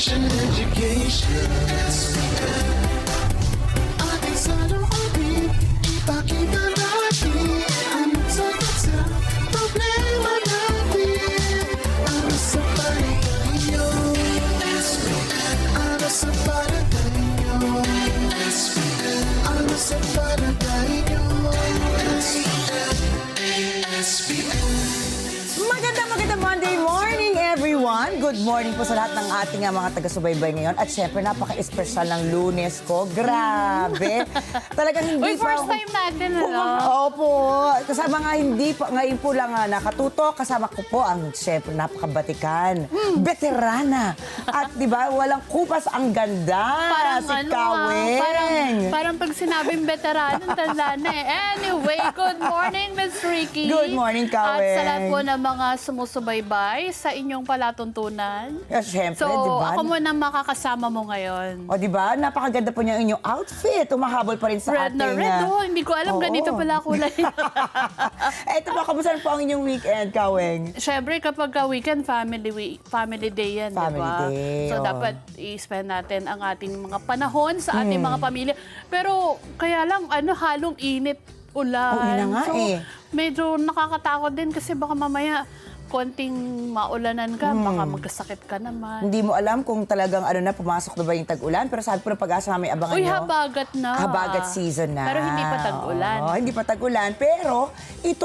Inspiration, education. Ating saloobin, ipakita natin ang sagot sa problema natin. Para sa paligay nyo, para sa paligay nyo, para sa paligay nyo. Magandang Monday morning, everyone! Good morning po sa lahat ng ating mga taga-subaybay ngayon. At syempre, napaka-espesyal ng Lunes ko. Grabe! Talagang hindi Uy, first time natin, ano? Opo. Kasama nga hindi po, ngayon po lang nakatuto. Kasama ko po ang, syempre, napakabatikan. Veterana. At di ba, walang kupas ang ganda. Parang si Kaweng. parang pag sinabing veteran, tanda na eh. Anyway, good morning, Miss Ricky. Good morning, Kaweng. At sa lahat po ng mga sumusubaybay sa inyong palatuntunan. Syempre, So, di ba? ako muna makakasama mo ngayon. O, di ba? Napakaganda po niya inyong outfit. Umahabol pa rin sa Red na ating... red, oh. Hindi ko alam, Oo. ganito pala kulay. Eto po, kamusta po ang inyong weekend, Kaweng? Siyempre, kapag weekend, family day yan, Family diba? day, So, oo. dapat i-spend natin ang ating mga panahon sa ating mga pamilya. Pero, kaya lang, halong init, ulan. Oo, yun na nga so, eh. medyo nakakatakot din kasi baka mamaya konting maulanan ka, baka magkasakit ka naman. Hindi mo alam kung talagang pumasok na ba yung tag-ulan. Pero sabi po ng Pag-asa, may abangan Uy, nyo. habagat na. Habagat season na. Pero hindi pa tag-ulan. Oo, hindi pa tag-ulan. Pero ito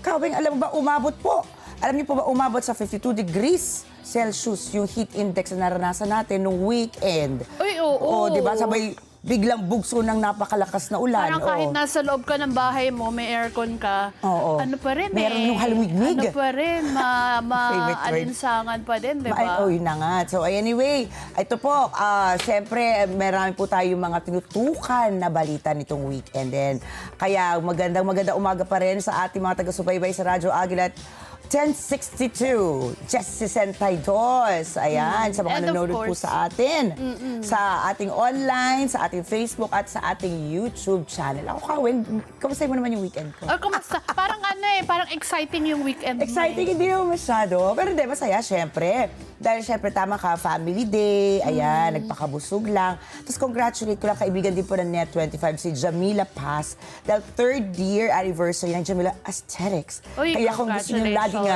Kaweng, alam mo ba, umabot po. Alam niyo po ba, umabot sa 52 degrees Celsius yung heat index na naranasan natin nung weekend. Uy, oo. Oo, di ba? Sabay biglang bugso ng napakalakas na ulan. Parang kahit Oo. nasa loob ka ng bahay mo, may aircon ka, Oo. ano pa rin Meron yung Ano halumigmig. pa rin, Favorite word. alinsangan pa din, di ba? Oh, yun na nga. So anyway, ito po, syempre, marami po tayong mga tinutukan na balita nitong weekend. And kaya magandang umaga pa rin sa ating mga taga-subaybay sa Radyo Aguilat. 1062, Just 62. Ayan, sa mga And of nanonood po course. sa atin. Sa ating online, sa ating Facebook, at sa ating YouTube channel. Ako, Kaweng, kamusta mo naman yung weekend ko? Or kumusta? Parang parang exciting yung weekend mo. Exciting, hindi naman masyado. Pero hindi, masaya, syempre. Dahil syempre, tama ka, family day, ayan, nagpakabusog lang. Tapos congratulate ko lang, kaibigan din po ng Net25, si Jamila Paz. Dahil 3rd year anniversary ng Jamila Aesthetics. Uy, Kaya kung gusto niyo laging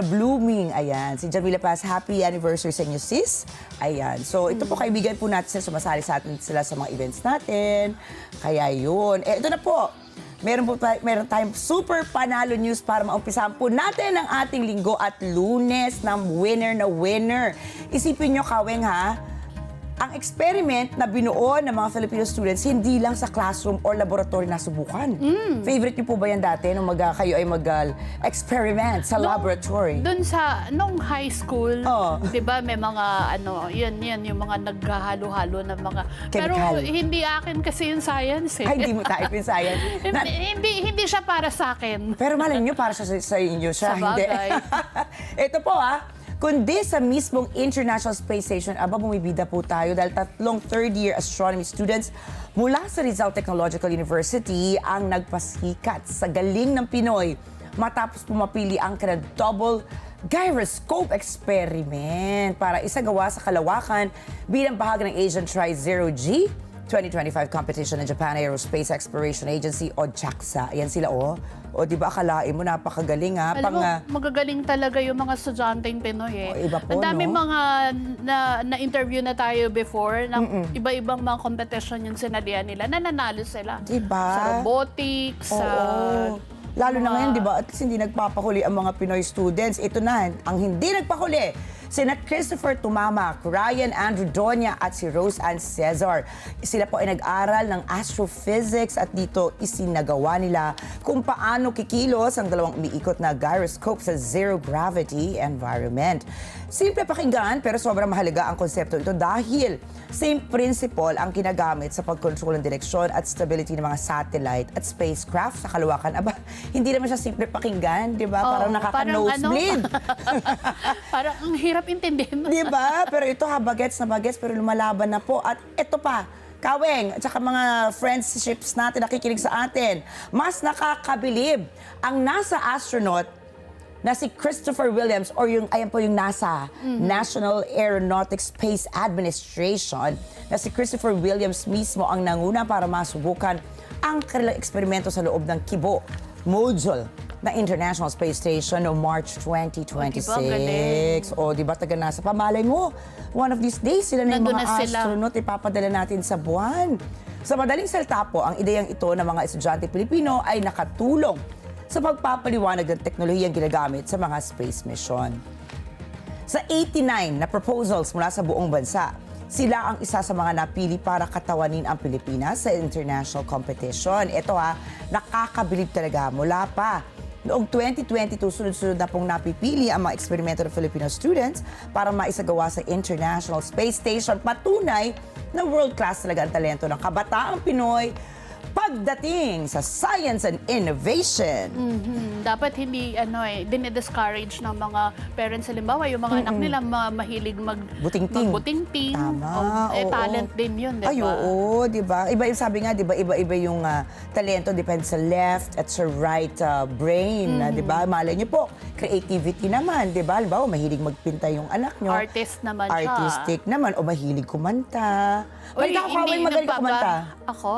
blooming, ayan, si Jamila Paz, happy anniversary sa inyo, sis. Ayan, so ito po, kaibigan po natin sila, sumasali sa atin sila sa mga events natin. Kaya yun. Ito na po. Meron tayong super panalo news para maumpisahan po natin ang ating linggo at Lunes ng winner na winner. Isipin nyo, Kaweng, ha? Ang experiment na binuo ng mga Filipino students, hindi lang sa classroom or laboratory na subukan. Favorite niyo po ba yan dati nung kayo ay mag-experiment sa laboratory? Doon nung high school, Oo. di ba, may mga, yan, yung mga naghahalo-halo ng mga... Pero Chemical. hindi akin kasi yung science eh. Ay, hindi mo type in science. Hindi siya para sa akin. Pero malay nyo, para sa inyo siya. Sa Hindi. bagay. Ito po kundi sa mismong International Space Station, bumibida po tayo dahil 3 third-year astronomy students mula sa Rizal Technological University ang nagpasikat sa galing ng Pinoy matapos pumapili ang double gyroscope experiment para isagawa sa kalawakan bilang bahagi ng Asian Tri-Zero-G 2025 competition ng Japan Aerospace Exploration Agency o JAXA. Ayan sila, O, di ba, akalain mo, napakagaling, ha? Alam mo, magagaling talaga yung mga estudyanteng Pinoy eh. Iba po, Ang dami no? mga na-interview na tayo before, ng iba-ibang mga competition yung sinalihan nila, nananalo sila. Diba? Sa robotics, sa... Oo. Lalo na ngayon, di ba, at least hindi nagpapahuli ang mga Pinoy students. Ito na, ang hindi nagpahuli, sina Christopher Tumamak, Ryan Andrew Doña at si Rose Ann Cesar. Sila po ay nag-aral ng astrophysics at dito isinagawa nila kung paano kikilos ang dalawang umiikot na gyroscope sa zero-gravity environment. Simple pakinggan pero sobrang mahalaga ang konsepto ito dahil same principle ang kinagamit sa pagkontrol ng direksyon at stability ng mga satellite at spacecraft sa kalawakan. Aba, hindi naman siya simple pakinggan, di ba? Parang nakaka-nosebleed. Parang ang hirap intindihin. Di ba? Pero ito bagets na bagets pero lumalaban na po. At ito pa, Kaweng, at saka mga friendships natin nakikinig sa atin, mas nakakabilib ang nasa astronaut na si Christopher Williams or yung ayan po yung NASA, National Aeronautics Space Administration, na si Christopher Williams mismo ang nanguna para masubukan ang kanilang eksperimento sa loob ng Kibo module na International Space Station noong March 2026. ang galing. O, di ba, taga NASA pa? Malay mo, one of these days, sila na yung Nandun mga na sila. astronaut ipapadala natin sa buwan. Sa madaling salita po, ang ideyang ito ng mga estudyante Pilipino ay nakatulong sa pagpapaliwanag ng teknolohiyang ginagamit sa mga space mission. Sa 89 na proposals mula sa buong bansa, sila ang isa sa mga napili para katawanin ang Pilipinas sa international competition. Ito nakakabilib talaga. Mula pa noong 2022, sunod-sunod na pong napipili ang mga eksperimento ng Filipino students para maisagawa sa International Space Station. Patunay na world-class talaga ang talento ng kabataang Pinoy pagdating sa science and innovation. Dapat hindi dinidiscourage ng mga parents, halimbawa yung mga anak nila mahilig Butingting. magbutingting. Tama, oo. Talent din yun, di ba? Ay, oo, di ba? Iba, sabi nga, di ba, iba-iba yung talento, depende sa left at sa right brain, di ba? Malay niyo po, creativity naman, di ba? Halimbawa, mahilig magpinta yung anak niyo. Artist naman siya. Artistic naman, o mahilig kumanta. Uy, Balita ko, hindi Kaway, magaling ka nagpapa- kumanta. Ako?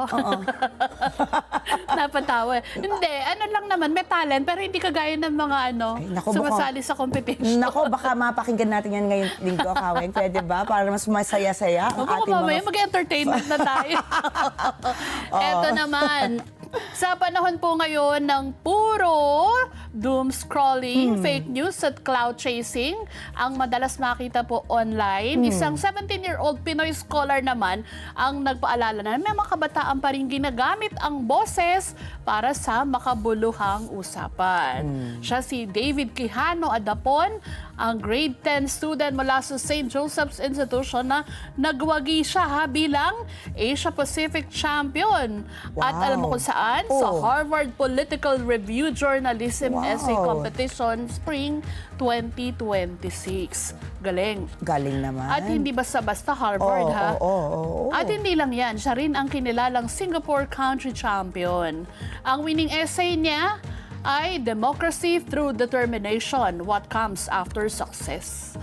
Napatawa. Hindi, ano lang naman, may talent, pero hindi kagaya ng mga Ay, naku, sumasali sa competition. Nako, baka mapakinggan natin yan ngayong linggo, Kaway. Pwede ba? Para mas masaya-saya ang Baka ating mamaya mga... mag-entertainment na tayo. Eto naman, sa panahon po ngayon ng puro doom scrolling, fake news at cloud chasing, ang madalas makita po online, isang 17-year-old Pinoy scholar naman ang nagpaalala na may mga kabataan pa rin ginagamit ang boses para sa makabuluhang usapan. Siya si David Quijano Adapon, ang grade 10 student mula sa St. Joseph's Institution na nagwagi siya bilang Asia Pacific Champion. At Wow. alam mo kung saan? Sa Oh. Harvard Political Review Journalism Wow. Essay Competition Spring 2026. Galing. Galing naman. At hindi basta-basta Harvard, Oo, ha? oo. At hindi lang yan, siya rin ang kinilalang Singapore Country Champion. Ang winning essay niya ay Democracy Through Determination, What Comes After Success.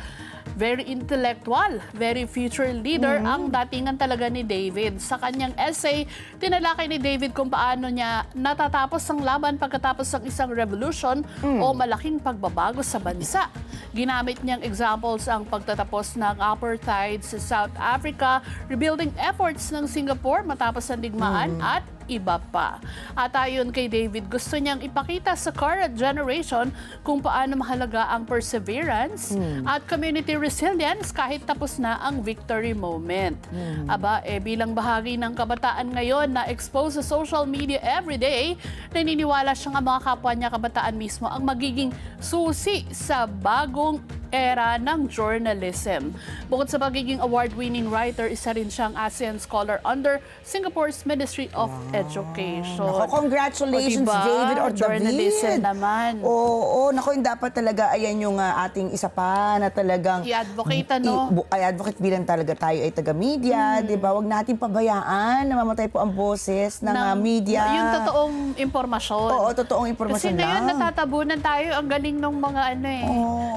Very intellectual, very future leader ang datingan talaga ni David. Sa kanyang essay, tinalakay ni David kung paano niya natatapos ang laban pagkatapos ng isang revolution o malaking pagbabago sa bansa. Ginamit niyang examples ang pagtatapos ng apartheid sa South Africa, rebuilding efforts ng Singapore matapos ang digmaan at iba pa. At ayon kay David, gusto niyang ipakita sa current generation kung paano mahalaga ang perseverance at community resilience kahit tapos na ang victory moment. Aba, bilang bahagi ng kabataan ngayon na exposed sa social media everyday, naniniwala siyang ang mga kapwa niya kabataan mismo ang magiging susi sa bagong era ng journalism. Bukod sa pagiging award-winning writer, isa rin siyang ASEAN Scholar under Singapore's Ministry of Education. Nako, congratulations, O, diba? David or Journalism David. naman. Oo, nako, yung dapat talaga, ayan yung ating isa pa na talagang... I-advocate, ano? I-advocate bilang talaga tayo ay taga-media, di ba? Huwag natin pabayaan na mamatay po ang boses ng media. Yung totoong impormasyon. Oo, totoong impormasyon Kasi ngayon lang. natatabunan tayo, ang galing ng mga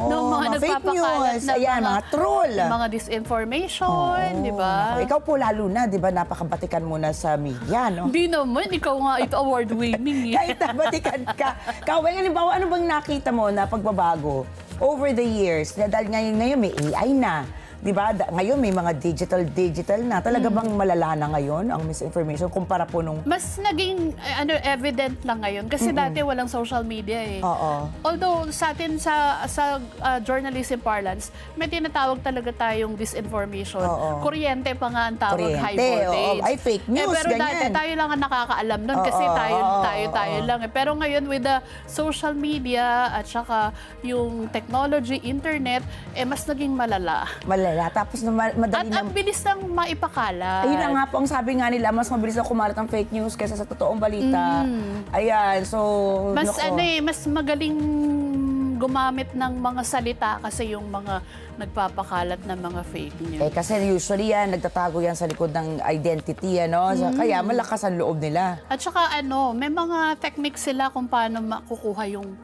nung mga fake nagpapakalat news, na ayan, mga troll. mga disinformation, di ba? Naku, ikaw po lalo na, di ba, napakabatikan mo na sa media, no? Hindi naman, ikaw nga ito award-winning. Kahit nabatikan ka. Kaway, halimbawa, ano bang nakita mo na pagbabago over the years? Dahil ngayon may AI na. Di ba? Ngayon may mga digital na. Talaga bang malala na ngayon ang misinformation kumpara po nung... Mas naging evident lang ngayon kasi dati walang social media eh. Oo. Although sa atin sa journalism parlance, may tinatawag talaga tayong disinformation. Oo. Kuryente pa nga ang tawag, Kuryente, high voltage. oo. Ay, fake news, pero dati ganyan. tayo lang ang nakakaalam nun kasi Oo, tayo lang eh. Pero ngayon with the social media at saka yung technology, internet, mas naging malala. Tapos na madali At na... ang bilis nang maipakalat. Ayun na nga po, ang sabi nga nila, mas mabilis na kumalat ang fake news kaysa sa totoong balita. Ayan, so... Mas nako. mas magaling gumamit ng mga salita kasi yung mga nagpapakalat ng mga fake news. Kasi usually yan, nagtatago yan sa likod ng identity, ano? So, kaya malakas ang loob nila. At saka may mga techniques sila kung paano makukuha yung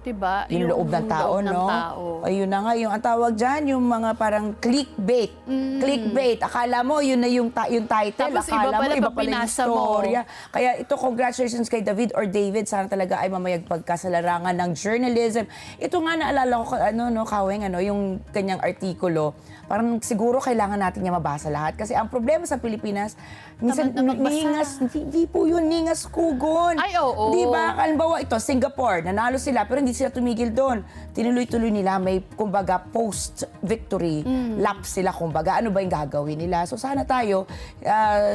diba? Yung loob ng tao, loob ng no? tao. Ayun na nga, yung ang tawag dyan, yung mga parang clickbait. Clickbait. Akala mo, yun na yung title. Tapos Akala iba pala mo, iba pag pala yung pinasa mo. storya. Kaya ito, congratulations kay David or David. Sana talaga ay mamayagpag ka sa larangan ng journalism. Ito nga, naalala ko, Kaweng, yung kanyang artikulo. Parang siguro kailangan natin niya mabasa lahat. Kasi ang problema sa Pilipinas, minsan, Tamad na magbasa. hindi po yun, ningas kugon. Ay, oo. Di ba? Halimbawa ito, Singapore, nanalo sila, pero hindi sila tumigil doon. Tinuloy-tuloy nila, may, kumbaga, post-victory lap sila, kumbaga. Ano ba yung gagawin nila? So, sana tayo,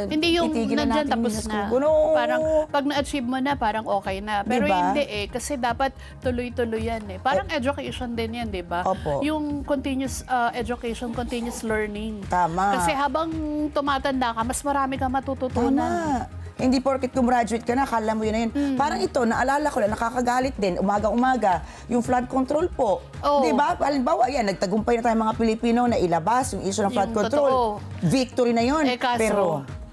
Hindi yung itigil na nandyan natin tapos minus na. kugon. Oo. Parang pag na-achieve mo na, parang okay na. Pero Diba? hindi kasi dapat tuloy-tuloy yan Parang education din yan, di ba? Opo. Yung continuous education, continuous learning. Tama. Kasi habang tumatanda ka, mas marami ka matututunan. Tama. Hindi porket gumraduate ka na, akala mo yun na yun. Parang ito, naalala ko lang, nakakagalit din, umaga-umaga, yung flood control po. Oo. Di ba? Halimbawa, yan, nagtagumpay na tayo mga Pilipino na ilabas yung issue ng flood Yung control. totoo. Victory na yun. Kaso, pero,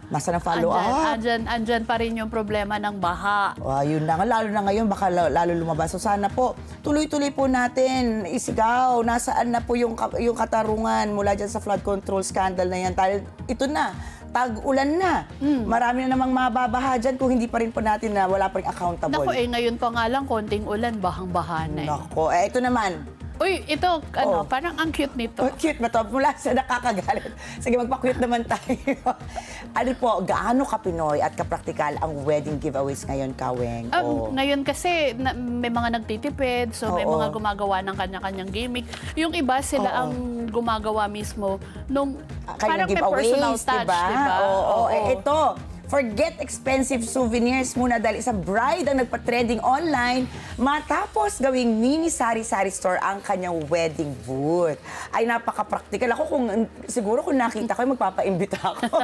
nasa ng follow-up? Andyan pa rin yung problema ng baha. Yun na nga, lalo na ngayon, baka lalo lumabas. So sana po, tuloy-tuloy po natin isigaw, nasaan na po yung katarungan mula dyan sa flood control scandal na yan. Dahil ito na, tag-ulan na. Marami na namang mababaha dyan kung hindi pa rin po natin na wala pa rin accountable. Naku, ngayon pa nga lang, konting ulan, bahang-baha na Nako, ito naman. Uy, ito, parang ang cute nito. Oh, cute ba to? Mula sa nakakagalit. Sige, magpa-cute naman tayo. Ano po, gaano ka-Pinoy at kapraktikal ang wedding giveaways ngayon, Kaweng? Ngayon kasi may mga nagtitipid, so may Oo. mga gumagawa ng kanya-kanyang gimmick. Yung iba sila Oo. ang gumagawa mismo nung Kanyang parang may personal touch, diba? Oo. Ito, forget expensive souvenirs muna dahil isang bride ang nagpa-trending online matapos gawing mini sari-sari store ang kanyang wedding booth. Ay, napaka-practical. Ako siguro kung nakita ko, magpapaimbita ako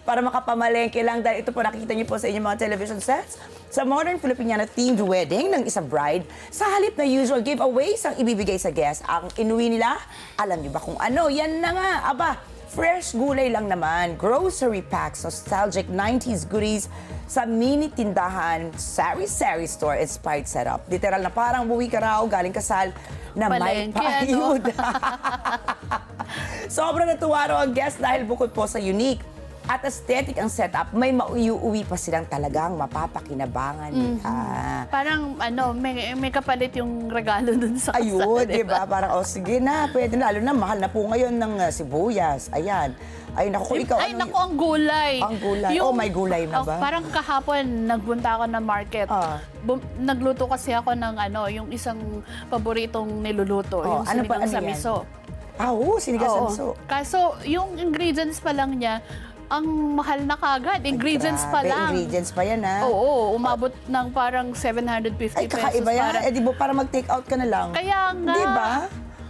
para makapamalengke lang dahil ito po nakikita niyo po sa inyong mga television sets. Sa Modern Filipiniana themed wedding ng isang bride, sa halip na usual giveaways ang ibibigay sa guest. Ang inuwi nila, alam niyo ba kung ano? Yan na nga, aba, fresh gulay lang naman, grocery packs, nostalgic 90s goodies sa mini tindahan, sari-sari store inspired setup. Literal na parang buwi ka raw, galing kasal na may Palengke, paayuda. Sobrang natuwa raw ang guest dahil bukod po sa unique at aesthetic ang setup, may mauuwi pa silang talagang mapapakinabangan nila. Parang may kapalit yung regalo dun sa kasal. Ayun, di ba? Parang, sige na, pwede na. Lalo na, mahal na po ngayon ng sibuyas. Ayan. Ay, naku, ikaw, Ay, naku, ang gulay. Ang gulay. May gulay na ba? Parang kahapon, nagbunta ako ng market. Nagluto kasi ako ng yung isang paboritong niluluto, yung sinigang sa yan? miso. Sinigang sa miso. Kaso, yung ingredients pa lang niya, ang mahal na kagad. Ingredients pa Grabe, lang. Ingredients pa yan, ha? Oo, umabot ng parang 750 Ay, pesos. kakaiba yan. Para, Di ba, para mag-take out ka na lang. Kaya nga. Di ba?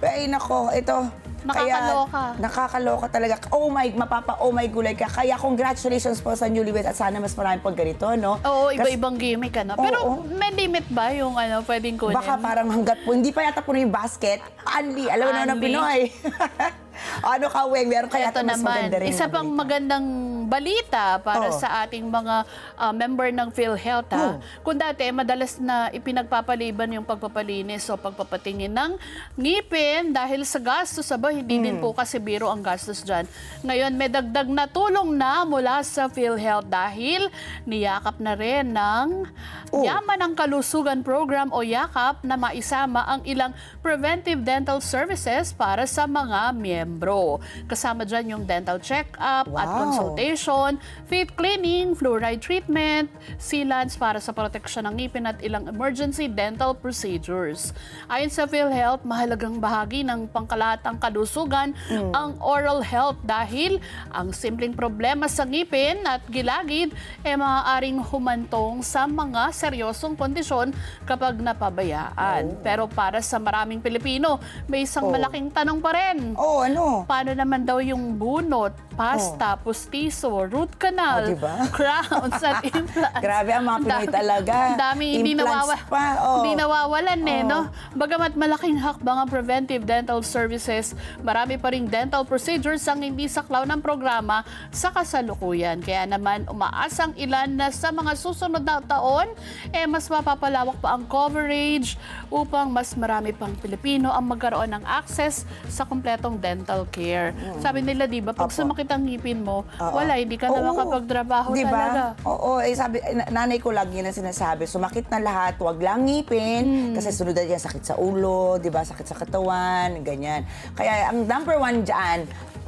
Ay, nako, ito. Nakakaloka. Nakakaloka talaga. Oh my gulay ka. Kaya congratulations po sa newlyweds at sana mas marami pong ganito, no? Oo, Kasi iba-ibang gimmick, Pero may limit ba yung pwedeng kunin? baka parang hanggat po, hindi pa yata po na yung basket. Anli, alam mo na ng Anli. Pinoy. Ano, Kaweng, meron kaya Ito mas naman, maganda rin. isa na pang balita. magandang balita para Oo. sa ating mga member ng PhilHealth. Kung dati, madalas na ipinagpapaliban yung pagpapalinis o pagpapatingin ng ngipin dahil sa gastos. Hindi din po kasi biro ang gastos dyan. Ngayon, may dagdag na tulong na mula sa PhilHealth dahil niyakap na rin ng Yaman ang Kalusugan Program o YAKAP na maisama ang ilang preventive dental services para sa mga miyembro. Kasama dyan yung dental check-up at Wow. consultation, teeth cleaning, fluoride treatment, sealants para sa proteksyon ng ngipin at ilang emergency dental procedures. Ayon sa PhilHealth, mahalagang bahagi ng pangkalahatang kalusugan ang oral health dahil ang simpleng problema sa ngipin at gilagid ay maaaring humantong sa mga seryosong kondisyon kapag napabayaan. Pero para sa maraming Pilipino, may isang malaking tanong pa rin. Ano? Paano naman daw yung bunot, pasta, pustiso, root canal, diba? crowns at implants. Grabe ang mga Pinoy talaga. Ang dami hindi Implants pa, hindi nawawalan no? Bagamat malaking hakbang ang preventive dental services, marami pa ring dental procedures ang hindi saklaw ng programa sa kasalukuyan. Kaya naman umaasang ilan na sa mga susunod na taon, mas mapapalawak pa ang coverage upang mas marami pang Pilipino ang magkaroon ng access sa kumpletong dental care. Sabi nila, di ba, pag Opo. sumakit ang ngipin mo, wala, hindi ka na Oo. makapagtrabaho Diba? talaga. Oo, sabi, nanay ko lagi na sinasabi, sumakit na lahat, wag lang ngipin, kasi sunod na yan sakit sa ulo, di ba, sakit sa katawan, ganyan. Kaya ang number one dyan,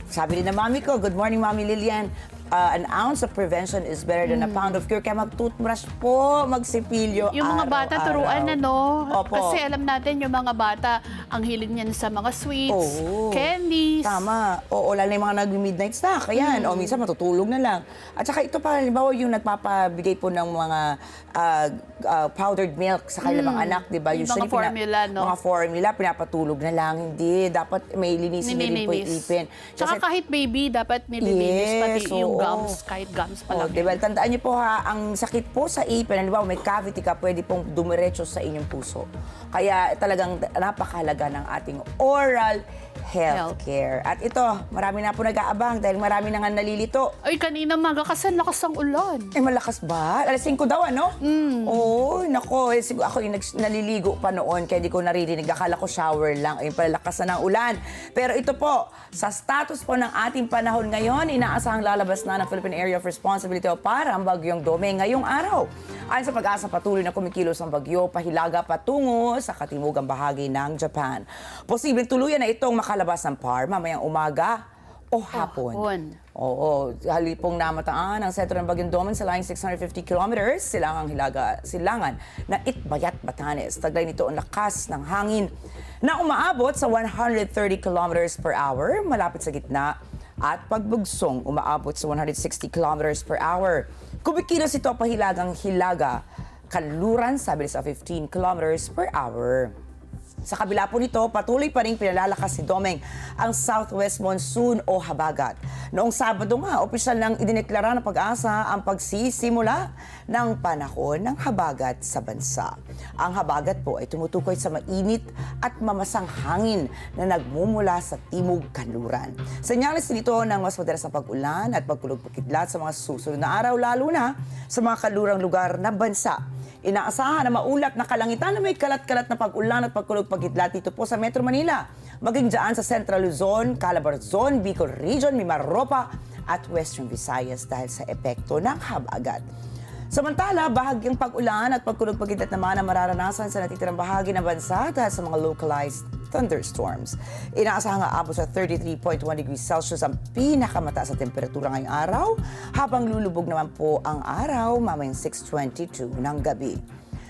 sabi rin na mami ko, good morning Mami Lilian, an ounce of prevention is better than a pound of cure. Kaya mag-toothbrush po, magsipilyo Yung mga bata, turuan na, no? Opo. Kasi alam natin, yung mga bata, ang hilig niyan sa mga sweets, Oo. candies. Tama. Oo, lalo na yung mga nag-midnight snack. Ayan. O minsan matutulog na lang. At saka ito pa, halimbawa yung nagpapabigay po ng mga powdered milk sa kanilang mga anak, di ba? Yung mga formula, no? Mga formula, pinapatulog na lang. Hindi. Dapat may linisin na rin po yung ipin. Tsaka Kasi- kahit baby, dapat nililinis pati Yes, yung oo. gums, kahit gums pa Oh, lang. diba? Tandaan niyo po ha, ang sakit po sa ipin, halimbawa may cavity ka, pwede pong dumiretso sa inyong puso. Kaya talagang napakahalaga ng ating oral health care. At ito, marami na po nag-aabang dahil marami na nga nalilito. Ay, kanina maga kasi lakas ang ulan. Malakas ba? Alas 5 daw, ano? Oo, nako. Siguro ako yung naliligo pa noon, kaya di ko naririnig. Akala ko shower lang. Ayun pala, lakas na ng ulan. Pero ito po, sa status po ng ating panahon ngayon, inaasahang lalabas na ng Philippine Area of Responsibility o para ang bagyong Dome ngayong araw. Ayon sa pag-asa, patuloy na kumikilos ang bagyo, pahilaga patungo sa katimugang bahagi ng Japan. Posibleng tuluyan na itong makalabas ng PAR mamayang umaga o hapon. Oo, halipong namataan ang sentro ng Bagyong Dome sa laing 650 kilometers, silangan na Itbayat, Batanes. Taglay nito ang lakas ng hangin na umaabot sa 130 kilometers per hour malapit sa gitna at pagbugsong umaabot sa 160 kilometers per hour. Kumikilos ito pahilagang hilaga, kanluran sabi sa 15 kilometers per hour. Sa kabila po nito, patuloy pa rin pinalalakas ni Domeng ang southwest monsoon o habagat. Noong Sabado nga, opisyal nang idineklara ng pag-asa ang pagsisimula ng panahon ng habagat sa bansa. Ang habagat po ay tumutukoy sa mainit at mamasang hangin na nagmumula sa timog kanluran. Senyales nito ng mas madalas na pag-ulan at pagkulog-pagkidlat sa mga susunod na araw, lalo na sa mga kanlurang lugar ng bansa. Inaasahan na maulap na kalangitan na may kalat-kalat na pag-ulan at pagkulog-pagkidlat dito po sa Metro Manila. Maging dyan sa Central Luzon, Calabarzon, Bicol Region, Mimaropa at Western Visayas dahil sa epekto ng habagat. Samantala, bahagyang pag-ulan at pagkulog-pagkidlat naman ang mararanasan sa natitirang bahagi ng bansa dahil sa mga localized thunderstorms. Inaasahan nga abot sa 33.1 degrees Celsius ang pinakamataas sa temperatura ngayong araw, habang lulubog naman po ang araw mamayang 6:22 ng gabi.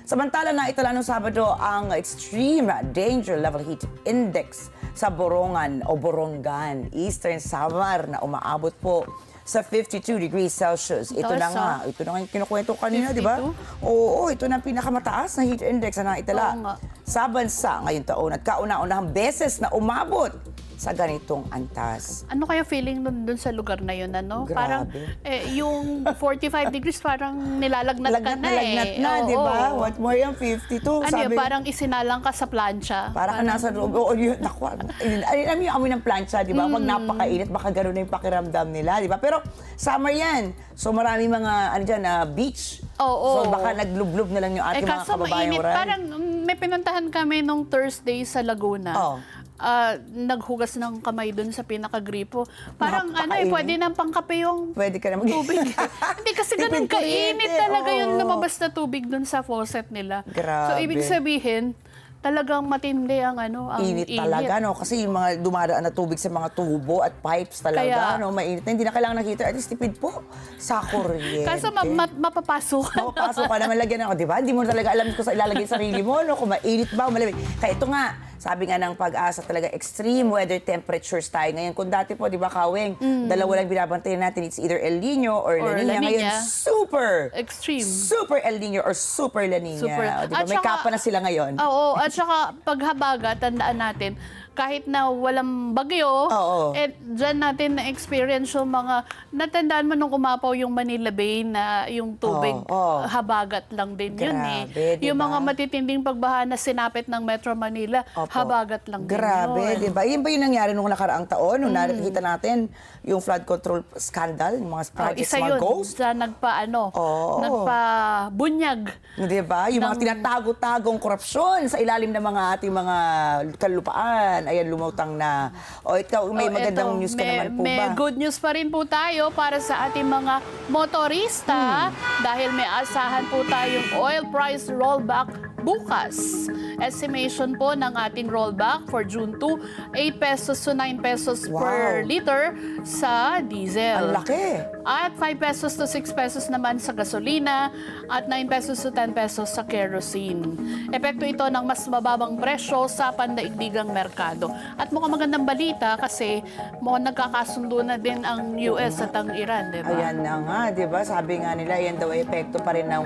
Samantala na itala noong Sabado ang Extreme Danger Level Heat Index sa Borongan o Borongan, Eastern Samar na umaabot po sa 52 degrees Celsius. Ito na nga yung kinukwento kanina, di ba? 52? Oo, ito na ang pinakamataas na heat index na naitala Oo nga. sa bansa ngayong taon at kauna-unahang beses na umabot sa ganitong antas. Ano kaya feeling nun dun sa lugar na yun, ano? Grabe. Parang yung 45 degrees parang nilalagnat ka na Lagnat na, Oo, di ba? oo. What more yung 52? Ano yun, parang isinalang ka sa plancha. Para ka nasa loob. Oo, yun. Naku, alam mo yung amoy ng plancha, di ba? Pag napakainit, baka gano'n na yung pakiramdam nila, di ba? Pero summer yan. So marami mga, beach. Oo. So baka naglublob na lang yung ating mga Kaso kababayang mainit. oran. Parang may pinuntahan kami nung Thursday sa Laguna. Oo. Naghugas ng kamay dun sa pinakagripo. Parang Napakainit. pwede nang pangkape yung Pwede ka na mag- tubig. Hindi kasi ganun Tipid kainit kuryente, talaga yung oo. lumabas na tubig dun sa faucet nila. So Grabe. ibig sabihin, talagang matindi ang ang Init talaga, no? Kasi yung mga dumadaan na tubig sa mga tubo at pipes talaga, Kaya- no? Mainit na. Hindi na kailangan ng heater. At least tipid po sa kuryente. Kaso mapapasok ka. Pasok ka naman lagyan ako, di ba? Hindi mo talaga alam kung sa ilalagay sa sarili mo, no? Kung mainit ba o malamig. Kaya ito nga, sabi nga ng pag-asa talaga, extreme weather temperatures tayo ngayon. Kung dati po, di ba, Kaweng, dalawa lang binabantayan natin, it's either El Nino or La Nina. La Nina. Ngayon, Extreme. super El Nino or super La Nina. Super. O, di ba? At May saka- kapa na sila ngayon. Oo, at saka paghabaga, tandaan natin, kahit na walang bagyo, Oo. dyan natin na-experience yung mga, natandaan mo nung umapaw yung Manila Bay na yung tubig, Oo. habagat lang din yun eh. Grabe, Yung diba? mga matitinding pagbaha na sinapit ng Metro Manila, Opo. habagat lang Grabe, din yun. di ba? Yun ba yung nangyari nung nakaraang taon? Nung nakikita natin yung flood control scandal, yung mga projects, Isa mga yun, ghost? sa Oo. nagpabunyag. Di ba? Yung mga tinatago-tagong korupsyon sa ilalim ng mga ating mga kalupaan. Ayan, lumutang na. O ikaw, may magandang news ka naman po may ba? good news pa rin po tayo para sa ating mga motorista dahil may asahan po tayong oil price rollback bukas. Estimation po ng ating rollback for June 2, 8 pesos to 9 pesos per Wow. liter sa diesel. Ang laki. At 5 pesos to 6 pesos naman sa gasolina at 9 pesos to 10 pesos sa kerosene. Epekto ito ng mas mababang presyo sa pandaigdigang merkado. At mukhang magandang balita kasi mukhang nagkakasundo na din ang US at ang Iran, di ba? Ayan na nga, di ba? Sabi nga nila, yan daw ay epekto pa rin ng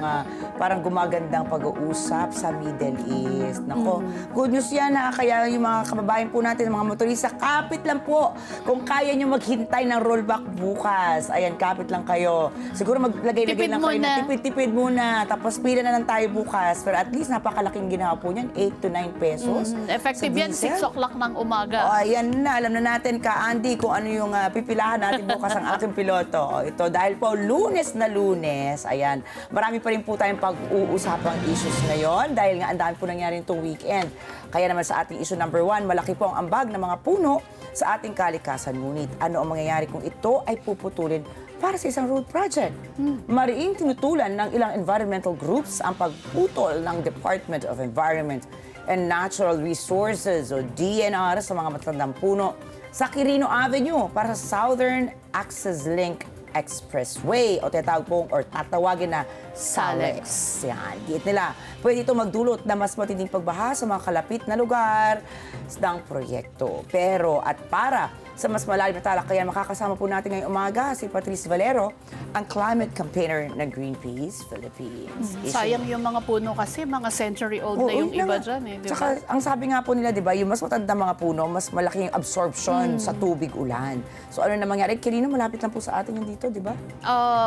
parang gumagandang pag-uusap sa Middle East. Nako, good news yan ha. Kaya yung mga kababayan po natin, mga motorista, kapit lang po. Kung kaya nyo maghintay ng rollback bukas, ayan, kapit lang kayo. Siguro maglagay-lagay Tipid lang kayo na muna. tipid-tipid muna. Tapos pila na lang tayo bukas. Pero at least napakalaking ginawa po niyan, 8 to 9 pesos. Effective sa yan, diesel. 6 o'clock ng O, umaga. ayan na. Alam na natin ka, Andy, kung ano yung pipilahan natin bukas ang aking piloto. O, ito, dahil po Lunes na Lunes, ayan, marami pa rin po tayong pag-uusapang issues ngayon dahil nga ang dami po nangyari itong weekend. Kaya naman sa ating issue number 1, malaki po ang ambag ng mga puno sa ating kalikasan. Ngunit ano ang mangyayari kung ito ay puputulin para sa isang road project? Mariing tinutulan ng ilang environmental groups ang pagputol ng Department of Environment and Natural Resources o DNR sa mga matandang puno sa Quirino Avenue para sa Southern Access Link Expressway o tinatawag pong or tatawagin na SALEX. Yan. Diit nila. Pwede ito magdulot na mas matinding pagbaha sa mga kalapit na lugar ng proyekto. Pero at para sa mas malalim na talakayan, makakasama po natin ngayong umaga si Patrice Valero, ang climate campaigner ng Greenpeace Philippines. Sayang yung mga puno kasi, mga century-old na yung yun iba nga. dyan eh, di ba? Tsaka, ang sabi nga po nila, di ba, yung mas matanda mga puno, mas malaki yung absorption sa tubig ulan. So ano na mangyari? Kirino, malapit lang po sa atin yung dito, di ba?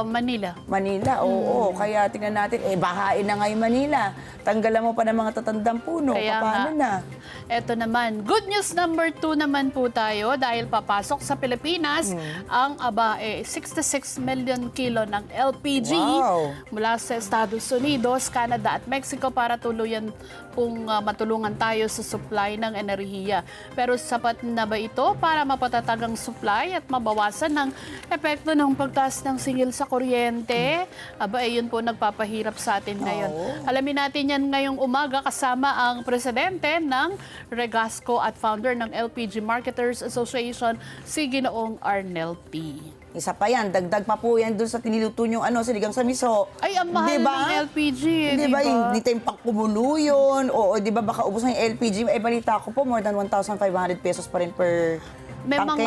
Manila. Manila, oo. Kaya tingnan natin, bahain na nga yung Manila. Tanggalan mo pa ng mga tatandang puno. Kaya Paano nga. na? Eto naman, good news number 2 naman po tayo dahil papasok sa Pilipinas ang 66 million kilo ng LPG Wow. mula sa Estados Unidos, Canada at Mexico para tuluyan pong matulungan tayo sa supply ng enerhiya. Pero sapat na ba ito para mapatatag ang supply at mabawasan ng epekto ng pagtaas ng singil sa kuryente? Aba, yun po nagpapahirap sa atin ngayon. Oo. Alamin natin yan ngayong umaga kasama ang presidente ng Regasco at founder ng LPG Marketers Association, si Ginoong Arnel P. Isa pa yan, dagdag pa po yan dun sa tiniluto yung siligang sa miso. Ay, ang mahal ng LPG eh, Di ba? Hindi tayong pakumulo yun. Oo, di ba baka ubos ng LPG. Eh, balita ko po, more than 1,500 pesos pa rin per May tangke.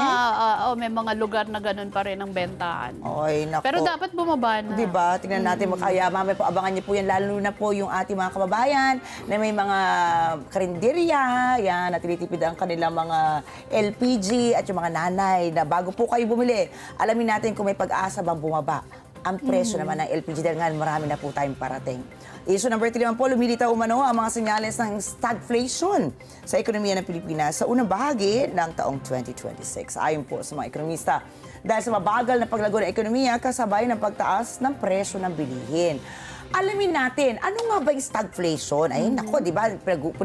may mga lugar na ganun pa rin ang bentahan. Oy, nako. Pero dapat bumaba na. Di ba? Tingnan natin, kaya mamaya po, abangan niyo po yan, lalo na po yung ating mga kababayan na may mga karinderya, yan, na tinitipid ang kanilang mga LPG at yung mga nanay na bago po kayo bumili, alamin natin kung may pag-asa bang bumaba ang presyo naman ng LPG dahil nga marami na po tayong parating. Issue number 3 naman po, lumilitaw umano ang mga senyales ng stagflation sa ekonomiya ng Pilipinas sa unang bahagi ng taong 2026. Ayon po sa mga ekonomista, dahil sa mabagal na paglago ng ekonomiya kasabay ng pagtaas ng presyo ng bilihin. Alamin natin, ano nga ba yung stagflation? Ay, nako, di ba?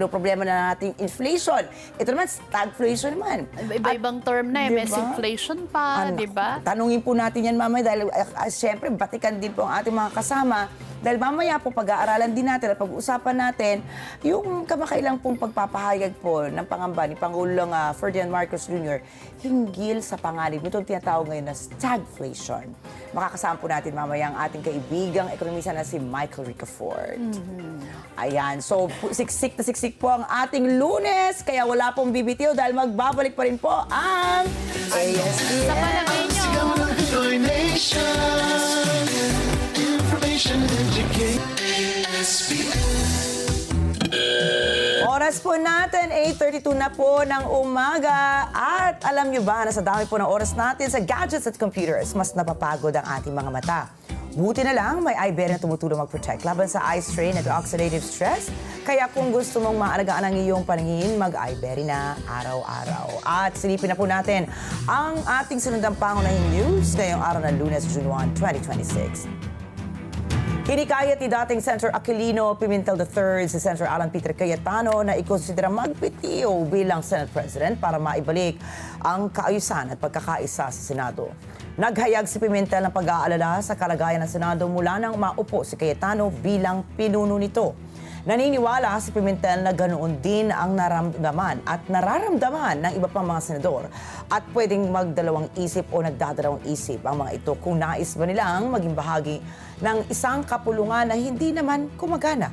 Problema na natin yung inflation. Ito naman, stagflation naman. Iba-ibang term na eh. May Diba? inflation pa, Ano, di ba? Tanungin po natin yan mamaya dahil siyempre batikan din po ang ating mga kasama. Dahil mamaya po pag-aaralan din natin at pag-uusapan natin yung kamakailang pong pagpapahayag po ng pangamba ni Pangulong Ferdinand Marcos Jr. hinggil sa panganib nitong tinatawag ngayon na stagflation. Makakasama po natin mamaya ang ating kaibigang ekonomista na si Michael Ricafort. Ayan, so siksik na siksik po ang ating Lunes, kaya wala pong bibitiw dahil magbabalik pa rin po ang ASDN. Sa palagay nyo, Sigaw ng Pinoy Nation. Information and education. ASPN. Oras Oras po natin, 8:32 na po ng umaga. At alam nyo ba na sa dami po ng oras natin sa gadgets at computers, mas napapagod ang ating mga mata. Buti na lang, may eye na tumutulong mag-protect laban sa eye strain at oxidative stress. Kaya kung gusto mong maalagaan ang iyong paningin, mag-eye na araw-araw. At silipin na po natin ang ating sunodang pangunahing news ngayong araw ng Lunes, June 1, 2026. Hinikayat ni dating Senator Aquilino Pimentel III si Senator Alan Peter Cayetano na ikonsidera magpitiyo bilang Senate President para maibalik ang kaayusan at pagkakaisa sa Senado. Naghayag si Pimentel ng pag-aalala sa kalagayan ng Senado mula nang maupo si Cayetano bilang pinuno nito. Naniniwala si Pimentel na ganoon din ang naramdaman at nararamdaman ng iba pang mga senador at pwedeng magdalawang isip o nagdadalawang isip ang mga ito kung nais ba nilang maging bahagi ng isang kapulungan na hindi naman kumagana.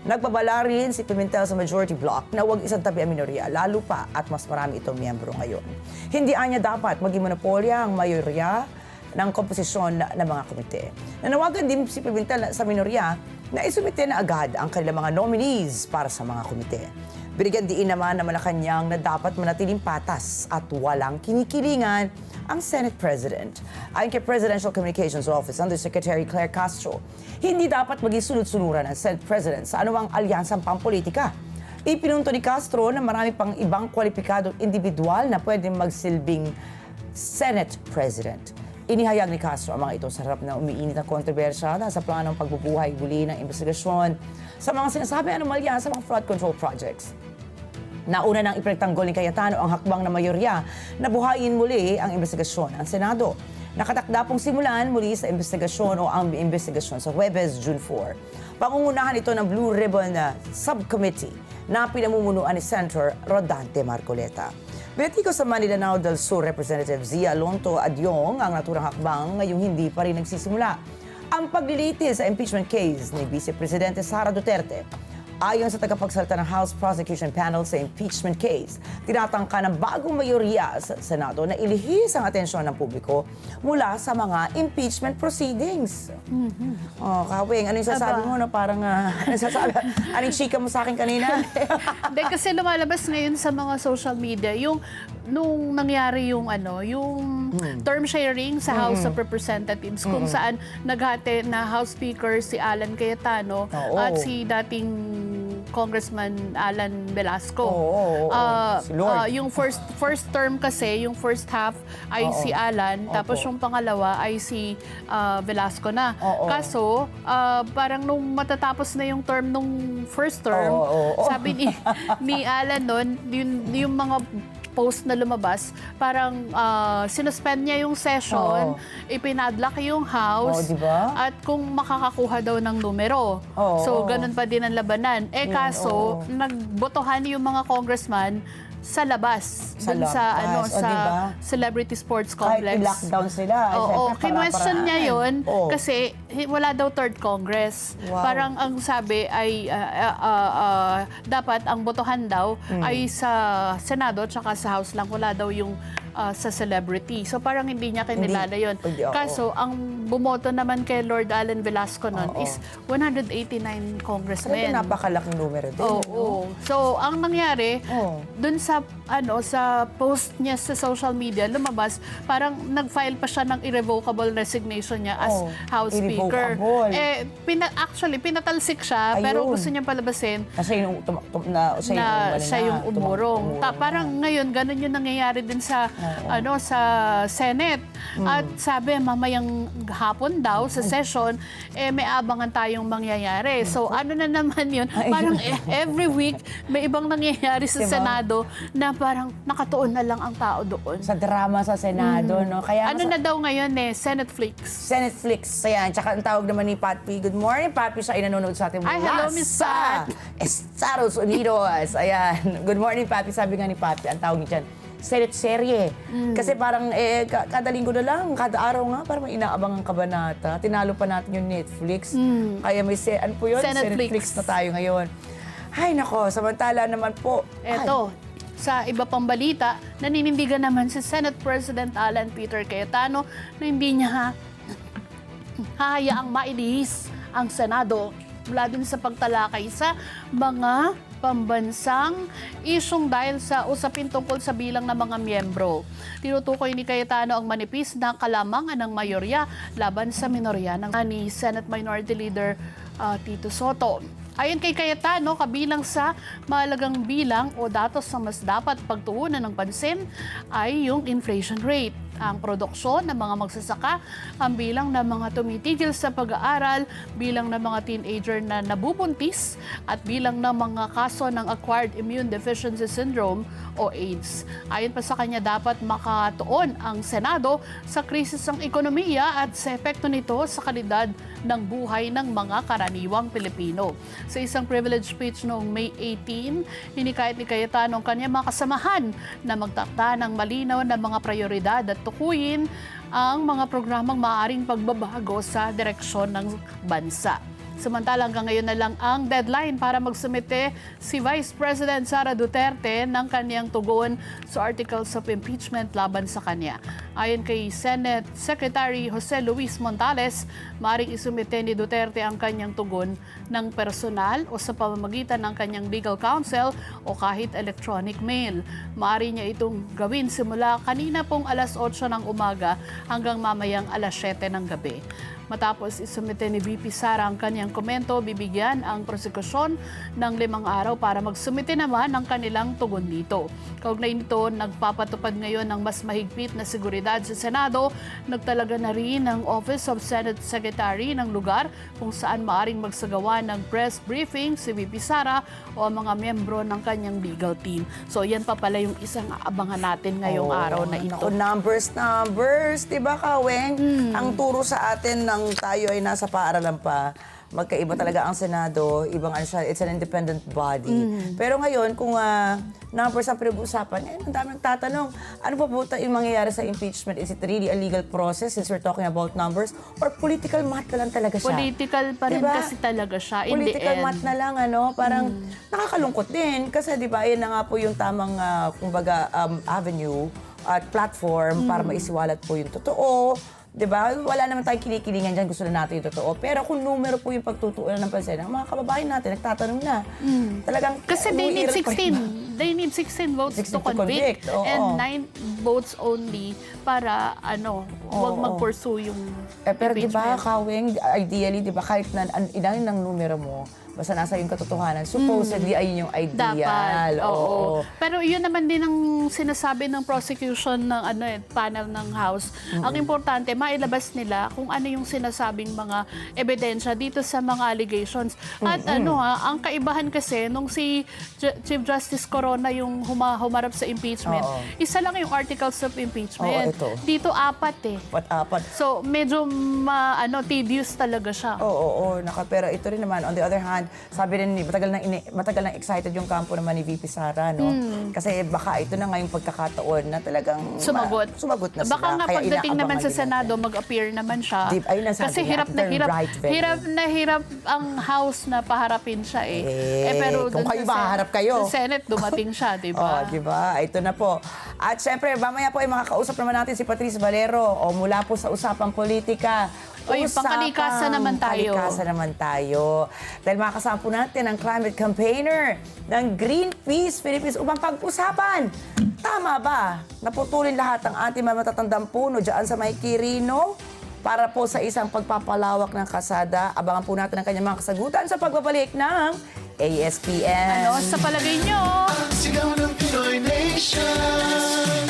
Nagbabala rin si Pimentel sa majority bloc na huwag isang tabi ang minorya, lalo pa at mas marami itong miyembro ngayon. Hindi anya dapat maging monopolya ang mayorya ng komposisyon ng mga komite. Nanawagan din si Pimentel sa minorya na isumite na agad ang kanilang mga nominees para sa mga komite. Binigyan diin naman na Malacanang na dapat manatiling patas at walang kinikilingan ang Senate President. Ayon kay Presidential Communications Office Undersecretary Claire Castro, hindi dapat maging sunod-sunuran ang Senate President sa anumang alyansang pampolitika. Ipinunto ni Castro na marami pang ibang kwalipikadong individual na pwedeng magsilbing Senate President. Inihayag ni Castro ang mga ito sa harap na umiinit na kontrobersya sa planong pagbubuhay muli ng investigasyon sa mga sinasabi anomalya sa mga flood control projects. Nauna nang ipinagtanggol ni Cayetano ang hakbang na mayorya na buhayin muli ang investigasyon ng Senado. Nakatakda pong simulan muli sa investigasyon o ang investigasyon sa Huwebes, June 4. Pangungunahan ito ng Blue Ribbon Subcommittee na pinamumunuan ni Senator Rodante Marcoleta. Binatiko sa Manila Now del Sur Representative Zia Lonto Adyong ang naturang hakbang ngayong hindi pa rin nagsisimula ang paglilitis sa impeachment case ni Vice Presidente Sara Duterte. Ayon sa tagapagsalita ng House Prosecution Panel sa impeachment case, tinatangka ng bagong mayorya sa Senado na ilihis ang atensyon ng publiko mula sa mga impeachment proceedings. Oh, Kawing, ano yung sasabi mo? No? Parang, ano sasabi? Anong chika mo sa akin kanina? Hindi, kasi lumalabas ngayon sa mga social media, yung nung nangyari yung yung term sharing sa House of Representatives kung saan naghati na House Speaker si Alan Cayetano at si dating Congressman Alan Velasco. Si Lord. Yung first term kasi, yung first half ay si Alan, tapos yung pangalawa ay si Velasco na. Kaso, parang nung matatapos na yung term nung first term, sabi ni Alan nun, yung mga post na lumabas, parang sinuspend niya yung session, ipinadlock yung house, diba? at kung makakakuha daw ng numero. So, ganun pa din ang labanan. Kaso, nagbotohan yung mga congressman sa labas. Dun sa diba? Celebrity Sports Kahit Complex. i-lockdown sila. Kinwestiyon niya yun kasi wala daw third Congress. Wow. Parang ang sabi ay dapat ang botohan daw ay sa Senado tsaka sa House lang. Wala daw yung sa celebrity. So parang hindi niya kinilala yun. Kaso ang bumoto naman kay Lord Alan Velasco nun is 189 congressmen. Talaga napakalaking numero din. So ang nangyari, dun sa sa post niya sa social media, lumabas, parang nag-file pa siya ng irrevocable resignation niya as House Speaker. Actually, pinatalsik siya, pero gusto niya palabasin na siya yung umurong. Parang ngayon, ganun yung nangyayari din sa sa Senate. At sabi, mamayang hapon daw sa session, may abangan tayong mangyayari. So ano na naman yun? Parang every week, may ibang nangyayari sa Senado na parang nakatuon na lang ang tao doon. Sa drama sa Senado, no? Kaya na daw ngayon Senate Flix. Senate Flix. Ayan, tsaka ang tawag naman ni Pat P. Good morning, Pat P. Siya ay nanonood sa atin mula hello, Miss Pat. Estados Unidos. Ayan. Good morning, Pat P. Sabi nga ni Pat P. Ang tawag niya dyan, Senate serye. Kasi parang kada linggo na lang, kada araw nga, parang may inaabang ang kabanata. Tinalo pa natin yung Netflix. Kaya may, ano po yun? Senate Flix na tayo ngayon. Ay nako, samantala naman po. Eto, sa iba pang balita, naninindigan naman si Senate President Alan Peter Cayetano na hindi niya hahayaang mailihis ang Senado mula din sa pagtalakay sa mga pambansang isyong dahil sa usapin tungkol sa bilang ng mga miyembro. Tinutukoy ni Cayetano ang manipis na kalamangan ng mayorya laban sa minorya ng ni Senate Minority Leader Tito Soto. Ayon kay Cayetano, kabilang sa mahalagang bilang o datos na mas dapat pagtuunan ng pansin ay yung inflation rate, ang produksyon ng mga magsasaka, ang bilang ng mga tumitigil sa pag-aaral, bilang ng mga teenager na nabubuntis, at bilang ng mga kaso ng Acquired Immune Deficiency Syndrome o AIDS. Ayon pa sa kanya, dapat makatuon ang Senado sa krisis ng ekonomiya at sa epekto nito sa kalidad ng buhay ng mga karaniwang Pilipino. Sa isang privilege speech noong May 18, hinikayat ni Cayetano ang kanyang mga kasamahan na magtakda ng malinaw na mga prioridad at tukuyin ang mga programang maaaring pagbabago sa direksyon ng bansa. Samantala, hanggang ngayon na lang ang deadline para magsumite si Vice President Sara Duterte ng kanyang tugon sa articles of impeachment laban sa kanya. Ayon kay Senate Secretary Jose Luis Montales, maaaring isumite ni Duterte ang kanyang tugon ng personal o sa pamamagitan ng kanyang legal counsel o kahit electronic mail. Maaari niya itong gawin simula kanina pong alas 8 ng umaga hanggang mamayang alas 7 ng gabi. Matapos isumite ni VP Sara ang kanyang komento, bibigyan ang prosekusyon ng 5 araw para magsumite naman ng kanilang tugon dito. Kaugnay nito, nagpapatupad ngayon ng mas mahigpit na seguridad sa Senado. Nagtalaga na rin ang Office of Senate Secretary ng lugar kung saan maaring magsagawa ng press briefing si VP Sara o ang mga miyembro ng kanyang legal team. So yan pa pala yung isang aabangan natin ngayong araw na ito. Naku, numbers, di ba, Kaweng? Ang turo sa atin ng tayo ay nasa paaralan pa, magkaiba talaga ang Senado, ibang ano siya, it's an independent body. Pero ngayon, kung numbers ang pinag-uusapan, ang daming tatanong, ano pa po yung mangyayari sa impeachment? Is it really a legal process since we're talking about numbers? Or political math na lang talaga siya? Political pa rin Diba? kasi talaga siya in the Political end. math na lang, parang nakakalungkot din. Kasi di ba, yan na nga po yung tamang, kumbaga, avenue at platform para maisiwalat po yung totoo. Diba? Wala naman tayong kinikilingan dyan, gusto na natin yung totoo. Pero kung numero po yung pagtutuunan ng pansin, ang mga kababayan natin, nagtatanong na. Talagang, Kasi they need umiiral pa rin. 16. They need 16 votes 16 to convict. Oo. And 9 votes only para, huwag mag-pursue yung Pero di ba, impeachment. Kaweng, ideally, di ba, kahit na ilan ng numero mo, basta nasa yung katotohanan, supposedly, ayun yung ideal. Dapat, oo. Pero yun naman din ang sinasabi ng prosecution ng panel ng House. Ang importante, mailabas nila kung ano yung sinasabing mga ebidensya dito sa mga allegations. At ang kaibahan kasi, nung si Chief Justice Corona yung humarap sa impeachment, isa lang yung articles of impeachment. ito. Dito 4 eh. Apat. So, medyo tedious talaga siya. Oo. Pero ito rin naman, on the other hand, sabi rin, matagal nang excited yung kampo naman ni VP Sara, no? Kasi baka ito na nga yung pagkakataon na talagang Sumagot na sila. Baka nga Kaya pagdating naman inaabangan sa din Senado, natin. mag-appear naman siya. Ayun ang sabi Kasi niya, hirap na the hirap, right venue. hirap na hirap ang House na paharapin siya eh. Pero kung dun kayo sa mahaharap kayo. Sa Senate, dumating siya, di ba? Di ba? Ito na po. At syempre, mamaya po ay makakausap naman natin si Patrice Valero mula po sa Usapang Politika. Yung pangkalikasan naman tayo. Pangkalikasan naman tayo. Dahil makakasama po natin ang climate campaigner ng Greenpeace Philippines upang pag-usapan. Tama ba? Naputulin lahat ang ating mga matatandang puno dyan sa May Quirino para po sa isang pagpapalawak ng kalsada. Abangan po natin ang kanyang mga kasagutan sa pagbabalik ng ASPN. Ano sa palagay nyo? Ang sigaw ng Pinoy Nation.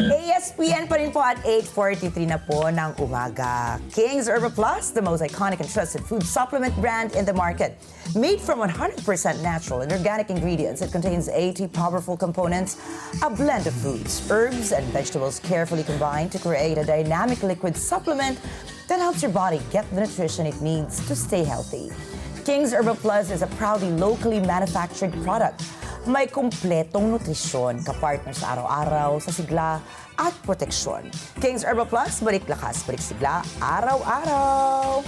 ASPN pa rin po at 8:43 na po ng umaga. King's Herba Plus, the most iconic and trusted food supplement brand in the market. Made from 100% natural and organic ingredients, it contains 80 powerful components, a blend of foods, herbs, and vegetables carefully combined to create a dynamic liquid supplement that helps your body get the nutrition it needs to stay healthy. King's Herba Plus is a proudly locally manufactured product. May kumpletong nutrisyon, kapartner sa araw-araw, sa sigla at proteksyon. King's Herba Plus, balik lakas, balik sigla, araw-araw.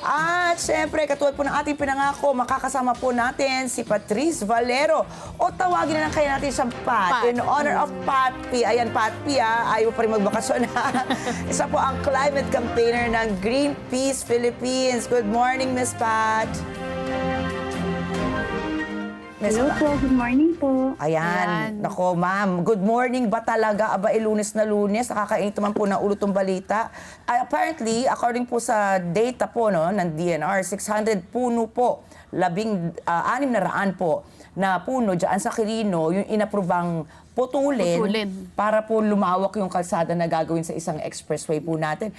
At syempre, katulad po ng ating pinangako, makakasama po natin si Patrice Valero. O tawagin na lang kaya natin siyang Pat. In honor of Pat P. Ayan, Pat P, ayaw pa rin magbakasyon. Isa po ang climate campaigner ng Greenpeace Philippines. Good morning, Miss Pat. Miss Hello po, good morning po. Ayan. Ayan. Nako, ma'am. Good morning ba talaga? Aba, Lunes na Lunes. Nakakainit naman po ng ulo tong balita. Apparently, according po sa data po no, ng DNR, 600 puno po, 600 po na puno dyan sa Quirino, yung inaprobang putulin para po lumawak yung kalsada na gagawin sa isang expressway po natin.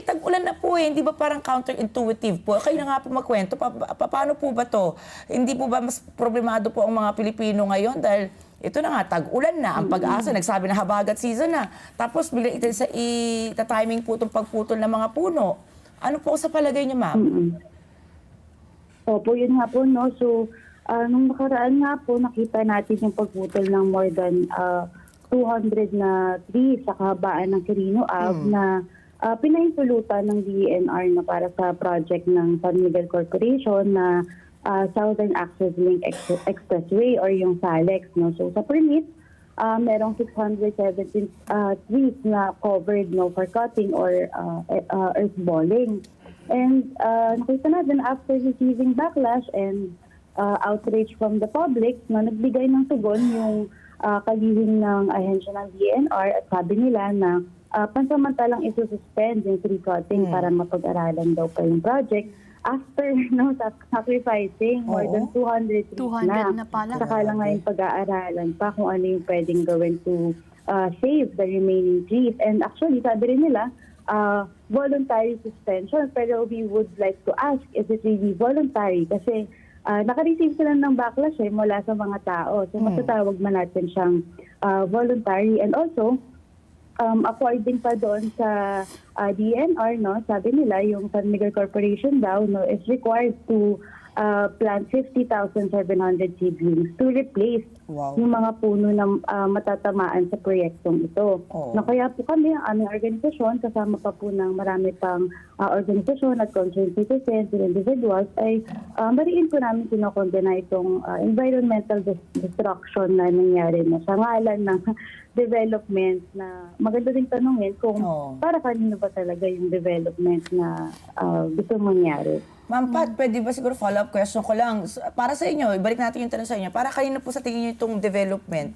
Tag-ulan na po hindi ba parang counterintuitive po? Kayo na nga po magkwento, paano po ba to? Hindi po ba mas problemado po ang mga Pilipino ngayon dahil ito na nga, tag-ulan na, ang pag-asa, nagsabi na habagat season na. Tapos bigla ita-timing po itong pagputol ng mga puno. Ano po sa palagay niyo, ma'am? Opo, yun nga po, no? So, nung nakaraan nga po, nakita natin yung pagputol ng more than 200 na trees sa kahabaan ng Quirino Ave na pinahintulutan ng DENR na para sa project ng San Miguel Corporation na Southern Access Link Expressway or yung SALEX. No? So sa permit, merong 617 trees na covered no, for cutting or earthballing. And nakita natin after receiving backlash and outrage from the public na nagbigay ng tugon yung kalihim ng ahensya ng DNR at sabi nila na pansamantalang isususpend yung tree cutting para mapag-aralan daw pa yung project after no, sacrificing more than 200 trees 200 na pala. Saka lang ngayon pag-aaralan pa kung ano yung pwedeng gawin to save the remaining trees. And actually, sabi rin nila, voluntary suspension. Pero we would like to ask, is it really voluntary? Kasi naka-receive sila ng backlash mula sa mga tao. So matatawag man natin siyang voluntary. And also, according pa doon sa DNR, no, sabi nila yung San Miguel Corporation daw no, is required to plant 50,700 seedlings to replace yung mga puno na matatamaan sa proyektong ito. Na kaya po kami, ang aming organisasyon, kasama pa po ng marami pang organisasyon at concerned citizens and individuals, ay mariin po namin kinokondena itong environmental destruction na nangyari na sa ngalan ng development na maganda rin tanungin kung para kanino ba talaga yung development na gusto mangyari. Ma'am Pat, pwede ba siguro follow-up question ko lang? Para sa inyo, ibalik natin yung tanong sa inyo. Para kanino po sa tingin niyo itong development?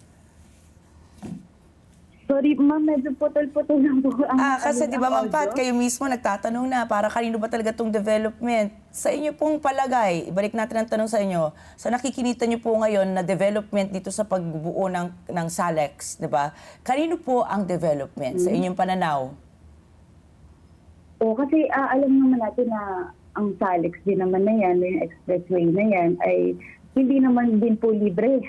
Sorry, ma'am, medyo putol-putol lang po. Kasi di ba, Ma'am Pat, kayo mismo nagtatanong na para kanino ba talaga itong development? Sa inyo pong palagay, ibalik natin ang tanong sa inyo, sa nakikinita niyo po ngayon na development dito sa pagbuo ng SALEX, di ba? Kanino po ang development sa inyong pananaw? Kasi alam naman natin na ang SALEX din naman na yan, yung expressway na yan, ay hindi naman din po libre.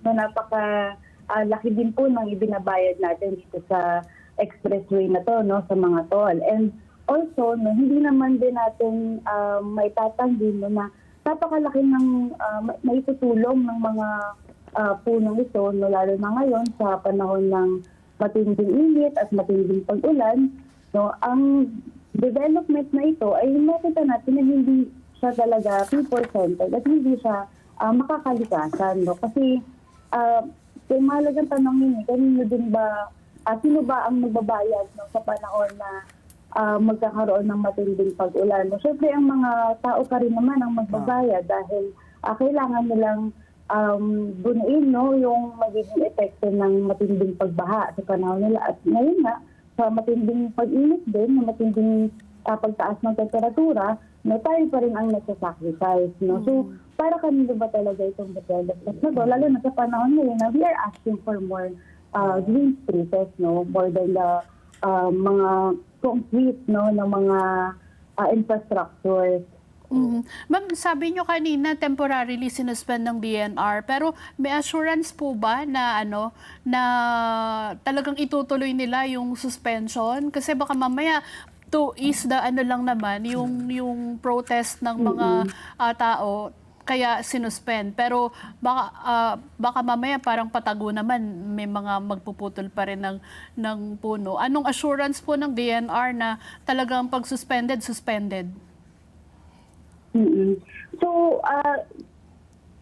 Na napaka-laki din po ng ibinabayad natin dito sa expressway na to, no, sa mga toll. And also, no, hindi naman din natin may tatanggi no, na napakalaki ng maitutulong ng mga punong ito, no, lalo na ngayon sa panahon ng matinding init at matinding pag-ulan. No, ang development na ito ay makita natin na hindi siya talaga people-centered at hindi siya makakalikasan. No? Kasi kung mahalagang tanongin, kanino din ba, sino ba ang magbabayad no, sa panahon na magkakaroon ng matinding pag-ulan? No? Siyempre, ang mga tao pa rin naman ang magbabayad dahil kailangan nilang bunuin no, yung magiging epekto ng matinding pagbaha sa panahon nila. At ngayon nga, sa matinding pag-init din, na matinding pagtaas ng temperatura, no, tayo pa rin ang nasa-sacrifice. No? So, para kanino ba talaga itong development na to? Lalo na sa panahon ngayon na we are asking for more green spaces, no? More than the mga concrete no, ng mga infrastructures. Ma'am, sabi nyo kanina temporarily sinuspend ng DNR, pero may assurance po ba na na talagang itutuloy nila yung suspension? Kasi baka mamaya to ease the lang naman yung protest ng mga tao kaya sinuspend. Pero baka mamaya parang patago naman, may mga magpuputol pa rin ng puno. Anong assurance po ng DNR na talagang pag suspended? So,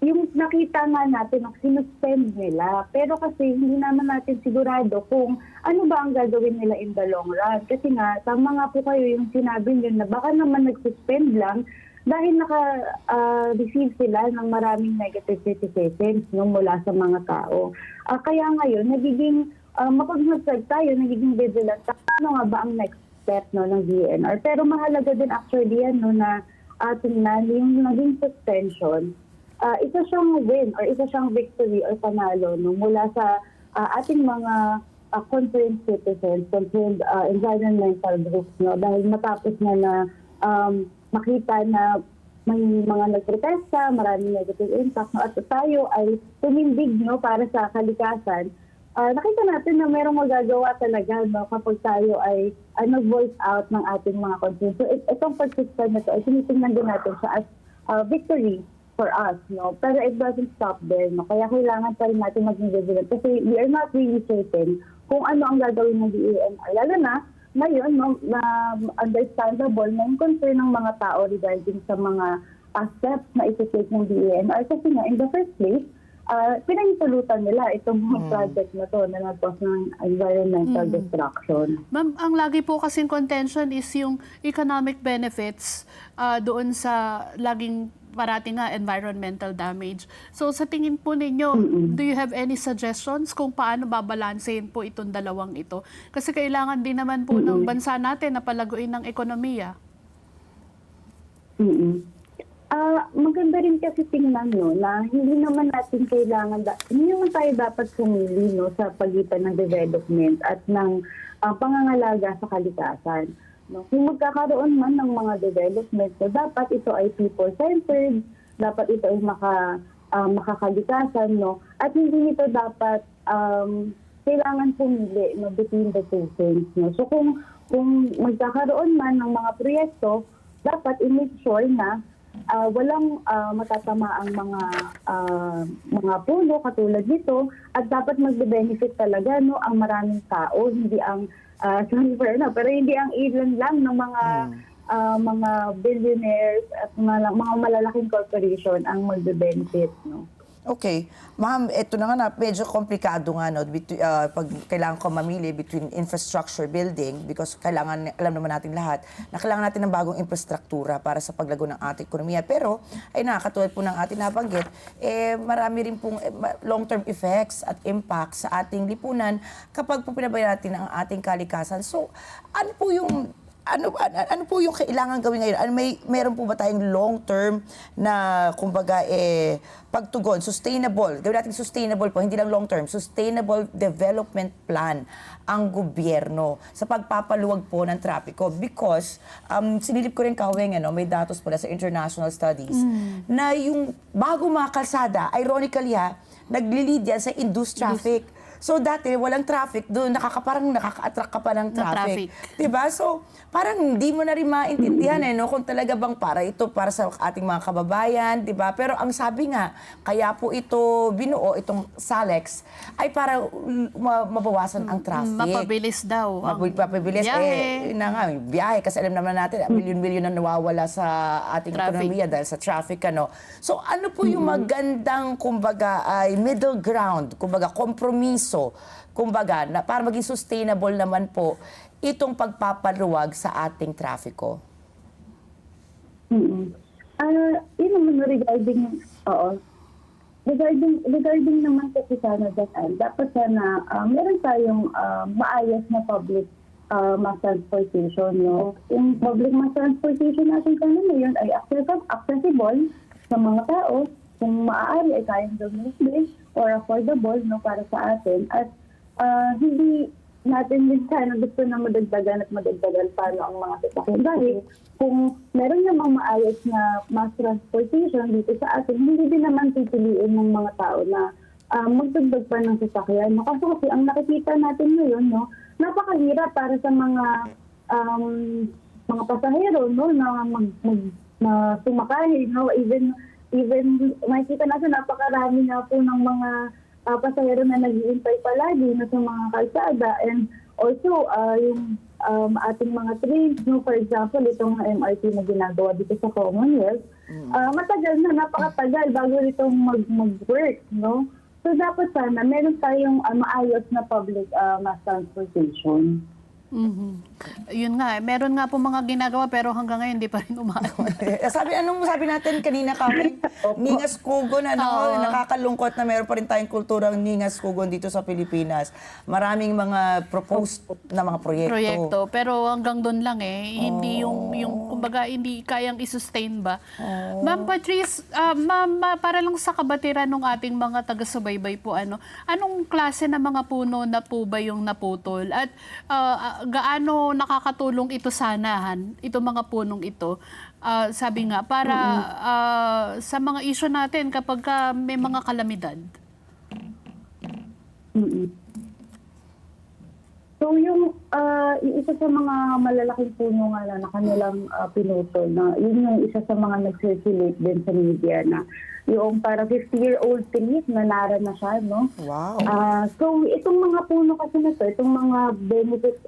yung nakita nga natin, sinuspend nila. Pero kasi hindi naman natin sigurado kung ano ba ang gagawin nila in the long run. Kasi nga, tama nga po kayo yung sinabi nyo na baka naman nagsuspend lang dahil naka-receive sila ng maraming negative criticisms no, mula sa mga tao. Kaya ngayon, nagiging mapag-observe tayo, nagiging vigilant. Ano nga ba ang next step no, ng DENR? Pero mahalaga din actually yan no, na tingnan yung naging suspension. Isa siyang win or isa siyang victory or panalo no, mula sa ating mga concerned citizens, concerned environmental groups. No, dahil matapos na makita na may mga nagprotesta, maraming negative impact, no, at tayo ay tumindig no, para sa kalikasan, nakita natin na merong magagawa talaga no, kapag tayo ay nag-voice out ng ating mga concerns. So itong pag-suspend na ito, ay tinitingnan din natin siya as victory for us. No? Pero it doesn't stop there. No? Kaya kailangan pa rin natin maging vigilant kasi we are not really certain kung ano ang gagawin ng DENR. Lalo na ngayon, no, na understandable na yung concern ng mga tao regarding sa mga steps na iti-take ng DENR. Kasi nga, in the first place, pinahintulutan nila itong mga project na to na nag-cause ng environmental destruction. Ma'am, ang lagi po kasing contention is yung economic benefits doon sa laging parating nga environmental damage. So sa tingin po ninyo, do you have any suggestions kung paano babalansehin po itong dalawang ito? Kasi kailangan din naman po ng bansa natin na palaguin ng ekonomiya. Maganda rin kasi tingnan no, na hindi naman natin kailangan, hindi naman tayo dapat sumili no, sa pagitan ng development at ng pangangalaga sa kalikasan. No? Kung magkakaroon man ng mga development, so dapat ito ay people-centered, dapat ito ay makakalikasan, no? At hindi nito dapat kailangan pumili no, between the two things. No? So kung magkakaroon man ng mga proyekto, dapat i-make sure na walang matatama ang mga puno katulad nito at dapat magbe-benefit talaga no ang maraming tao, hindi ang pero hindi ang ilan lang ng mga billionaires at mga malalaking corporation ang magbe-benefit no. Okay. Ma'am, ito na nga na, medyo komplikado nga, no, pag kailangan ko mamili between infrastructure building, because kailangan, alam naman natin lahat, na kailangan natin ng bagong infrastruktura para sa paglago ng ating ekonomiya. Pero, ay nakakatulad po ng ating nabanggit, marami rin pong long-term effects at impact sa ating lipunan kapag po pinabayaan natin ang ating kalikasan. So, ano po yung kailangan gawin ngayon? Meron po ba tayong long-term na, kumbaga, pagtugon, sustainable, gawin natin sustainable po, hindi lang long-term, sustainable development plan ang gobyerno sa pagpapaluwag po ng trapiko? Because, sinilip ko rin kahawing, may datos pala sa international studies, na yung bago mga kalsada, ironically nagli-lead yan sa induced traffic. So dati, walang traffic doon, nakaka-attract ka pa ng traffic. Diba? So, parang hindi mo na rin maintindihan no, kung talaga bang para sa ating mga kababayan, diba? Pero ang sabi nga, kaya po ito binuo, itong SALEX, ay para mabawasan ang traffic. Mapabilis daw. Mapabilis. Biyahe. Biyahe. Kasi alam naman natin, milyon-milyon na nawawala sa ating ekonomiya dahil sa traffic. So, ano po yung magandang, kumbaga, ay middle ground, kumbaga, kompromiso, kumbaga, na para maging sustainable naman po itong pagpapaluwag sa ating trafiko? Yun naman regarding naman sa sana dyan, dapat sana meron tayong maayos na public mass transportation. No? Yung public mass transportation natin kanina ngayon ay accessible sa mga tao, kung maaari ay kayang gamitin or affordable no, para sa atin. At hindi natin din sana gusto na madagdagan paano ang mga sasakyan. Dahil kung meron namang maayos na mass transportation dito sa atin, hindi din naman pipiliin ng mga tao na magdagdag pa ng sasakyan. No? Kasi ang nakikita natin ngayon, no, napakahirap para sa mga pasahero no, na sumakay. No? Even makikita natin napakarami na po ng mga pasahero na nag-iintay palagi na sa mga kalsada. And also, yung ating mga trains, no, for example, itong MRT na ginagawa dito sa Commonwealth, matagal na, napakatagal bago itong mag-work. No? So, dapat sana meron tayong maayos na public mass transportation. Yun nga, meron nga po mga ginagawa pero hanggang ngayon hindi pa rin umaano. Anong sabi natin kanina, Kaweng? Ningas Kugon, nakakalungkot na meron pa rin tayong kulturang Ningas Kugon dito sa Pilipinas. Maraming mga proposed na mga proyekto. Pero hanggang doon lang hindi yung kumbaga hindi kayang i-sustain ba. Ma'am Patrice, ma'am, para lang sa kabatiran ng ating mga taga-subaybay po, anong klase na mga puno na po ba yung naputol? At gaano nakakatulong ito sanahan, itong mga punong ito? Sabi nga, para sa mga issue natin kapag may mga kalamidad. So yung isa sa mga malalaking puno nga na kanilang pinutol, na yun yung isa sa mga nag-circulate din sa media na yung para 50-year-old tree na nara na siya, no? Wow. So itong mga puno kasi na to, itong mga benefits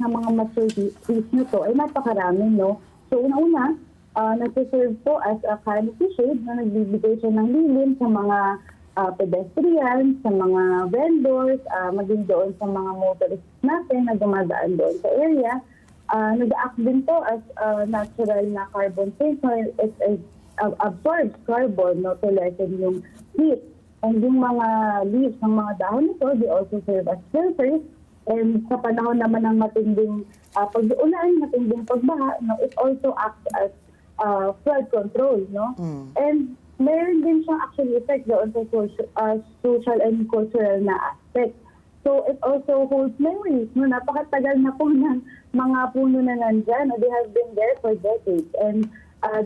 ng mga mature trees na to ay napakarami, no? So una-una, nagsiserve to as a canopy shade na nagbibigay siya ng lilim sa mga pedestrians, sa mga vendors, maging doon sa mga motorists natin na dumadaan doon sa area. Nag-act din to as natural na carbon sink. It absorbs carbon, no, to lessen yung heat. And yung mga leaves ng mga dahon nito, they also serve as filters. And sa panahon naman ng matinding pag-uulan, matinding pagbaha, no, it also acts as flood control, no? And meron din siyang actually effect doon sa social and cultural na aspect. So it also holds memories. No? Napakatagal na po ng mga puno na nandyan. They have been there for decades. And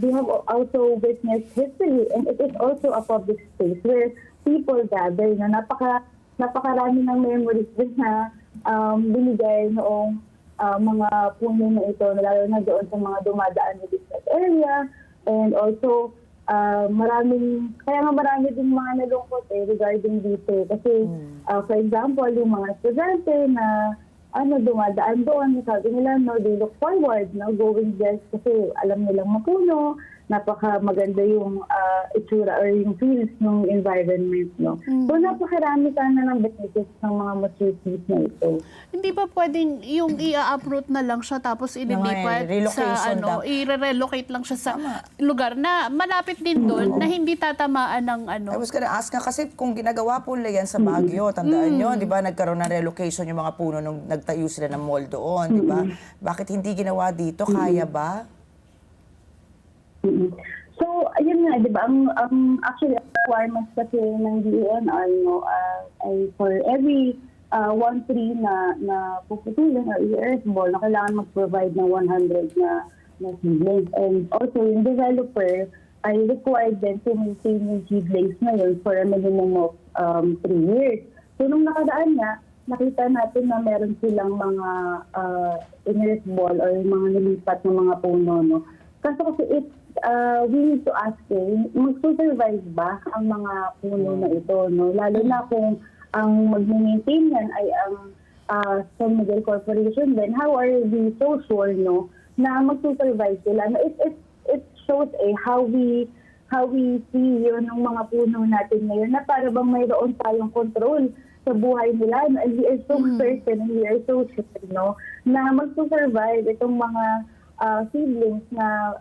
they have also witnessed history. And it is also a public space where people gather. Na napakarami ng memories din na binigay noong mga puno na ito, lalo na doon sa mga dumadaan na business area. And also, kaya marami din mga nalungkot regarding dito. Kasi, for example, yung mga estudyante na dumadaan doon, sabi nila, no, they look forward, no, going there kasi alam nilang mapuno, napaka maganda yung itsura or yung feels ng environment, no. So, napakarami sana ng benefits ng mga mature trees na ito. Hindi ba pwedeng yung i-uproot na lang siya tapos ililipat sa i-relocate lang siya sa lugar na malapit din doon na hindi tatamaan ng I was gonna ask nga kasi kung ginagawa po nila yan sa Baguio, tandaan nyo, di ba, nagkaroon ng relocation yung mga puno nung nagtayo sila ng mall doon, di ba? Bakit hindi ginawa dito? Kaya ba? So, ayun nga, di ba, ang actually requirements kasi ng DENR, no, ay for every one tree na puputulin or i-earthball, na kailangan mag-provide ng 100 na seedlings. And also, yung developer ay required din to maintain yung seedlings na yun for a minimum of 3 years. So, nung nakaraan nga, nakita natin na meron silang mga in-earthball or mga nilipat ng mga puno, no. Kaso kasi we need to ask mag-supervise ba ang mga puno na ito, no? Lalo na kung ang mag-maintain yan ay ang San Miguel Corporation, then how are we so sure, no, na mag-supervise sila? No, it shows how we see yun ng mga puno natin ngayon na para bang mayroon tayong control sa buhay nila. No? And we are so certain and we are so sure, no, na mag-survive itong mga seedlings na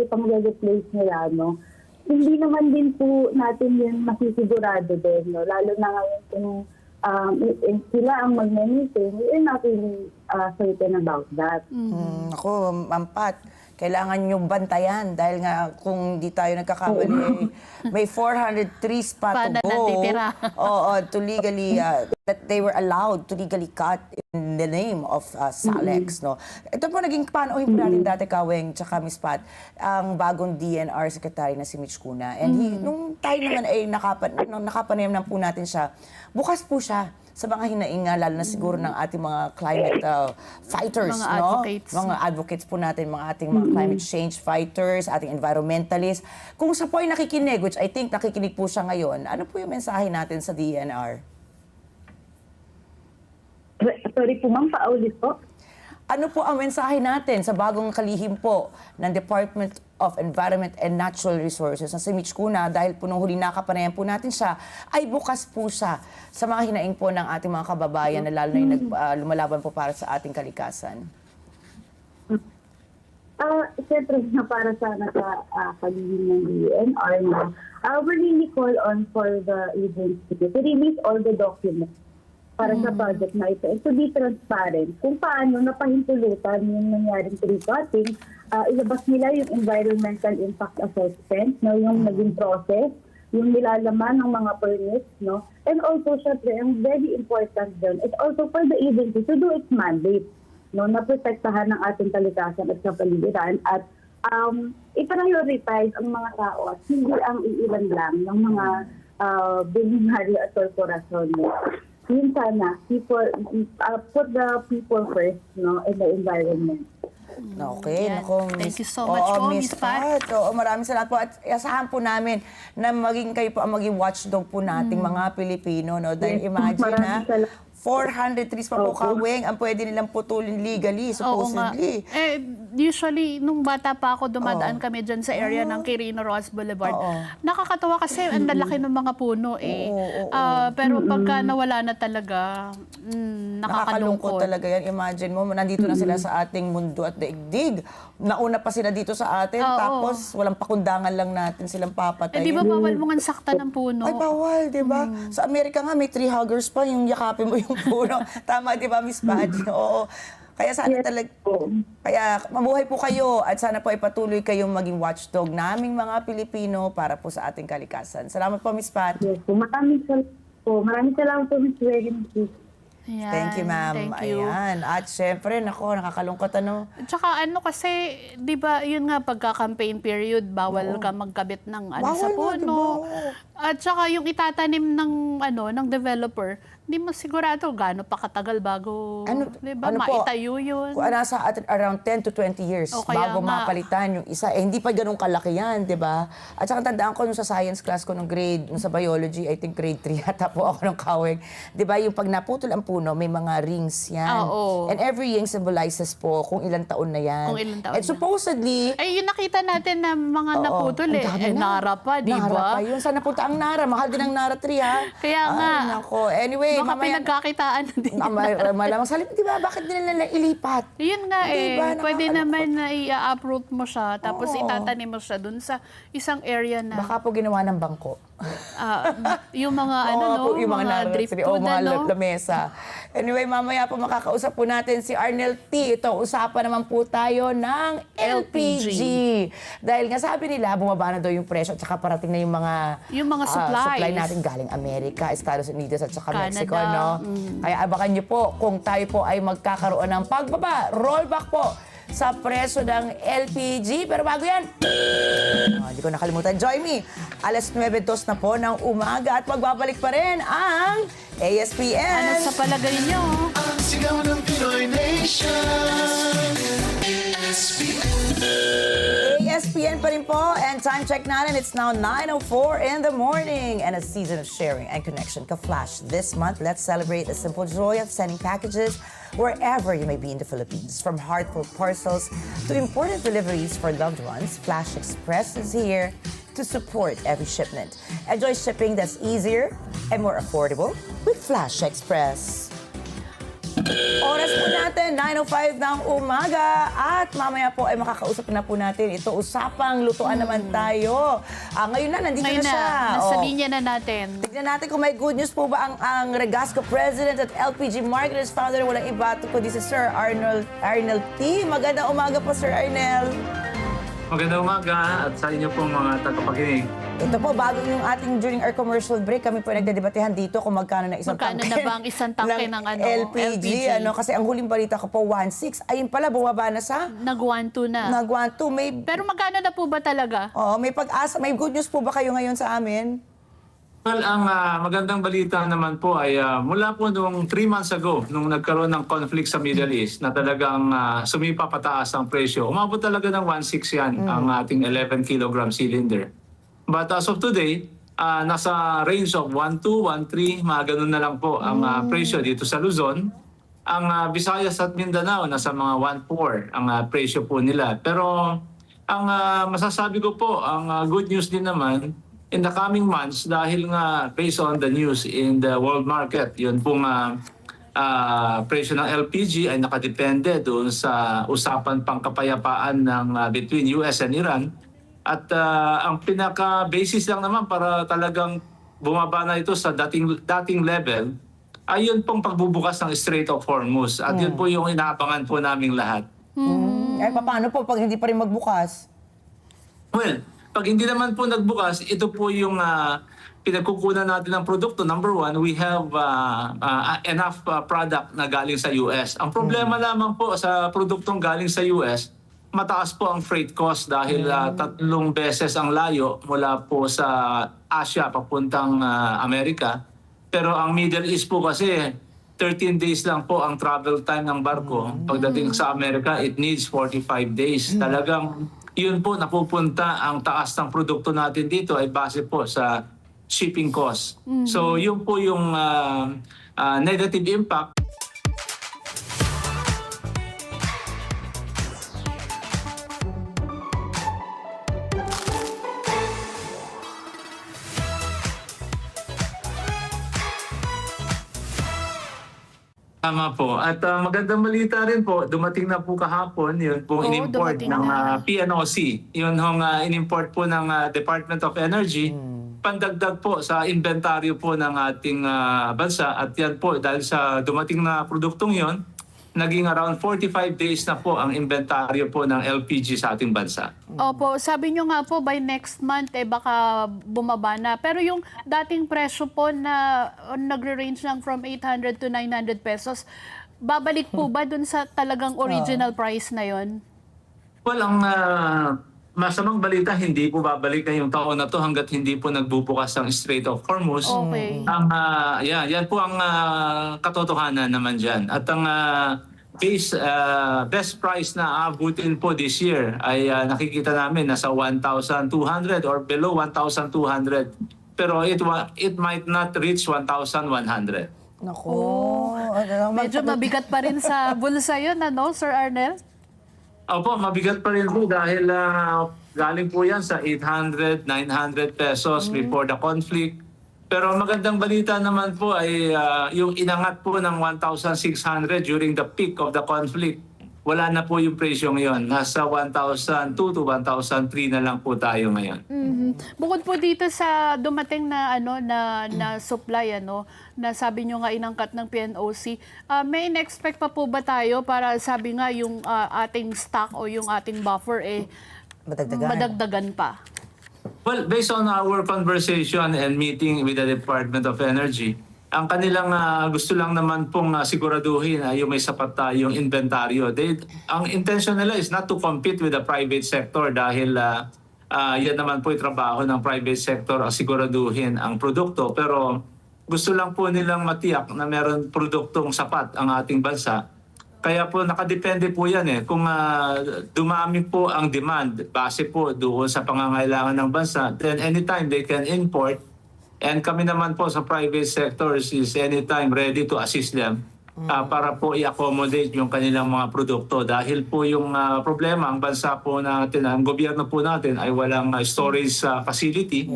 pang-replace nila, no? Hindi naman din po natin yun masisigurado din, no? Lalo na ngayon kung sila ang mag-maintain, we are not really certain about that. Ako, Mampat, kailangan yung bantayan dahil nga kung di tayo nagkakamali, may 400 trees pa to go. To legally, that they were allowed to legally cut in the name of SALEX. No? Ito po naging panauhin po natin dati, Kaweng, tsaka Miss Pat, ang bagong DNR Secretary na si Mitch Cuna. And nung tayo naman ay nakapanayam na po natin siya, bukas po siya sa mga hinainga, lalo na siguro ng ating mga climate fighters, mga no? advocates. Mga advocates po natin, mga ating mga climate change fighters, ating environmentalists. Kung sa po ay nakikinig, which I think nakikinig po siya ngayon, ano po yung mensahe natin sa DNR? Sorry po, ma'am, paulit po. Ano po ang mensahe natin sa bagong kalihim po ng Department of Environment and Natural Resources na si Mitch Cuna, dahil po nung huli nakapanayan po natin siya, ay bukas po siya sa mga hinaing po ng ating mga kababayan na lalo na yung lumalaban po para sa ating kalikasan? Siyempre na para sana sa kalihim ng DENR na we really call on for the agency to release all the documents para sa project na ito. And to be transparent kung paano napahintulutan yung nangyaring tree cutting, ilabas nila yung environmental impact assessment, no, yung naging process, yung nilalaman ng mga permits, no, and also syempre ang very important dun is also for the agency to do its mandate, no, na protektahan ng ating kalikasan at kapaligiran at i-prioritize ang mga tao at hindi ang iilan lang ng mga bilyonaryo at korporasyon. No. Yun sana, people, put the people first, no, in the environment. Okay, Yan. naku, Thank you so much po, Miss Pat. Oo, maraming salamat po. At asahan po namin na maging kayo po ang maging watchdog po nating mga Pilipino. No? Dahil Yes, imagine maraming na salamat. 400 trees pa po kawing ang pwede nilang putulin legally, Oo nga. supposedly. Usually, nung bata pa ako, dumadaan kami dyan sa area ng Quirino Ross Boulevard. Oo. Nakakatawa kasi ang lalaki ng mga puno eh. Pero pagka nawala na talaga, Nakakalungkot nakakalungkot. talaga yan. Imagine mo, nandito na sila sa ating mundo at daigdig. Nauna pa sila dito sa atin, Oo. tapos walang pakundangan lang natin silang papatayin. Di ba bawal mo nga sakta ng puno? Ay, bawal, di ba? Sa Amerika nga, may tree huggers pa, yung yakapin mo yung puno. Tama, di ba, Miss Patty? Oo. Kaya sana talaga, kaya mabuhay po kayo at sana po ay patuloy kayong maging watchdog naming mga Pilipino para po sa ating kalikasan. Salamat po, Miss Pat. Yes, po. Maraming salamat po, Ms. Regan. Ayan, Thank you, ma'am. Thank you. Ayan. At syempre, nako, nakakalungkot ano. Tsaka ano kasi, di ba, yun nga, pagka-campaign period, bawal ka magkabit ng ano Bawal sa nga, puno. diba? At tsaka yung itatanim ng developer, hindi mo sigurado gaano pa katagal bago, di ba, ano po, maitayo yun. Kung nasa around 10 to 20 years O, kaya bago nga. mapalitan yung isa. Eh, hindi pa ganun kalaki yan, di ba? At saka tandaan ko nung sa science class ko nung sa biology, I think grade 3 yata po ako ng kawig. Di ba, yung pag naputol ang puno, may mga rings yan. Oo. And every ring symbolizes po kung ilang taon na yan. Kung ilang taon And na. supposedly, Ay, yung nakita natin na mga oo, naputol ang dami na. Nara pa, di Nara ba? pa yun. Saan napunta ang Nara? Mahal din ang Nara tree, ha? Kaya nga. Ay, nako. Anyway, Baka mamaya... pinagkakitaan na din. Malamang sa di ba? Bakit nila ilipat? Yun nga Diba? pwede Nakakalungkot. naman na i-uproot mo siya, tapos Oo. itatanim mo siya dun sa isang area na Baka po ginawa ng bangko. yung mga yung mga Nara driftwood, tree, o mga lamesa. Anyway, mamaya po makakausap po natin si Arnel T. Ito, usapan naman po tayo ng LPG. Dahil nga sabi nila, bumaba na daw yung presyo at saka parating na yung mga supplies. supply natin galing Amerika, Estados Unidos at saka Canada. Mexico. No? Kaya abangan niyo po kung tayo po ay magkakaroon ng pagbaba, rollback po sa presyo ng LPG. Pero bago yan, hindi ko nakalimutan, join me. Alas 9:02 na po ng umaga at magbabalik pa rin ang ASPN. Ano sa palagay nyo? Ang sigaw ng Pinoy Nation. ASPN pa rin po, and time check natin, it's now 9:04 in the morning. And a season of sharing and connection ka-flash. This month, let's celebrate the simple joy of sending packages wherever you may be in the Philippines. From heartfelt parcels to important deliveries for loved ones, Flash Express is here to support every shipment. Enjoy shipping that's easier and more affordable with Flash Express. Oras po natin, 9:05 ng umaga. At mamaya po ay makakausap na po natin. Ito, usapang lutuan naman tayo. Ngayon na, nandito Ngayon na siya. nasa Oh. linya na natin. Tignan natin kung may good news po ba ang Regasco President at LPG Marketers Founder. Walang iba ito po, this is Sir Arnel T. Magandang umaga po, Sir Arnel. Magandang umaga at sa inyo pong mga tagapakinig. Ito po, bago yung ating during our commercial break, kami po nagdedebatehan dito kung magkano na isang Magkano tangke. na ba ang isang tangke ng LPG? Kasi ang huling balita ko po, 1.6. Ayun pala, bumaba na sa Nag-1-2 na. nag-1.2. May, Pero magkano na po ba talaga? may pag-asa, may good news po ba kayo ngayon sa amin? Well, ang magandang balita naman po ay mula po noong 3 months ago, nung nagkaroon ng conflict sa Middle East, na talagang sumipa pataas ang presyo. Umabot talaga ng 1.6 yan, ang ating 11 kilogram cylinder. But as of today, nasa range of 1.2, 1.3, mga ganun na lang po ang presyo dito sa Luzon. Ang Visayas at Mindanao nasa mga 1.4 ang presyo po nila. Pero ang masasabi ko po, ang good news din naman, in the coming months, dahil nga based on the news in the world market, yun pong presyo ng LPG ay nakadepende doon sa usapan pangkapayapaan ng between US and Iran. At ang pinaka-basis lang naman para talagang bumaba na ito sa dating level, ay yun pong pagbubukas ng Strait of Hormuz. At yun po yung inaabangan po naming lahat. Eh, paano po pag hindi pa rin magbukas? Well, pag hindi naman po nagbukas, ito po yung pinagkukunan natin ng produkto. Number one, we have enough product na galing sa US. Ang problema lamang po sa produktong galing sa US, mataas po ang freight cost dahil 3 beses ang layo mula po sa Asia papuntang Amerika. Pero ang Middle East po kasi 13 days lang po ang travel time ng barko. Pagdating sa Amerika, it needs 45 days. Talagang yun po napupunta ang taas ng produkto natin dito ay base po sa shipping cost. So yun po yung negative impact. Tama po. At magandang balita rin po, dumating na po kahapon yun pong Oo, in-import dumating ng na. PNOC. Yun hong in-import po ng Department of Energy. Pandagdag po sa inventaryo po ng ating bansa. At yan po, dahil sa dumating na produktong yon, naging around 45 days na po ang inventaryo po ng LPG sa ating bansa. Opo, sabi nyo nga po by next month baka bumaba na. Pero yung dating presyo po na nagre-range lang from 800 to 900 pesos, babalik po ba dun sa talagang original price na yon? Well, ang masamang balita, hindi po babalik ngayong taon na to hanggat hindi po nagbubukas ang Strait of Hormuz. Okay. Ang yan po ang katotohanan naman diyan. At ang best price na aabutin po this year ay nakikita namin nasa 1,200 or below 1,200. Pero it might not reach 1,100. Naku. Medyo mabigat pa rin sa bulsa yun, ano, Sir Arnel? Opo, mabigat pa rin po dahil galing po yan sa 800, 900 pesos before the conflict. Pero magandang balita naman po ay yung inangat po ng 1,600 during the peak of the conflict. Wala na po yung presyo ngayon. Nasa 1,200 to 1,300 na lang po tayo ngayon. Bukod po dito sa dumating na na supply na sabi nyo nga inangkat ng PNOC, may in-expect pa po ba tayo para sabi nga yung ating stock o yung ating buffer madagdagan pa? Well, based on our conversation and meeting with the Department of Energy, ang kanilang gusto lang naman pong siguraduhin ay yung may sapat tayong inventaryo. Ang intention nila is not to compete with the private sector dahil yan naman po yung trabaho ng private sector ang siguraduhin ang produkto. Pero gusto lang po nilang matiyak na meron produktong sapat ang ating bansa. Kaya po nakadepende po yan Kung dumami po ang demand base po doon sa pangangailangan ng bansa, then anytime they can import. And kami naman po sa private sectors is anytime ready to assist them para po i-accommodate yung kanilang mga produkto. Dahil po yung problema, ang bansa po natin, ang gobyerno po natin ay walang storage facility.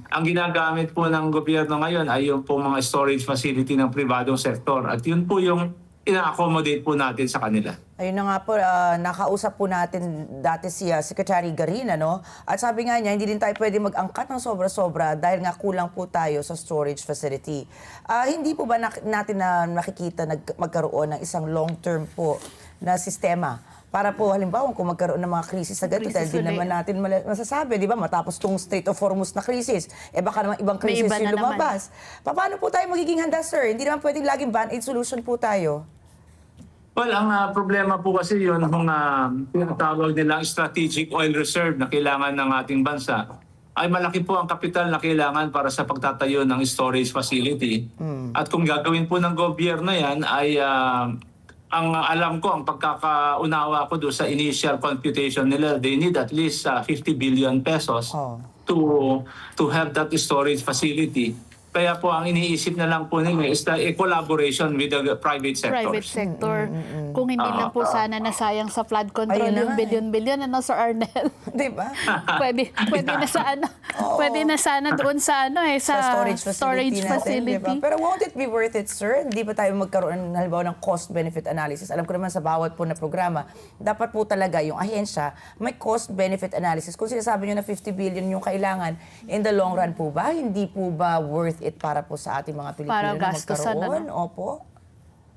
Ang ginagamit po ng gobyerno ngayon ay yung po mga storage facility ng pribadong sektor. At yun po yung ina-accommodate po natin sa kanila. Ayun na nga po, nakausap po natin dati si Secretary Garin, At sabi nga niya, hindi din tayo pwede mag-angkat ng sobra-sobra dahil nga kulang po tayo sa storage facility. Hindi po ba natin na nakikita magkaroon ng isang long-term po na sistema para po halimbawa kung magkaroon ng mga krisis na ganito, dahil din naman natin masasabi, di ba, matapos tong Strait of Hormuz na krisis, baka naman ibang krisis yung lumabas. Paano po tayo magiging handa, sir? Hindi naman pwedeng laging band-aid solution po tayo. Well, ang problema po kasi yun kung tinatawag nilang strategic oil reserve na kailangan ng ating bansa, ay malaki po ang kapital na kailangan para sa pagtatayo ng storage facility. At kung gagawin po ng gobyerno yan, ay ang alam ko, ang pagkakaunawa ko doon sa initial computation nila, they need at least 50 billion pesos to have that storage facility. Kaya po ang iniisip na lang po ninyo is the collaboration with the private sectors. Private sector. Kung hindi lang po sana nasayang sa flood control Ayun na yung nga eh. bilyon-bilyon, ano, Sir Arnel? Di ba? pwede na sa ano, pwede na sana doon sa ano Sa storage facility facility. natin, di ba? Pero won't it be worth it, sir? Hindi ba tayo magkaroon, halimbawa, ng cost-benefit analysis? Alam ko naman sa bawat po na programa, dapat po talaga yung ahensya may cost-benefit analysis. Kung sinasabi nyo na 50 billion yung kailangan, in the long run po ba, hindi po ba worth it para po sa ating mga Pilipino Para na gastusan, magkaroon? ano? Opo.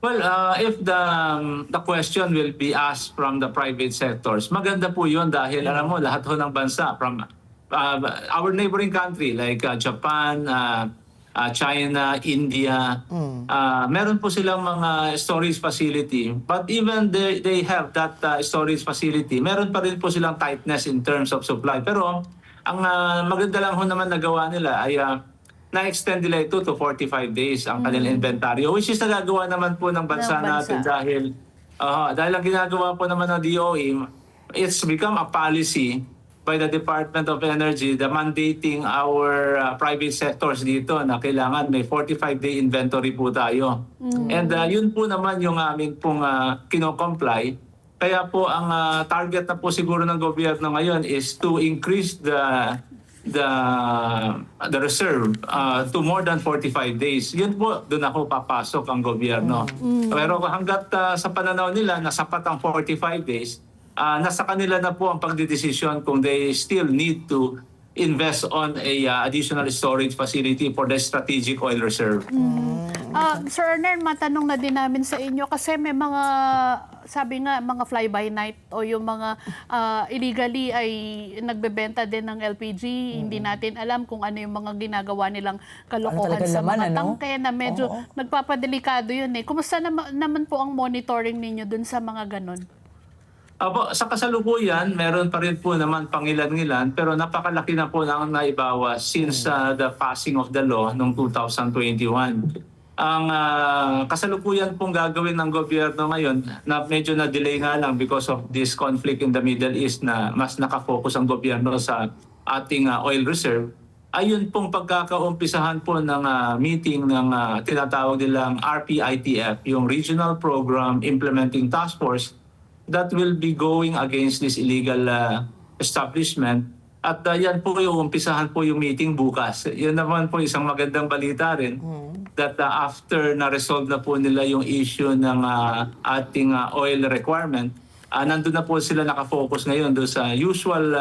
Well, if the question will be asked from the private sectors, maganda po yun dahil alam mo, lahat ho ng bansa, from our neighboring country like Japan, China, India, meron po silang mga storage facility. But even they have that storage facility, meron pa rin po silang tightness in terms of supply. Pero ang maganda lang ho naman nagawa nila ay na-extend nila ito to 45 days ang kanilang inventaryo, which is nagagawa naman po ng bansa Ng bansa. natin dahil ang ginagawa po naman ng DOE, it's become a policy by the Department of Energy, the mandating our private sectors dito na kailangan may 45-day inventory po tayo. And yun po naman yung aming pong kino-comply. Kaya po ang target na po siguro ng gobyerno ngayon is to increase the reserve to more than 45 days. Yun po, doon ako papasok ang gobyerno. Pero hanggat sa pananaw nila na sapat ang 45 days, nasa kanila na po ang pagdidesisyon kung they still need to invest on a additional storage facility for the strategic oil reserve. Sir Arnel, matanong na din namin sa inyo kasi may mga, sabi nga, mga fly-by-night o yung mga illegally ay nagbebenta din ng LPG. Hindi natin alam kung ano yung mga ginagawa nilang kalokohan talagang sa laman, mga ano? tangke na medyo nagpapadelikado yun eh. Kumusta naman po ang monitoring ninyo dun sa mga ganon? Apo, sa kasalukuyan, meron pa rin po naman pangilan-ngilan pero napakalaki na po na ang naibawas since the passing of the law noong 2021. Ang kasalukuyan pong gagawin ng gobyerno ngayon na medyo na-delay nga lang because of this conflict in the Middle East na mas nakafocus ang gobyerno sa ating oil reserve, ayun pong pagkakaumpisahan po ng meeting ng tinatawag nilang RPITF, yung Regional Program Implementing Task Force, that will be going against this illegal establishment. At yan po yung umpisahan po yung meeting bukas. Yun naman po isang magandang balita rin that after na-resolve na po nila yung issue ng ating oil requirement, nandun na po sila nakafocus ngayon doon sa usual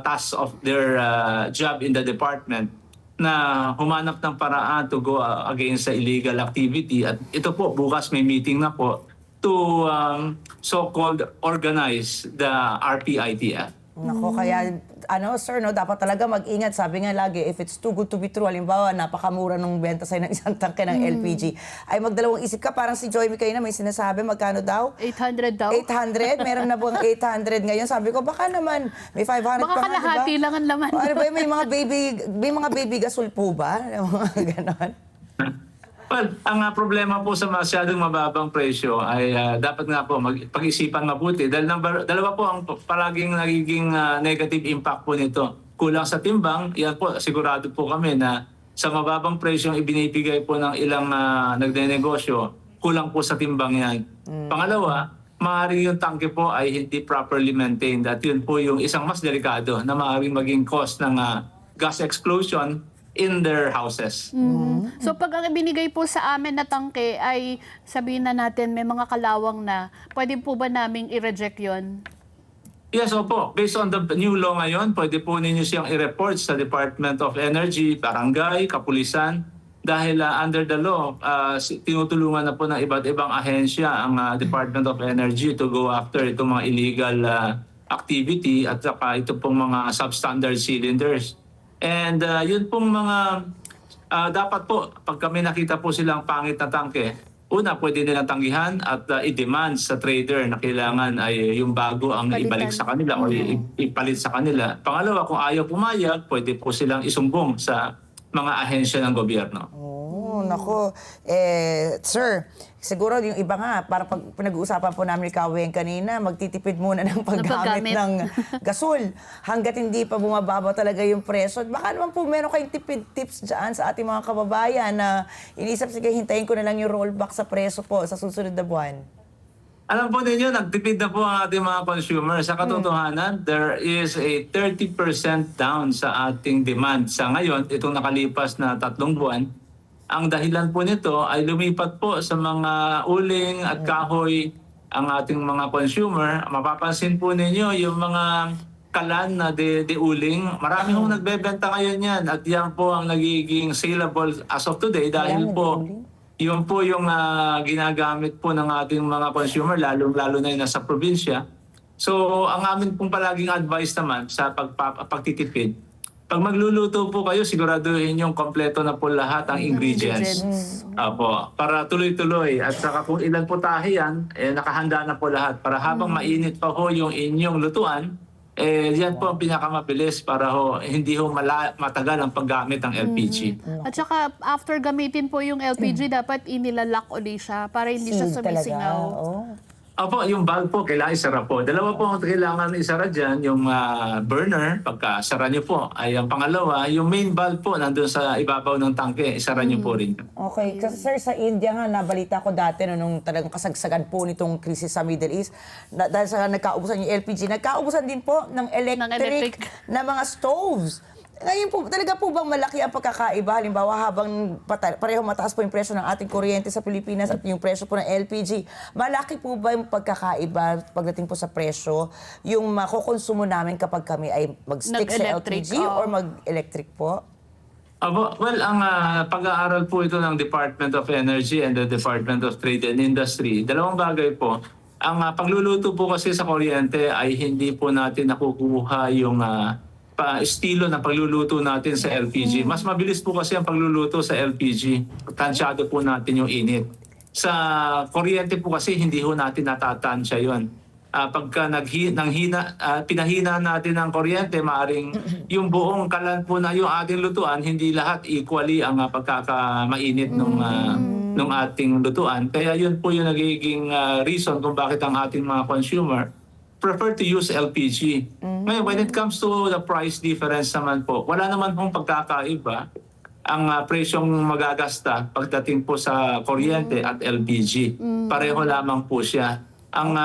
tasks of their job in the department na humanap ng paraan to go against sa illegal activity. At ito po, bukas may meeting na po to so-called organize the RPITF. Nako, kaya sir, dapat talaga mag-ingat. Sabi nga lagi, if it's too good to be true, halimbawa, napakamura nung benta sa'yo ng isang tangke ng LPG, ay magdalawang isip ka. Parang si Joy kayo na may sinasabi, magkano daw? 800 daw? 800? Meron na po ang 800 ngayon. Sabi ko, baka naman, may 500 Baka pa nga, kalahati lang ang laman. Ano ba, may mga baby gasol po ba? Ganon. Well, ang problema po sa masyadong mababang presyo ay dapat nga po pag-isipan mabuti. Dahil dalawa po ang palaging nagiging negative impact po nito. Kulang sa timbang, yan po, sigurado po kami na sa mababang presyo ang ibinibigay po ng ilang nagnenegosyo, kulang po sa timbang yan. Pangalawa, maaaring yung tangke po ay hindi properly maintained. At yun po yung isang mas delikado na maaaring maging cause ng gas explosion in their houses. So pag ang ibinigay po sa amin na tangke ay sabihin na natin may mga kalawang na, pwede po ba naming i-reject yun? Yes, opo. Based on the new law ngayon, pwede po ninyo siyang i-report sa Department of Energy, barangay, kapulisan. Dahil under the law, tinutulungan na po ng iba't ibang ahensya ang Department of Energy to go after itong mga illegal activity at saka ito pong mga substandard cylinders. And yun pong mga dapat po, pag kami nakita po silang pangit na tangke, una, pwede nilang tanggihan at i-demand sa trader na kailangan ay yung bago ang ibalik sa kanila o ipalit sa kanila. Pangalawa, kung ayaw pumayag, pwede po silang isumbong sa mga ahensya ng gobyerno. nako. Sir, siguro yung iba nga, parang pag pinag-uusapan po namin ni Kaweng kanina, magtitipid muna ng paggamit paggamit. ng gasol hanggat hindi pa bumababa talaga yung presyo. At baka naman po meron kayong tipid tips dyan sa ating mga kababayan na inisip, sige, hintayin ko na lang yung rollback sa presyo po sa susunod na buwan. Alam po ninyo, nagtipid na po ang ating mga consumer. Sa katotohanan, there is a 30% down sa ating demand. Sa ngayon, itong nakalipas na 3 buwan, ang dahilan po nito ay lumipat po sa mga uling at kahoy ang ating mga consumer. Mapapansin po ninyo yung mga kalan na de uling. Marami hong nagbebenta ngayon yan at yan po ang nagiging saleable as of today dahil po yun po yung ginagamit po ng ating mga consumer, lalo na yung nasa probinsya. So, ang amin pong palaging advice naman sa pagtitipid, pag magluluto po kayo, siguraduhin yung kompleto na po lahat ang ingredients. Apo, para tuloy-tuloy. At saka kung ilan po tahiyan, nakahanda na po lahat. Para habang mainit pa ho yung inyong lutuan, yan po ang pinakamabilis para hindi matagal ang paggamit ng LPG. At saka after gamitin po yung LPG, dapat inilalak ulit siya para hindi siya Seal talaga. sumisingaw. Oh. Opo, yung valve po, kailangan isara po. Dalawa po ang kailangan isara dyan. Yung burner, pagka sara nyo po, ay ang pangalawa. Yung main valve po, nandun sa ibabaw ng tangke, isara nyo po rin. Okay. Kasi sir, sa India nga, nabalita ko dati nung talagang kasagsagan po nitong krisis sa Middle East, dahil sa nagkaubusan yung LPG, nagkaubusan din po ng electric na mga stoves. Ngayon po, talaga po bang malaki ang pagkakaiba? Halimbawa, habang pareho mataas po yung presyo ng ating kuryente sa Pilipinas at yung presyo po ng LPG, malaki po ba yung pagkakaiba pagdating po sa presyo, yung makukonsumo namin kapag kami ay mag-stick sa Nag-electric, LPG or mag-electric po? Well, ang pag-aaral po ito ng Department of Energy and the Department of Trade and Industry, dalawang bagay po. Ang pagluluto po kasi sa kuryente ay hindi po natin nakukuha yung estilo ng pagluluto natin sa LPG. Mas mabilis po kasi ang pagluluto sa LPG. Tansyado po natin yung init. Sa kuryente po kasi hindi ho natin natatansya yun. Pagka pinahina natin ang kuryente, maaring yung buong kalan po na yung ating lutuan, hindi lahat equally ang pagkakamainit nung ating lutuan. Kaya yun po yung nagiging reason kung bakit ang ating mga consumer prefer to use LPG. Ngayon, when it comes to the price difference naman po, wala naman pong pagkakaiba ang presyong magagasta pagdating po sa kuryente at LPG. Pareho lamang po siya. Ang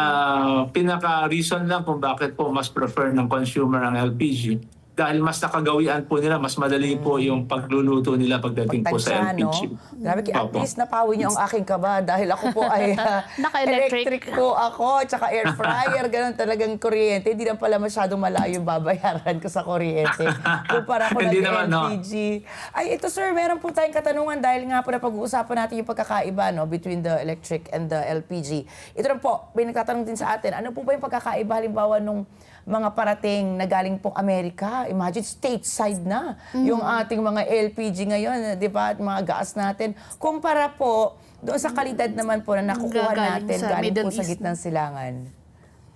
pinaka-reason lang kung bakit po mas prefer ng consumer ang LPG, dahil mas nakagawian po nila, mas madali po yung pagluluto nila pagdating po sa LPG. No? Grabe, at least napawi niyo ang aking kaba dahil ako po ay Naka-electric. electric po ako, tsaka air fryer, ganun talagang kuryente. Hindi na pala masyadong malayo yung babayaran ko sa kuryente. Kumpara ko Hindi ng naman, no? LPG. Ay, ito sir, meron po tayong katanungan dahil nga po na pag-uusapan natin yung pagkakaiba between the electric and the LPG. Ito rin po, may nagtatanong din sa atin, ano po ba yung pagkakaiba halimbawa nung mga parating na galing pong Amerika? Imagine, stateside na yung ating mga LPG ngayon, di ba? At mga gas natin. Kumpara po, doon sa kalidad naman po na nakukuha Gagaling natin, sa galing po Middle sa East. gitnang silangan.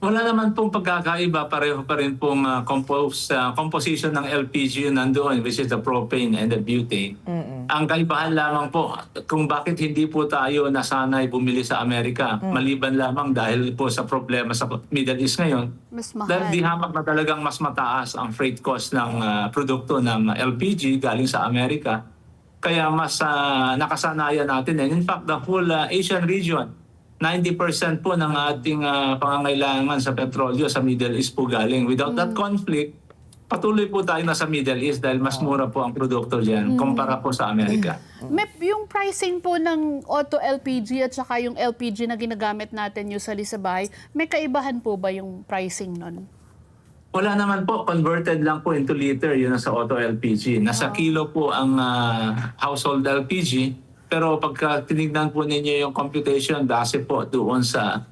Wala naman pong pagkakaiba, pareho pa rin pong composition ng LPG yun nandoon, which is the propane and the butane. Ang kaibahan lamang po kung bakit hindi po tayo nasanay bumili sa Amerika, maliban lamang dahil po sa problema sa Middle East ngayon. Mas mahal. Dahil di hamak na talagang mas mataas ang freight cost ng produkto ng LPG galing sa Amerika. Kaya mas nakasanayan natin. And in fact, the whole Asian region, 90% po ng ating pangangailangan sa petrolyo sa Middle East po galing. Without that conflict, patuloy po tayo nasa Middle East dahil mas mura po ang produkto dyan kumpara po sa Amerika. Yung pricing po ng auto LPG at saka yung LPG na ginagamit natin usually sa bahay, may kaibahan po ba yung pricing nun? Wala naman po, converted lang po into liter yun sa auto LPG. Nasa kilo po ang household LPG. Pero pagka tinignan po ninyo yung computation, base po doon sa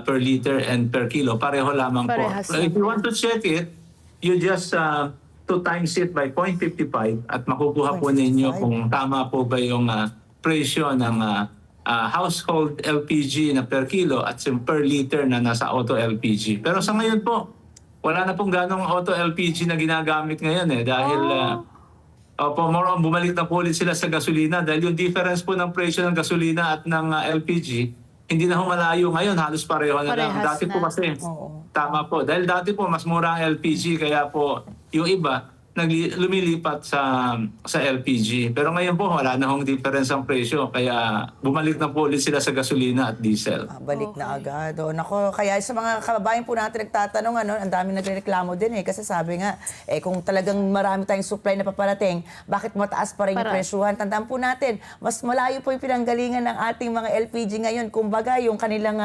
per liter and per kilo, pareho lamang Parehas po. If you want to check it, you just 2 times it by 0.55 at makukuha po ninyo kung tama po ba yung presyo ng household LPG na per kilo at yung per liter na nasa auto LPG. Pero sa ngayon po, wala na pong ganong auto LPG na ginagamit ngayon dahil Opo, more on bumalik na po ulit sila sa gasolina dahil yung difference po ng presyo ng gasolina at ng LPG, hindi na humalayo ngayon, halos pareho na lang. Parehas Dati po na. kasi, tama po, dahil dati po mas mura ang LPG, kaya po yung iba, lumilipat sa LPG. Pero ngayon po, wala na hong difference ang presyo, kaya bumalik na po ulit sila sa gasolina at diesel. Balik na agad. Nako, kaya sa mga kababayan po natin nagtatanong, ang dami nagrereklamo din kasi sabi nga, kung talagang marami tayong supply na paparating, bakit mataas pa rin yung presyuhan? Tandaan po natin, mas malayo po yung pinanggalingan ng ating mga LPG ngayon. Kumbaga, yung kanilang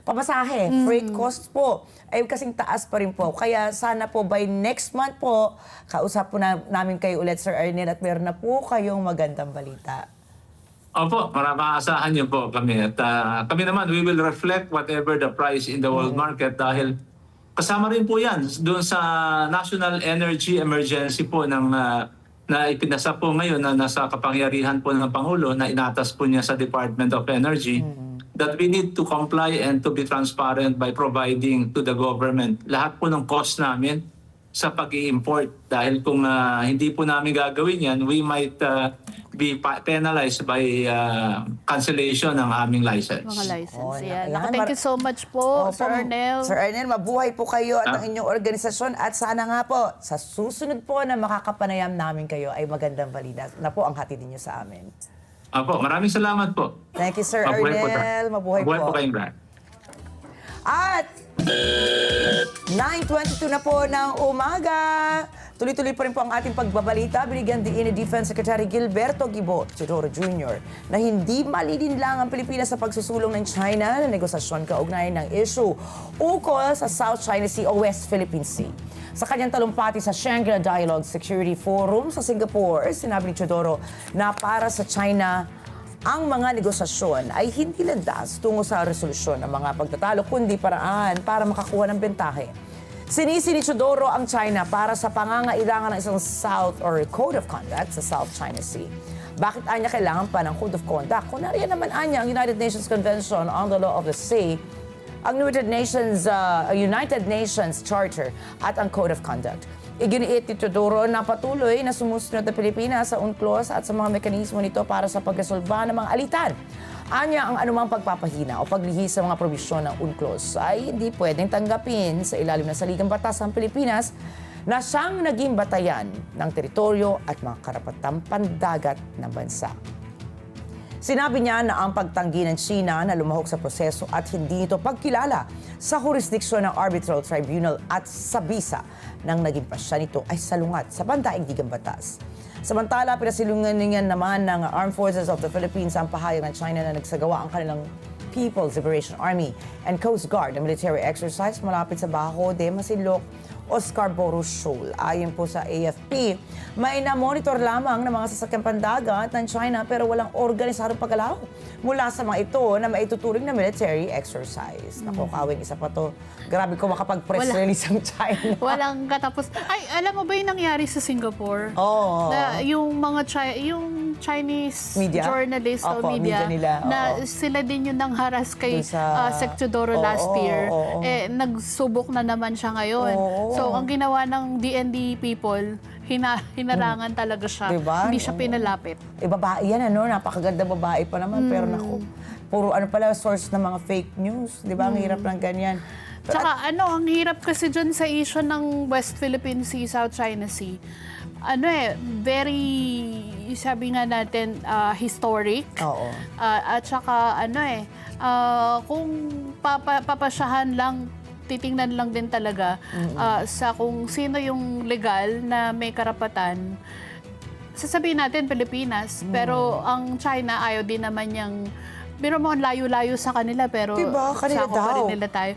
pamasahe, freight cost po, ay kasing taas pa rin po. Kaya sana po by next month po, kausap po namin kayo ulit, Sir Arnel, at meron na po kayong magandang balita. Opo, maasahan niyo po kami. At kami naman, we will reflect whatever the price in the world market dahil kasama rin po yan doon sa National Energy Emergency po na ipinasa po ngayon na nasa kapangyarihan po ng Pangulo na inatas po niya sa Department of Energy that we need to comply and to be transparent by providing to the government lahat po ng cost namin sa pag-i-import. Dahil kung hindi po namin gagawin yan, we might be penalized by cancellation ng aming license. Mga license. Yan. Ayan, Thank you so much po, Sir Arnel. Sir Arnel, mabuhay po kayo at ang inyong organisasyon at sana nga po, sa susunod po na makakapanayam namin kayo ay magandang balita na po ang hatid niyo sa amin. Apo, maraming salamat po. Thank you, Sir Mabuhay po, Arnel. Mabuhay Mabuhay po. po kayong lahat. At 9:22 na po ng umaga. Tuloy-tuloy pa rin po ang ating pagbabalita. Binigyan din ni Defense Secretary Gilberto Guibo Teodoro Jr. na hindi malilinlang ang Pilipinas sa pagsusulong ng China na negosasyon kaugnay ng issue ukol sa South China Sea o West Philippine Sea. Sa kanyang talumpati sa Shangri-La Dialogue Security Forum sa Singapore, sinabi ni Teodoro na para sa China, ang mga negosasyon ay hindi landas tungo sa resolusyon ng mga pagtatalo, kundi paraan para makakuha ng bentahe. Sinisi ni Teodoro ang China para sa pangangailangan ng isang South or Code of Conduct sa South China Sea. Bakit anya kailangan pa ng Code of Conduct? Kung nariyan naman anya ang United Nations Convention on the Law of the Sea, ang United Nations Charter at ang Code of Conduct. Iginiit ni Teodoro na patuloy na sumusunod ang Pilipinas sa UNCLOS at sa mga mekanismo nito para sa pagresolba ng mga alitan. Anya, ang anumang pagpapahina o paglihis sa mga probisyon ng UNCLOS ay hindi pwedeng tanggapin sa ilalim ng saligang batas ng Pilipinas na siyang naging batayan ng teritoryo at mga karapatang pandagat ng bansa. Sinabi niya na ang pagtanggi ng China na lumahok sa proseso at hindi ito pagkilala sa jurisdiksyon ng Arbitral Tribunal at sa bisa ng naging pasya nito ay salungat sa pandaigdigang batas. Samantala, pinasilungan naman ng Armed Forces of the Philippines ang pahayag ng China na nagsagawa ang kanilang People's Liberation Army and Coast Guard na military exercise malapit sa Bajo de Masinloc o Scarborough Shoal. Ayon po sa AFP, may na-monitor lamang ng mga sasakyang pandagat ng China pero walang organisadong paggalaw mula sa mga ito na maituturing na military exercise. Naku, Kawin, isa pa to. Grabe ko makapag-press release ang China. Walang katapos. Ay, alam mo ba yung nangyari sa Singapore? Oo. Na yung mga yung Chinese Media? journalist o Opo, media, media nila, na oo. sila din yung nangharas kay Dun sa- Sec Teodoro last Oo, year. oo. Nagsubok na naman siya ngayon. Oo. So, ang ginawa ng DND people, hinarangan talaga siya. Diba? Hindi siya Oo. pinalapit. Babae yan, napakaganda babae pa naman. Pero naku, puro pala source ng mga fake news. Di ba? Ang hirap ng ganyan. Pero Tsaka ang hirap kasi dyan sa issue ng West Philippine Sea, South China Sea. Very, sabi nga natin, historic. Oo. At saka kung papasyahan lang, titingnan lang din talaga sa kung sino yung legal na may karapatan. Sasabihin natin Pilipinas, pero ang China ayaw din naman niyang pero mo layo-layo sa kanila pero Diba? Kanila sakop pa daw. rin nila tayo.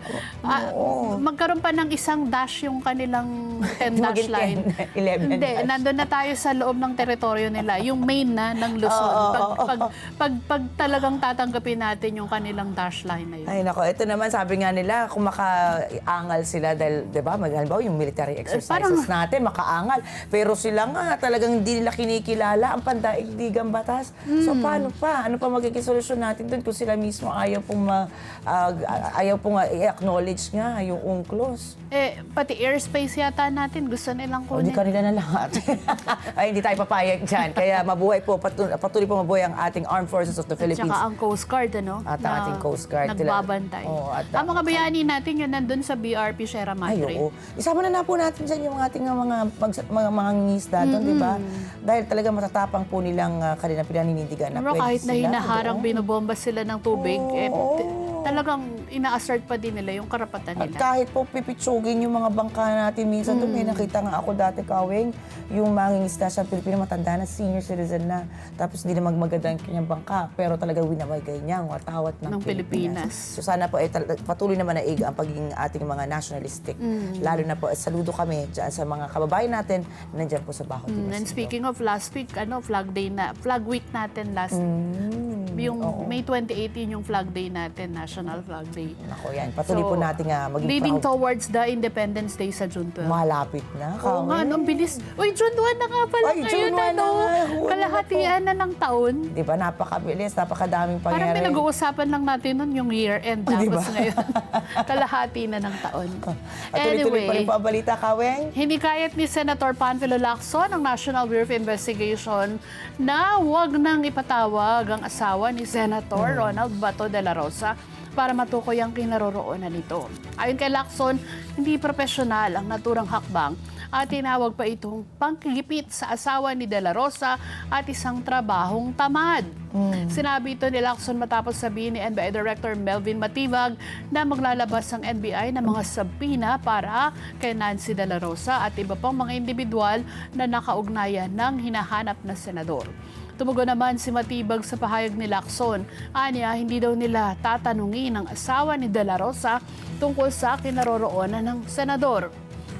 Magkaroon pa ng isang dash yung kanilang 10 dash Maging line. 10, 11 Hindi, dash. nandun na tayo sa loob ng teritoryo nila, yung main na ng Luzon. Pag talagang tatanggapin natin yung kanilang dash line na yun. Ay nako, ito naman sabi nga nila kung makaangal sila dahil 'di ba, halimbawa yung military exercises natin makaangal, pero sila nga talagang hindi nila kinikilala ang pandaigdigang batas. So paano pa? Ano pa magiging solusyon natin doon kung sila mismo ayaw pong i-acknowledge nga yung UNCLOS. Pati airspace yata natin, gusto nilang Hindi kunin. kanila na lahat. Ay, hindi tayo papayag dyan. Kaya mabuhay po, patuloy po mabuhay ang ating Armed Forces of the At Philippines. saka ang Coast Guard, ano? At ang ating Coast Guard. Nagbabantay. Oo, at ang mga bayani natin yun nandun sa BRP Sierra Ay, Madre. oo. Isama na po natin dyan yung ating mga ngingisda doon, di ba? Dahil talaga matatapang po nilang kanilang pinaninindigan na Pero pwede kahit na sila hinaharang, doon. binobomba sila ng tubig, Oo. talagang ina-assert pa din nila yung karapatan At nila. kahit po pipitsugin yung mga bangka natin minsan doon, may nakita nga ako dati, Kaweng, yung mangingisda sa Pilipino, matanda na, senior citizen na. Tapos hindi na magmaganda yung kanyang bangka, pero talaga winamagay niya ang watawat ng Ng Pilipinas. So sana po patuloy naman naig ang pagiging ating mga nationalistic. Lalo na po, saludo kami dyan sa mga kababayan natin na nandyan po sa Bajo de And Masinloc. speaking of last week, flag week natin last, yung May 28 yung flag day natin, National Flag Day. Ako yan, patuloy po natin maging leading proud. towards the Independence Day sa June 12. Malapit na, Oo nga, Kaweng. ang bilis. Uy, June 1 na nga pala Ay, ngayon, June 1 na ano? nga. Huwag na Kalahatian na ng taon. Di ba, napakabilis, napakadaming Parang pangyari. pinag-uusapan lang natin nun yung year-end. Oh, di Tapos ba? ngayon, kalahati na ng taon. At tuloy-tuloy pa rin po ang balita, Kaweng. Hindi kayat ni Senator Panfilo Lacson ng National Bureau of Investigation na huwag nang ipatawag ang asawa ni Senator Ronald Bato de la Rosa para matukoy ang kinaroroonan nito. Ayon kay Lacson, hindi profesional ang naturang hakbang at tinawag pa itong pangkigipit sa asawa ni De La Rosa at isang trabahong tamad. Sinabi ito ni Lacson matapos sabihin ni NBI Director Melvin Matibag na maglalabas ang NBI ng mga sabina para kay Nancy De La Rosa at iba pang mga individual na nakaugnayan ng hinahanap na senador. Tumugon naman si Matibag sa pahayag ni Lacson. Anya, hindi daw nila tatanungin ang asawa ni De La Rosa tungkol sa kinaroroonan ng senador.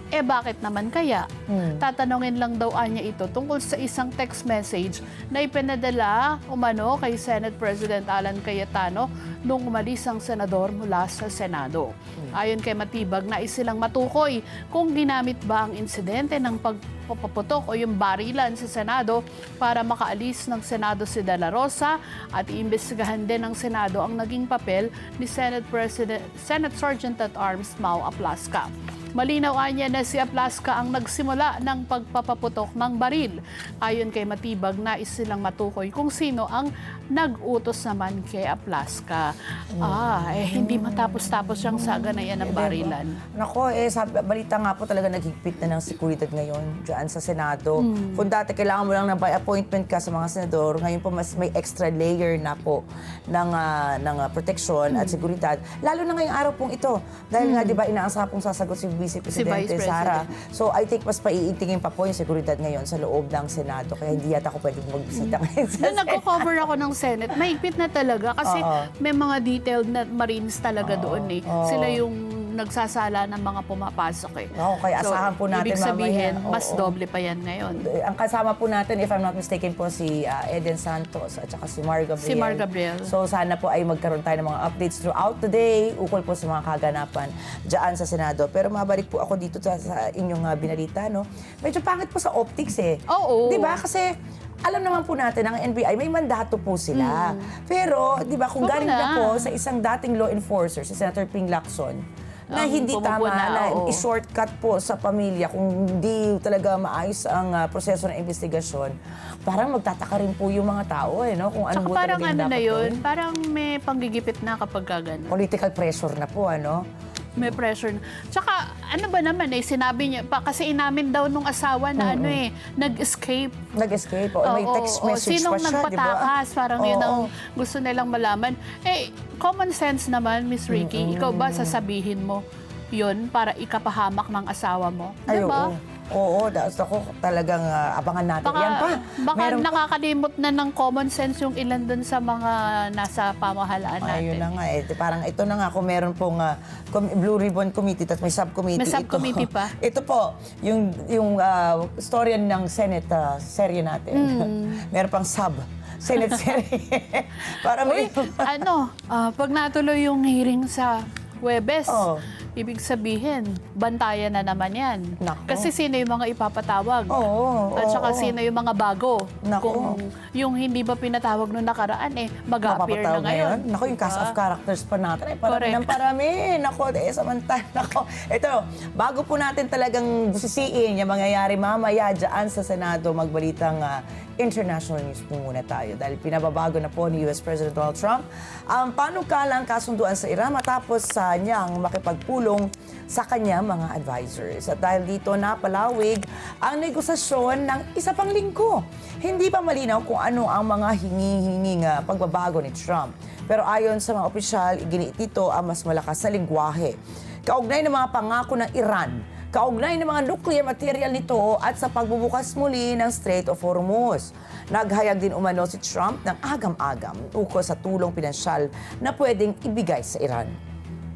Bakit naman kaya? Tatanungin lang daw anya ito tungkol sa isang text message na ipinadala umano kay Senate President Alan Cayetano nung umalis ang senador mula sa Senado. Ayon kay Matibag, nais silang matukoy kung ginamit ba ang insidente ng pagpapaputok o yung barilan sa Senado para makaalis ng Senado si De La Rosa at iimbestigahan din ng Senado ang naging papel ni Senate Sergeant at Arms Mau Aplasca. Malinaw anya na si Aplasca ang nagsimula ng pagpapaputok ng baril. Ayon kay Matibag, nais silang matukoy kung sino ang nag-utos naman kay Aplasca. Hindi matapos-tapos yung saga na yan ng barilan. Nako, balita nga po talaga naghigpit na ng seguridad ngayon dyan sa Senado. Kung dati kailangan mo lang ng by appointment ka sa mga senador, ngayon po mas may extra layer na po ng proteksyon at seguridad. Lalo na ngayong araw pong ito. Dahil nga, di ba, inaasa pong sasagot si Vice Presidente Vice Sara. President. So, I think mas paiitingin pa po yung seguridad ngayon sa loob ng Senado. Kaya hindi yata ako pwede magbisita ngayon sa Nung nagko-cover ako ng Senate, mahigpit na talaga kasi may mga detailed na Marines talaga doon eh. Sila yung nagsasala ng mga pumapasok eh. Oo, kaya asahan po natin ibig sabihin, mamaya. mas Oo. doble pa yan ngayon. Ang kasama po natin, if I'm not mistaken po, si Eden Santos at saka si Mar Gabriel. Si Mar Gabriel. So sana po ay magkaroon tayo ng mga updates throughout the day, ukol po sa mga kaganapan dyan sa Senado. Pero mabalik po ako dito sa inyong binalita, no? Medyo pangit po sa optics eh. Oo. Di ba? Kasi alam naman po natin, ang NBI, may mandato po sila. Pero, di ba, kung Pumuna. galing na po sa isang dating law enforcer, si Senator Ping Lacson, na hindi tama pumupuna, na oo. i-shortcut po sa pamilya kung hindi talaga maayos ang proseso ng investigasyon, parang magtataka rin po yung mga tao no? Kung ano Tsaka po parang talaga yung ano na dapat yun, gawin. parang may panggigipit na kapag gano'n. Political pressure na po, ano? May pressure. Tsaka, ano ba naman sinabi niya, kasi inamin daw nung asawa na nag-escape. Nag-escape. May text message Sinong pa siya, di ba? nagpatakas? Parang yun ang Oo. gusto nilang malaman. Common sense naman, Miss Ricky. Ikaw ba sasabihin mo yun para ikapahamak ng asawa mo? Ay, Diba? oo. Ako talagang abangan natin. Yan pa. Baka Meron pa. nakakalimot na ng common sense yung ilan dun sa mga nasa pamahalaan natin. Ayun na nga Parang ito na nga kung meron pong Blue Ribbon Committee at may subcommittee. May subcommittee ito, pa. Ito po, yung storya ng Senate serye natin. Meron pang Senate serye. Para may... Pag natuloy yung hearing sa Huwebes, Oo. Ibig sabihin, bantayan na naman yan. Nako. Kasi sino yung mga ipapatawag? Oo, At saka oo. sino yung mga bago? Nako. Kung yung hindi ba pinatawag noong nakaraan, mag-appear na Mapapatawag ngayon. Naku, yung cast of characters pa natin. Ay, parami Correct. ng parami. Naku, samantala. Naku, ito, bago po natin talagang busisiin yung mangyayari mamaya dyan sa Senado, magbalitang international news po muna tayo. Dahil pinababago na po ni US President Donald Trump ang panukalang kasunduan sa Iran matapos sa niyang makipagpulong sa kanya mga advisors. At dahil dito napalawig ang negosasyon ng isa pang linggo. Hindi pa malinaw kung ano ang mga hinging pagbabago ni Trump. Pero ayon sa mga opisyal, iginiit ito ang mas malakas na lingwahe. Kaugnay ng mga pangako ng Iran, kaugnay ng mga nuclear material nito at sa pagbubukas muli ng Strait of Hormuz. Naghayag din umano si Trump ng agam-agam ukol sa tulong pinansyal na pwedeng ibigay sa Iran.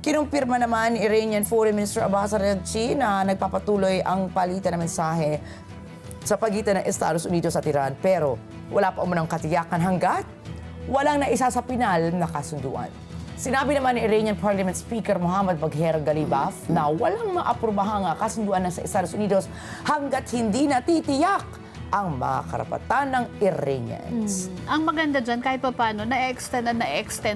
Kinumpirma naman ni Iranian Foreign Minister Abbas Araghchi na nagpapatuloy ang palitan ng mensahe sa pagitan ng Estados Unidos at Iran, pero wala pa umanong katiyakan hanggat walang naisa sa pinal na kasunduan. Sinabi naman ni Iranian Parliament Speaker Mohammad Bagher Ghalibaf na walang maaprobahang kasunduan na sa Estados Unidos hanggat hindi natitiyak ang mga karapatan ng Iranians. Ang maganda dyan, kahit pa paano, na-extend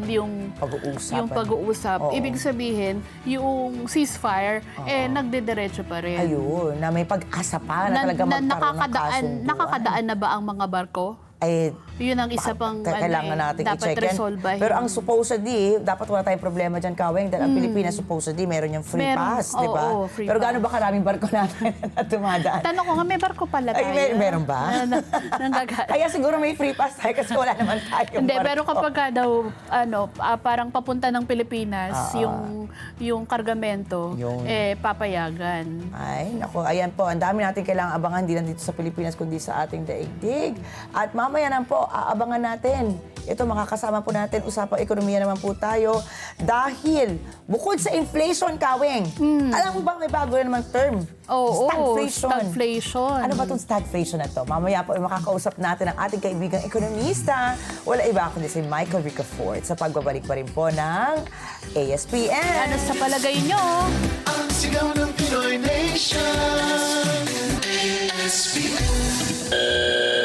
yung pag-uusap. Oo. Ibig sabihin, yung ceasefire, nagdediretso pa rin. Ayun, na may pag-asa pa na talaga magkaroon ng kasunduan. nakakadaan na ba ang mga barko? Ay, Yun ang isa pang kailangan natin dapat i-check yan. resolve. Pero ang supposedly, dapat wala tayong problema dyan, Kaweng, dahil ang Pilipinas supposedly meron yung free Meron, pass, di ba? oo, free Pero gaano pass. ba karaming barko natin na dumadaan? Tanong ko nga, may barko pala tayo. Ay, meron ba? Nanggagaling. Kaya siguro may free pass tayo kasi wala naman tayong Hindi, barko. pero kapag ka daw, parang papunta ng Pilipinas, yung kargamento, Yung- papayagan. Ay, naku, ayan po. Ang dami natin kailangang abangan, hindi lang dito sa Pilipinas, kundi sa ating daigdig. At mamaya naman po, aabangan natin. Ito, makakasama po natin, usapang ekonomiya naman po tayo. Dahil, bukod sa inflation, Kaweng, alam mo ba may bago na namang term? Oo, Stagflation. stagflation. Ano ba itong stagflation na to? Mamaya po, makakausap natin ang ating kaibigang ekonomista. Wala iba kundi si Michael Ricafort sa pagbabalik pa rin po ng ASPN. Ano sa palagay nyo? Ang sigaw ng Pinoy Nation. ASPN.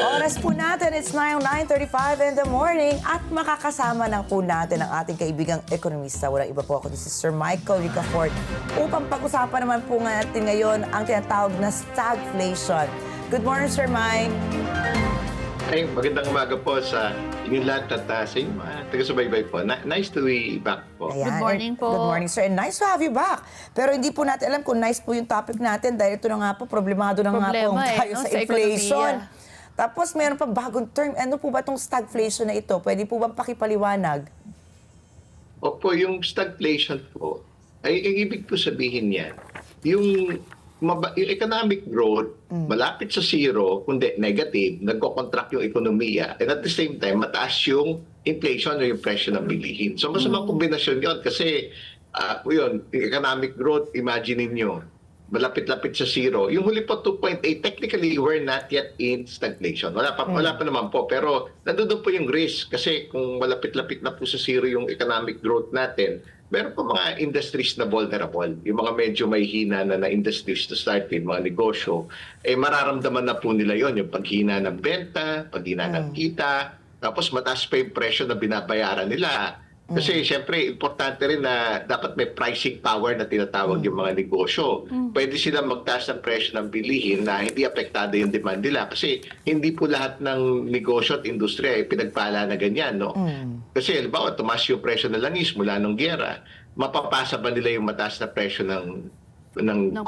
Oras po natin, it's now 9:35 in the morning at makakasama na po natin ang ating kaibigang ekonomista. Walang iba po ako si Sir Michael Ricafort upang pag-usapan naman po natin ngayon ang tinatawag na stagflation. Good morning, Sir Mike. Ay, magandang umaga po sa inyong lahat at sa inyong mga taga-subaybay po. Nice to be back po. Ayan. Good morning po. Good morning, sir. And nice to have you back. Pero hindi po natin alam kung nice po yung topic natin dahil ito na nga po, problemado na nga po Problema tayo no, sa sa inflation. ekonomiya. Tapos meron pa bagong term. Ano po ba itong stagflation na ito? Pwede po bang pakipaliwanag? Opo, yung stagflation po, ay ang ibig ko sabihin yan, yung economic growth, malapit sa zero, kundi negative, nagko-contract yung ekonomiya, and at the same time, mataas yung inflation o yung presyo ng bilihin. So, masamang kombinasyon yun kasi, yun, economic growth, imagine niyo malapit-lapit sa zero. Yung huli po 2.8, technically we're not yet in stagflation. Wala pa naman po, pero nandoon po yung risk kasi kung malapit-lapit na po sa zero yung economic growth natin, meron po mga industries na vulnerable. Yung mga medyo may hina na industries to start with, mga negosyo, mararamdaman na po nila yon yung paghina ng benta, paghina ng kita, tapos mataas pa yung presyo na binabayaran nila. Kasi siyempre, importante rin na dapat may pricing power na tinatawag yung mga negosyo. Pwede sila magtaas ng presyo ng bilihin na hindi apektado yung demand nila kasi hindi po lahat ng negosyo at industriya ay pinagpala na ganyan. No? Kasi halimbawa, tumaas yung presyo ng langis mula nung giyera, mapapasa ba nila yung mataas na presyo ng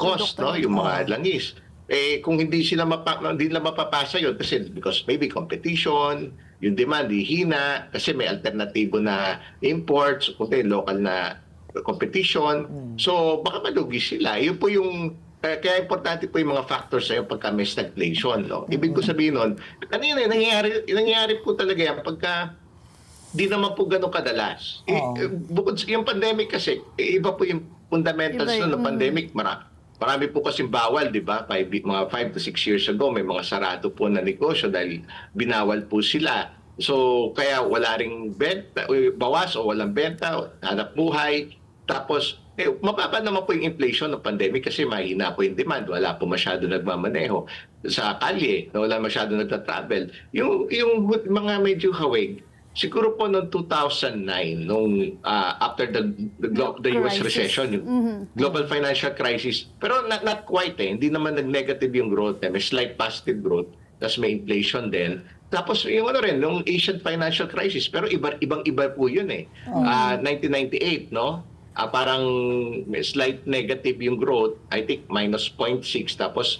cost, produkto. no? Yung mga langis? Kung hindi nila mapapasa yun kasi because maybe competition, yung demand hihina kasi may alternatibo na imports, kundi local na competition. So baka malugi sila. Yun po yung kaya importante po yung mga factors sa pagka may stagflation. No? Ibig ko sabihin nun, kanina nangyayari po talaga yan pagka di naman po ganun kadalas. Bukod sa yung pandemic kasi, iba po yung fundamentals Iba, ng pandemic. Marami po kasing bawal, di ba? Mga 5 to 6 years ago, may mga sarado po na negosyo dahil binawal po sila. So, kaya wala ring benta, bawas o walang benta, hanap buhay. Tapos, mababa naman po yung inflation ng pandemic kasi mahina po yung demand. Wala po masyado nagmamaneho sa kalye, wala masyado nagta-travel. Yung mga medyo hawig, siguro po noong 2009, nung after the US recession, yung global financial crisis. Pero not quite Hindi naman nag-negative yung growth. May slight positive growth. Tapos may inflation din. Tapos yung nung Asian financial crisis. Pero ibang-iba po yun 1998, no? Parang may slight negative yung growth. I think minus 0.6. Tapos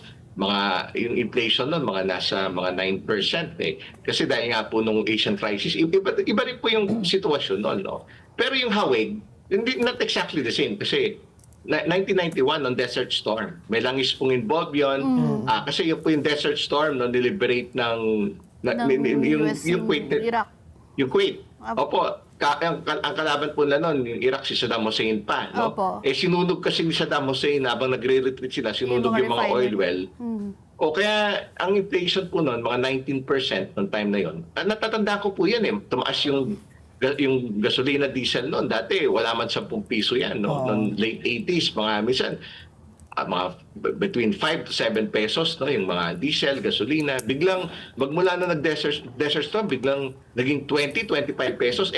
yung inflation nun, nasa mga 9% Kasi dahil nga po nung Asian crisis, iba rin po yung sitwasyon nun, no? Pero yung hawig, not exactly the same kasi 1991 ng Desert Storm. May langis pong involved yun. Kasi yun po yung Desert Storm no, niliberate yung Kuwait. Iraq. Yung Kuwait. Opo. Ang kalaban po na noon, yung Iraq, si Saddam Hussein pa. No? Opo. Sinunog kasi ni Saddam Hussein habang nagre-retreat sila, sinunog yung mga oil well. O kaya, ang inflation po noon, mga 19% noong time na yon. Natatanda ko po yan Tumaas yung gasolina diesel noon. Dati, wala man 10 piso yan. No? Noong late 80s, minsan, mga between 5 to 7 pesos no yung mga diesel, gasolina, biglang magmula na nag-desert storm, biglang naging 20-25 pesos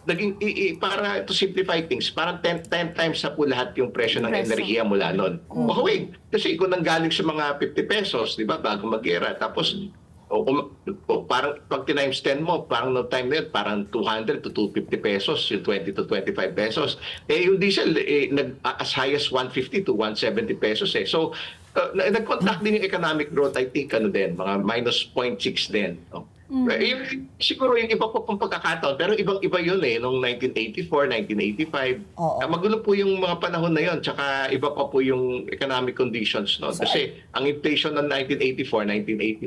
naging para to simplify things, parang 10 times na po lahat yung presyo ng enerhiya mula noon. Wait, kasi kung nanggaling sa mga 50 pesos, di ba, bago mag-era, tapos parang pag times 10 mo, parang no time na yun, parang 200 to 250 pesos, yung 20 to 25 pesos. Yung diesel, as high as 150 to 170 pesos So, nag-contract din yung economic growth, I think, mga minus 0.6 din. No? Siguro yung iba po pong pagkakataon, pero ibang-iba yun noong 1984, 1985. Magulo po yung mga panahon na yun, tsaka iba pa po yung economic conditions. No? Kasi ang inflation ng 1984,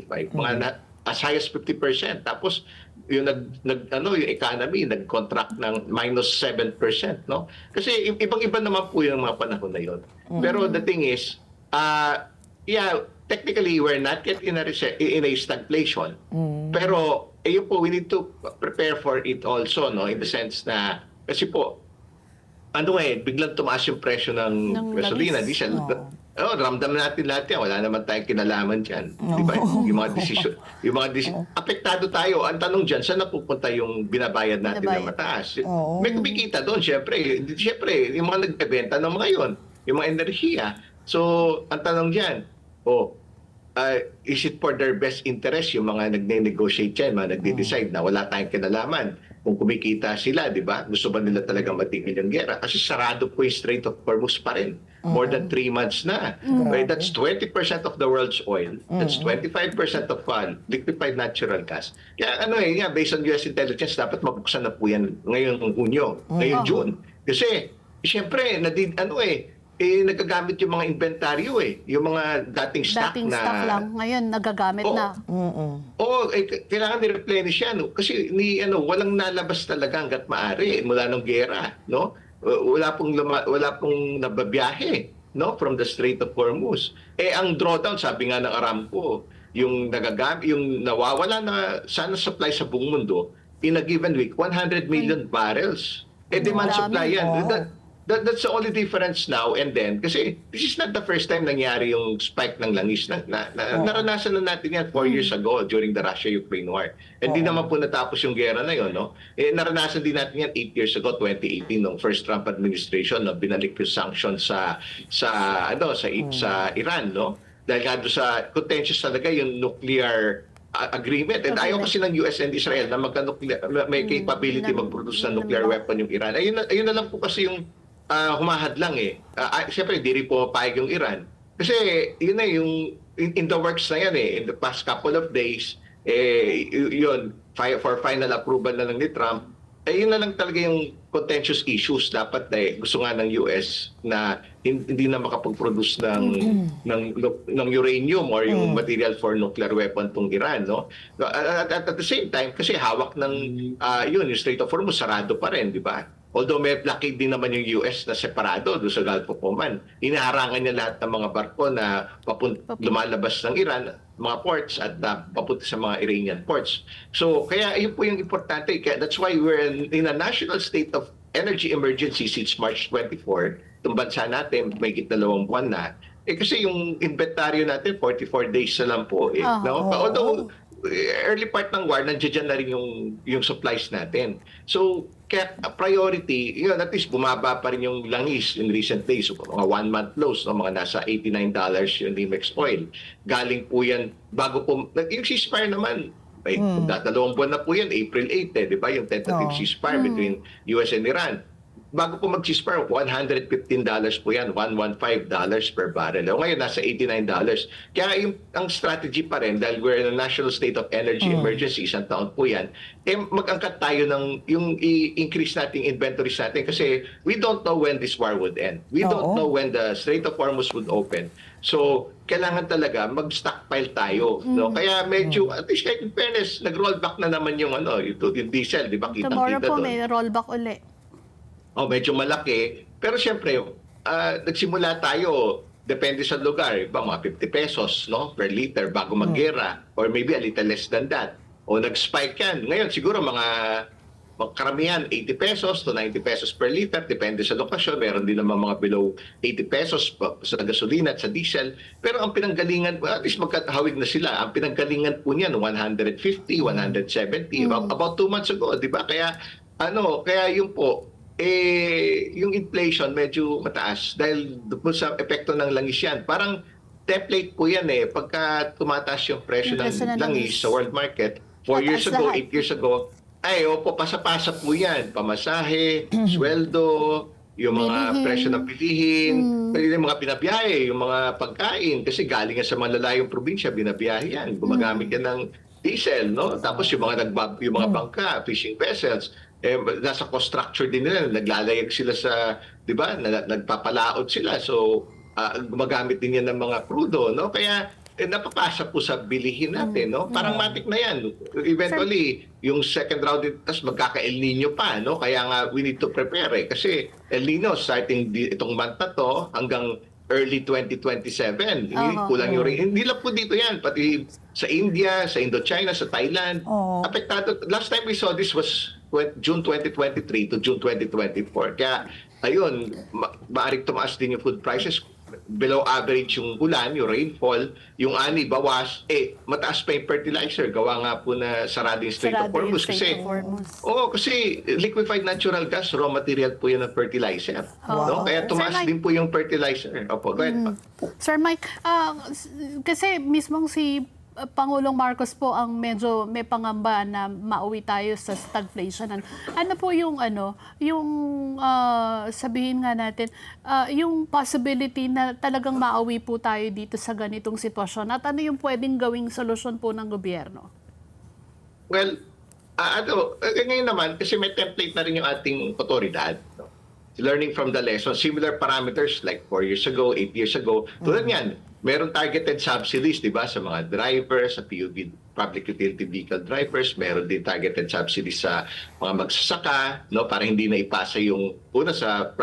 1985, mga as high as 50%. Tapos yung yung economy nag-contract ng minus 7%. No? Kasi ibang-iba naman po yung mga panahon na yun. Pero the thing is, technically, we're not yet in a stagflation. Pero, yun po, we need to prepare for it also, no? In the sense na, kasi po, biglang tumaas yung presyo ng gasolina, diesel. Ramdam natin lahat yan. Wala naman tayong kinalaman dyan. Di ba? Yung mga decision, apektado tayo. Ang tanong dyan, saan napupunta yung binabayad natin na mataas? May kumikita doon, syempre. Syempre, yung mga nagbebenta ng mga yun, yung mga enerhiya. So, ang tanong dyan, is it for their best interest yung mga nagne-negotiate yan, mga nagde-decide na wala tayong kinalaman kung kumikita sila, di ba? Gusto ba nila talagang matigil yung gera? Kasi sarado po yung Strait of Hormuz pa rin. More than 3 months na. That's 20% of the world's oil. That's 25% of liquefied natural gas. Kaya based on US intelligence, dapat mabuksan na po yan ngayong Hunyo, ngayong June. Kasi, siyempre, nagagamit yung mga inventaryo yung mga dating stock lang. Ngayon, nagagamit na. Kailangan ni-replenish yan. Kasi walang nalabas talaga hanggat maaari mula ng gera. No? Wala pong nababiyahe no? From the Strait of Hormuz. Ang drawdown, sabi nga ng Aramco, yung nawawala na sana supply sa buong mundo, in a given week, 100 million barrels. Demand supply yan. That's the only difference now and then. Kasi this is not the first time nangyari yung spike ng langis. Naranasan na natin yan 4 years ago during the Russia-Ukraine war. Hindi naman po natapos yung gera na yun. No? Naranasan din natin yan 8 years ago, 2018, nung first Trump administration, binalik yung sanctions sa Iran. No? Dahil nga doon sa contentious talaga yung nuclear agreement. And ayaw kasi ng US and Israel na may capability mag-produce ng nuclear weapon yung Iran. Ayun na lang po kasi yung humahad lang Siyempre, hindi rin po mapayag yung Iran. Kasi, yun na yung in the works na yan in the past couple of days, for final approval na lang ni Trump, yun na lang talaga yung contentious issues. Dapat gusto nga ng US na hindi na makapag-produce ng uranium or yung material for nuclear weapon tong Iran. No? At the same time, kasi hawak ng yung Strait of Hormuz, sarado pa rin, di ba? Although may blockade din naman yung US na separado doon sa Gulf of Oman, inaharangan niya lahat ng mga barko na lumalabas ng Iran, mga ports, at papunta sa mga Iranian ports. So, kaya yun po yung importante. That's why we're in a national state of energy emergency since March 24. itong bansa natin, may 2 buwan na. Kasi yung inventaryo natin, 44 days na lang po. No? Although, early part ng war, nandiyan na rin yung supplies natin. So, kaya priority, yun, at least bumaba pa rin yung langis in recent days. So, mga 1 month lows, no? Mga nasa $89 yung Limex oil. Galing po yan, bago po, yung ceasefire naman, ay, 2 buwan na po yan, April 8, di ba? Yung tentative ceasefire between US and Iran. Bago po mag-ceasefire, $115 po yan, $115 per barrel. O ngayon, nasa $89. Kaya ang strategy pa rin, dahil we're in a national state of energy emergency, isang taon po yan, mag-angkat tayo ng yung i-increase nating inventories natin kasi we don't know when this war would end. We don't know when the Strait of Hormuz would open. So, kailangan talaga mag-stockpile tayo. No? Kaya medyo, at least kahit in fairness, nag-roll back na naman yung, yung diesel, di ba? Tomorrow Kitang-kita po doon. may rollback uli. Medyo malaki. Pero siyempre, nagsimula tayo, depende sa lugar, iba mga 50 pesos no, per liter bago maggera, or maybe a little less than that. O nag-spike yan. Ngayon, siguro mga karamihan, 80 pesos to 90 pesos per liter, depende sa lokasyon. Meron din naman mga below 80 pesos sa gasolina at sa diesel. Pero ang pinanggalingan, at least magkatahawig na sila, ang pinanggalingan po niyan, 150, 170, about 2 months ago, di ba? Kaya, kaya yun po, yung inflation medyo mataas dahil po sa epekto ng langis yan. Parang template po yan pagka tumataas yung presyo ng langis sa world market 4 years ago, 8 years ago, pasa-pasa po yan. Pamasahe, sweldo, yung mga presyo ng bilihin, yung mga binabiyahe, yung mga pagkain, kasi galing yan sa mga lalayong probinsya, binabiyahe yan. Gumagamit yan ng diesel, no? Tapos yung mga bangka, fishing vessels, nasa cost structure din nila, naglalayag sila sa, di ba, nagpapalaot sila. So, gumagamit din yan ng mga crudo, no? Kaya, napapasa po sa bilihin natin, no? Parang matik na yan. Eventually, yung second round, tapos magkaka-El Nino pa, no? Kaya nga, we need to prepare, Kasi El Nino, starting itong month na to, hanggang early 2027. Kulang yung rain. Hindi lang po dito yan. Pati sa India, sa Indochina, sa Thailand. Apektado. Last time we saw this was June 2023 to June 2024. Kaya, ayun, maaaring tumaas din yung food prices. Below average yung ulan, yung rainfall, yung ani, bawas. Mataas pa yung fertilizer. Gawa nga po na sarado yung Strait of Hormuz. Kasi liquefied natural gas, raw material po yan ng fertilizer. No? Kaya tumaas din po yung fertilizer. Opo, go ahead pa. Sir Mike, kasi mismong si Pangulong Marcos po ang medyo may pangamba na mauwi tayo sa stagflation. Ano po yung sabihin nga natin, yung possibility na talagang mauwi po tayo dito sa ganitong sitwasyon at ano yung pwedeng gawing solusyon po ng gobyerno? Well, ngayon naman, kasi may template na rin yung ating otoridad. No? Learning from the lesson, similar parameters like 4 years ago, 8 years ago. Tulad yan, meron targeted subsidies, di ba, sa mga drivers, sa PUV, public utility vehicle drivers. Meron din targeted subsidies sa mga magsasaka, no, para hindi na ipasa yung una sa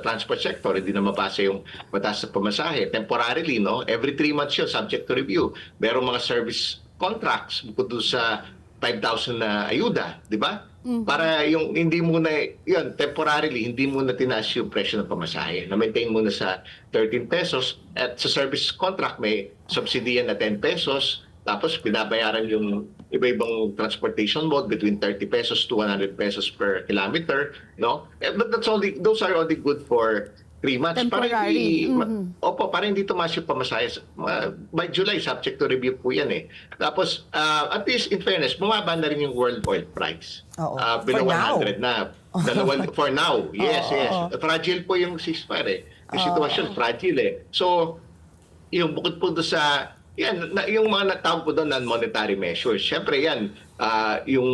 transport sector, hindi na mapasa yung mataas na pamasahe. Temporarily, no, every 3 months yun, subject to review. Merong mga service contracts bukod doon sa 5,000 na ayuda, di ba? Para yung hindi muna, yun, temporarily, hindi muna tinaas yung presyo ng pamasahe. Na-maintain muna sa 13 pesos at sa service contract may subsidy na 10 pesos. Tapos binabayaran yung iba-ibang transportation mode between 30 pesos to 100 pesos per kilometer. No? But those are only good for 3 months. Temporary. Para hindi tumaas yung pamasahe. By July, subject to review po yan Tapos, at least in fairness, bumaba na rin yung world oil price. Below For 100 now. For now. Yes. Fragile po yung ceasefire Yung sitwasyon, fragile So, yung bukod po doon sa, yung mga natawag po doon non-monetary measures. Siyempre yan, yung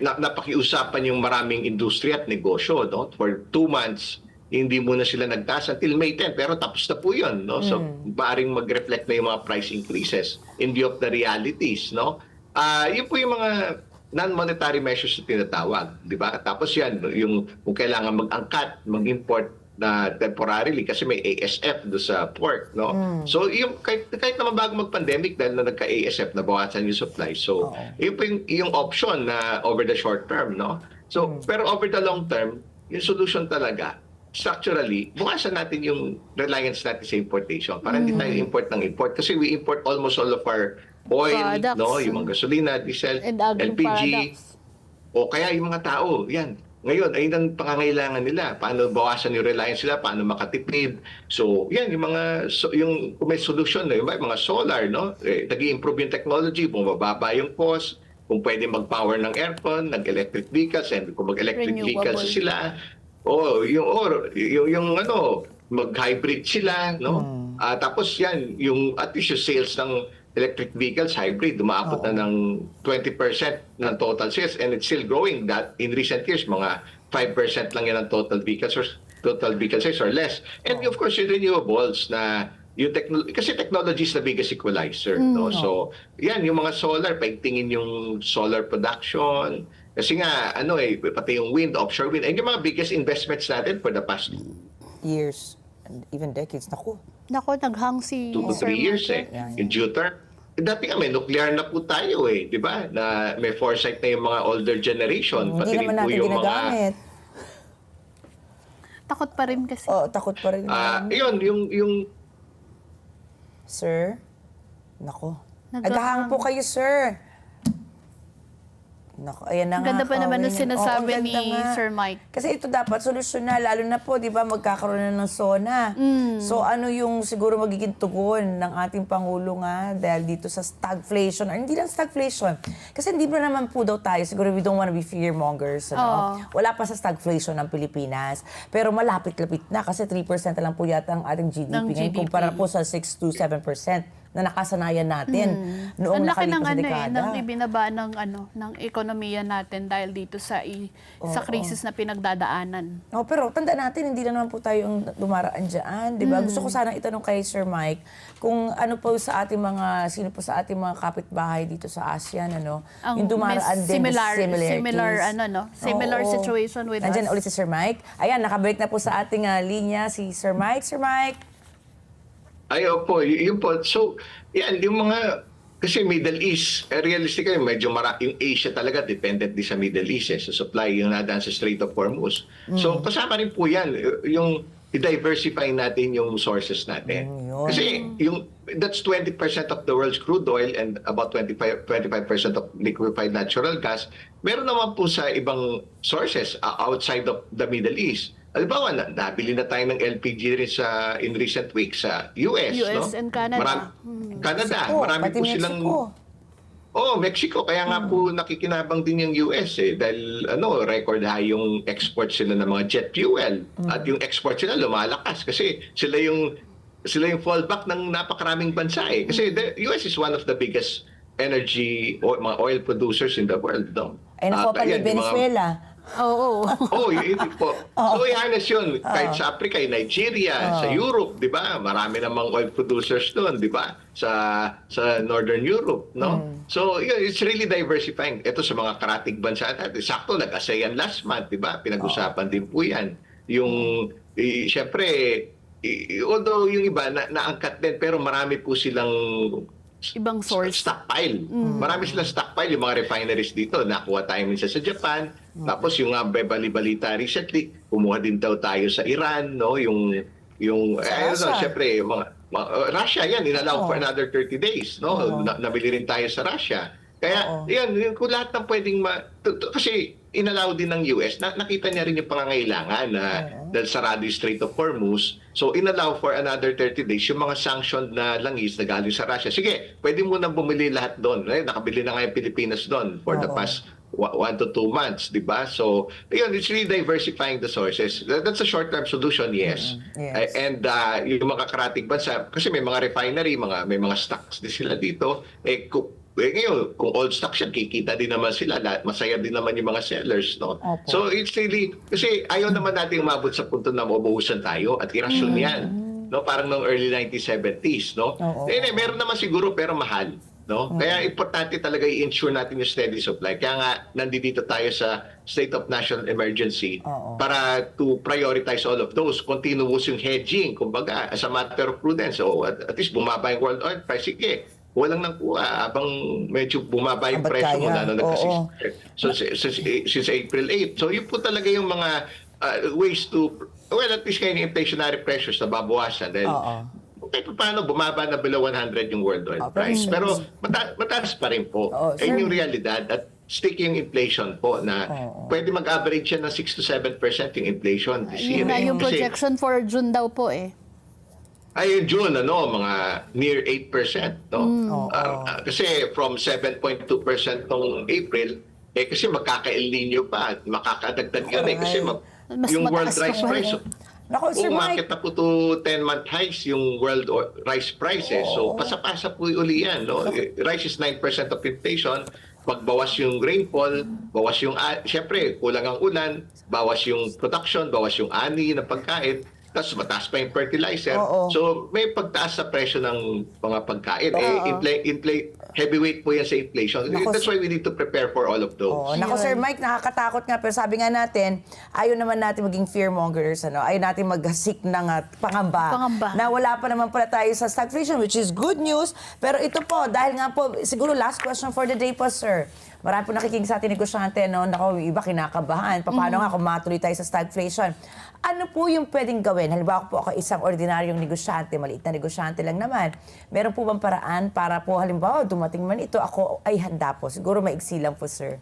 napakiusapan yung maraming industriya at negosyo, no? For 2 months, hindi muna sila nagtaas until May 10, pero tapos na po yun, no? So, maaring mag-reflect na yung mga price increases in view of the realities, no? Yun po yung mga non-monetary measures na tinatawag, di ba? Tapos yan, yung kung kailangan mag-angkat, mag-import na temporarily kasi may ASF do sa port, no? So, yung, kahit naman bago mag-pandemic dahil na nagka-ASF, nabawasan yung supply. So, yun po yung option na over the short term, no? So, pero over the long term, yung solution talaga, structurally, bukasan natin yung reliance natin sa importation para hindi tayo import ng import. Kasi we import almost all of our oil, Products. no, yung mga gasolina, diesel, And agro LPG, products. o kaya yung mga tao, yan. Ngayon, ayun ang pangangailangan nila. Paano bawasan yung reliance nila, paano makatipid. So, yan, yung mga, yung kung may solution, yung mga solar, no? Nag-i-improve yung technology, bumababa yung cost, kung pwede mag-power ng aircon, nag-electric vehicles, and kung mag-electric Renewable. vehicles sila, yung mag-hybrid sila, no? Tapos yan, yung at least yung sales ng electric vehicles, hybrid, umaabot na ng 20% ng total sales and it's still growing. That in recent years, mga 5% lang yan ang total vehicle sales or less. And of course, yung renewables na yung kasi technology is the biggest equalizer, no? So, yan, yung mga solar, paigtingin yung solar production. Kasi nga, pati yung wind, offshore wind, and yung mga biggest investments natin for the past Years and even decades. Naku. Nako, naghang si 2 to 3 years Yeah. Yung Jutar. Dati nga may nuclear na po tayo di ba? Na may foresight na yung mga older generation. Hindi naman natin ginagamit. Takot pa rin kasi. Takot pa rin. yung Sir? Nako. Naghahang. Naghahang po kayo, sir. Nako, ayan na Ang nga. ganda pa naman ng kawin. sinasabi Oo, ang ni ganda nga. Sir Mike. Kasi ito dapat solusyon na, lalo na po, di ba, magkakaroon na ng SONA. So ano yung siguro magiging tugon ng ating Pangulo nga dahil dito sa stagflation, or hindi lang stagflation. Kasi hindi ba naman po daw tayo, siguro we don't wanna be fearmongers. Ano? Wala pa sa stagflation ng Pilipinas. Pero malapit-lapit na kasi 3% na lang po yata ang ating GDP Ng ngayon GDP. kumpara po sa 6 to 7% na nakasanayan natin noong Ang laki ng nakalipas dekada. ng ibinaba ng ekonomiya natin dahil dito sa krisis na pinagdadaanan. Pero tanda natin, hindi na naman po tayo yung dumaraan dyan, di ba? Gusto ko sana itanong kay Sir Mike kung ano po sa ating sino po sa ating mga kapitbahay dito sa ASEAN, yung dumaraan din, similar Oo. situation with Nandyan us. ulit si Sir Mike. Ayan, nakabalik na po sa ating linya si Sir Mike. Sir Mike. Ayaw po, yun po. So, yan, yung mga, kasi Middle East, realistically, medyo yung Asia talaga dependent din sa Middle East, sa supply yung nadaan sa Strait of Hormuz. So, kasama rin po yan, yung i-diversify natin yung sources natin. Yun. Kasi that's 20% of the world's crude oil and about 25% of liquefied natural gas. Meron naman po sa ibang sources outside of the Middle East. Halimbawa, nabili na tayo ng LPG rin in recent weeks sa US, no? and Canada. Mexico, Marami pati po silang... Mexico. Mexico. Kaya nga po nakikinabang din yung US dahil record high yung export sila ng mga jet fuel. At yung export sila lumalakas kasi sila yung fallback ng napakaraming bansa Kasi the US is one of the biggest energy mga oil producers in the world, no? Ay, naku, pali Venezuela. Oo. Yun po. So, i-harness yun. Kahit sa Africa, Nigeria, sa Europe, di ba? Marami namang oil producers doon, di ba? Sa Northern Europe, no? So, it's really diversifying. Ito sa mga karatig bansa natin. Sakto, nag-ASEAN last month, di ba? Pinag-usapan din po yan. Siyempre, although yung iba, naangkat din, pero marami po silang Ibang source. stockpile. Marami silang stockpile. Yung mga refineries dito, nakuha tayo minsan sa Japan. Tapos yung bali-balita recently, kumuha din daw tayo sa Iran, no? Russia. Siyempre, Russia yan, inalaw for another 30 days, no? Nabili rin tayo sa Russia. Kaya, yan, kung lahat ng pwedeng kasi inalaw din ng US, nakita niya rin yung pangangailangan dahil sarado yung Strait of Hormuz. So, inalaw for another 30 days yung mga sanctioned na langis na galing sa Russia. Sige, pwede mo nang bumili lahat doon. Nakabili na nga yung Pilipinas doon for the past 1 to 2 months, di ba? So, yun, it's really diversifying the sources. That's a short-term solution, yes. Yes. And yung mga karatig bansa, kasi may mga refinery, may mga stocks din sila dito. Ngayon, kung old stock siya, kikita din naman sila. Masaya din naman yung mga sellers, no? Opo. So, it's really, kasi ayaw naman natin umabot sa punto na mabuhusan tayo at irasyon yan. No? Parang noong early 1970s, no? Meron naman siguro, pero mahal. No? Kaya importante talaga i-ensure natin yung steady supply. Kaya nga, nandito tayo sa state of national emergency para to prioritize all of those. Continuous yung hedging, kumbaga, as a matter of prudence. At least bumaba yung world oil price. Sige, walang nangkuha habang medyo bumaba yung presyo mula nung nagka-6. So, since April 8. So, yun po talaga yung mga ways to well, at least kayo yung inflationary pressures na babawasan. Dahil, okay, paano bumaba na below 100 yung world oil price. Pero mataas pa rin po. Ayun yung realidad. At sticky yung inflation po na pwede mag-average yan ng 6 to 7% yung inflation this year. Yun nga yung Kasi- projection for June daw po eh. ay, yung June, mga near 8%. No? Kasi from 7.2% noong April, kasi magkaka-El Nino pa at makakadagdag yun Kasi Mas yung world mataas rice pa ba price, yun? Naku, Sir umakit Mike. na po to 10-month highs yung world rice prices. So, pasapasa po uli yan. No? Rice is 9% of inflation. Pagbawas yung rainfall, bawas yung, syempre, kulang ang ulan, bawas yung production, bawas yung ani ng pagkain, tapos mataas pa yung fertilizer. So, may pagtaas sa presyo ng mga pagkain. Heavyweight po yan sa inflation. That's why we need to prepare for all of those. Nako, Sir Mike, nakakatakot nga. Pero sabi nga natin, ayaw naman natin maging fearmongers. Ayaw natin mag-seek ng pangamba. Na wala pa naman pala tayo sa stagflation, which is good news. Pero ito po, dahil nga po, siguro last question for the day po, sir. Marami po nakikinig sa ating negosyante, no? Nako, yung iba kinakabahan. Paano nga kung matuloy tayo sa stagflation? Ano po yung pwedeng gawin? Halimbawa po ako isang ordinaryong negosyante, maliit na negosyante lang naman. Meron po bang paraan para po halimbawa dumating man ito, ako ay handa po? Siguro maigsi lang po, sir.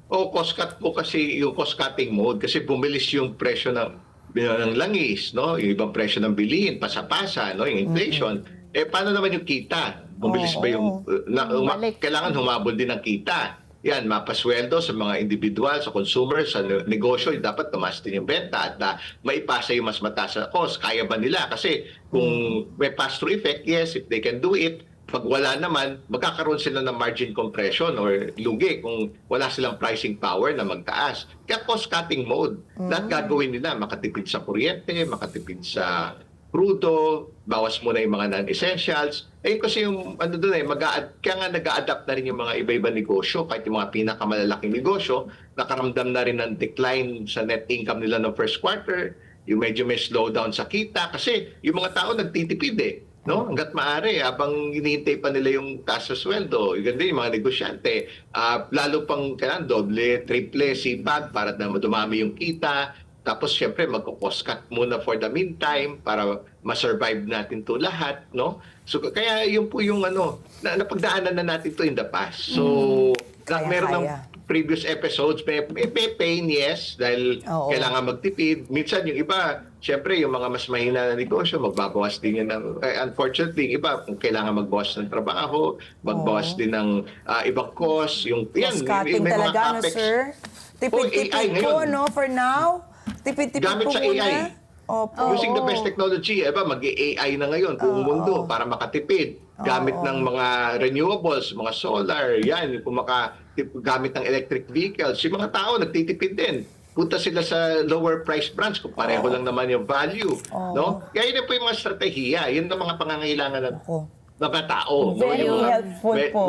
Cost cut po kasi yung cost cutting mode kasi bumilis yung presyo ng langis, no? Yung ibang presyo ng bilihin, pasa-pasa, no? Yung inflation. Paano naman yung kita? Bumilis ba yung kailangan humabol din ang kita. Yan, mapasweldo sa mga individual, sa consumers, sa negosyo, dapat tumaas din yung benta at maipasa yung mas mataas na cost. Kaya ba nila? Kasi kung may pass-through effect, yes, if they can do it. Pag wala naman, magkakaroon sila ng margin compression or lugi kung wala silang pricing power na magtaas. Kaya cost-cutting mode. Lahat gagawin nila, makatipid sa kuryente, makatipid sa crudo, bawas muna yung mga non-essentials. Kasi yung doon kaya nga nag-a-adapt na rin yung mga iba-iba negosyo, kahit yung mga pinakamalalaking negosyo, nakaramdam na rin ng decline sa net income nila ng first quarter, yung medyo may slowdown sa kita, kasi yung mga tao nagtitipid no? Hanggat maaari, habang hinihintay pa nila yung taas sa sweldo, yung din yung mga negosyante, lalo pang kailangan doble, triple, sipag para na dumami yung kita. Tapos siyempre magko-cost cut muna for the meantime para ma-survive natin to lahat, no? So kaya yun po yung napagdaanan na natin to in the past. So meron ng previous episodes, may pain, yes, dahil kailangan magtipid. Minsan yung iba, siyempre yung mga mas mahina na negosyo, magbabawas din yan unfortunately, yung iba kung kailangan magbawas ng trabaho, magbawas din ng ibang cost, yung Cost cutting talaga, no, sir? Tipid-tipid po, no, for now? Tipid-tipid gamit po sa muna. AI. Using the best technology, mag-AI na ngayon buong mundo para makatipid. Gamit ng mga renewables, mga solar, yan, kung gamit ng electric vehicles. Yung mga tao nagtitipid din. Punta sila sa lower price brands kung pareho lang naman yung value. No? Kaya yun po yung mga strategiya. Yun ang mga pangangailangan ng mga tao. Very helpful po.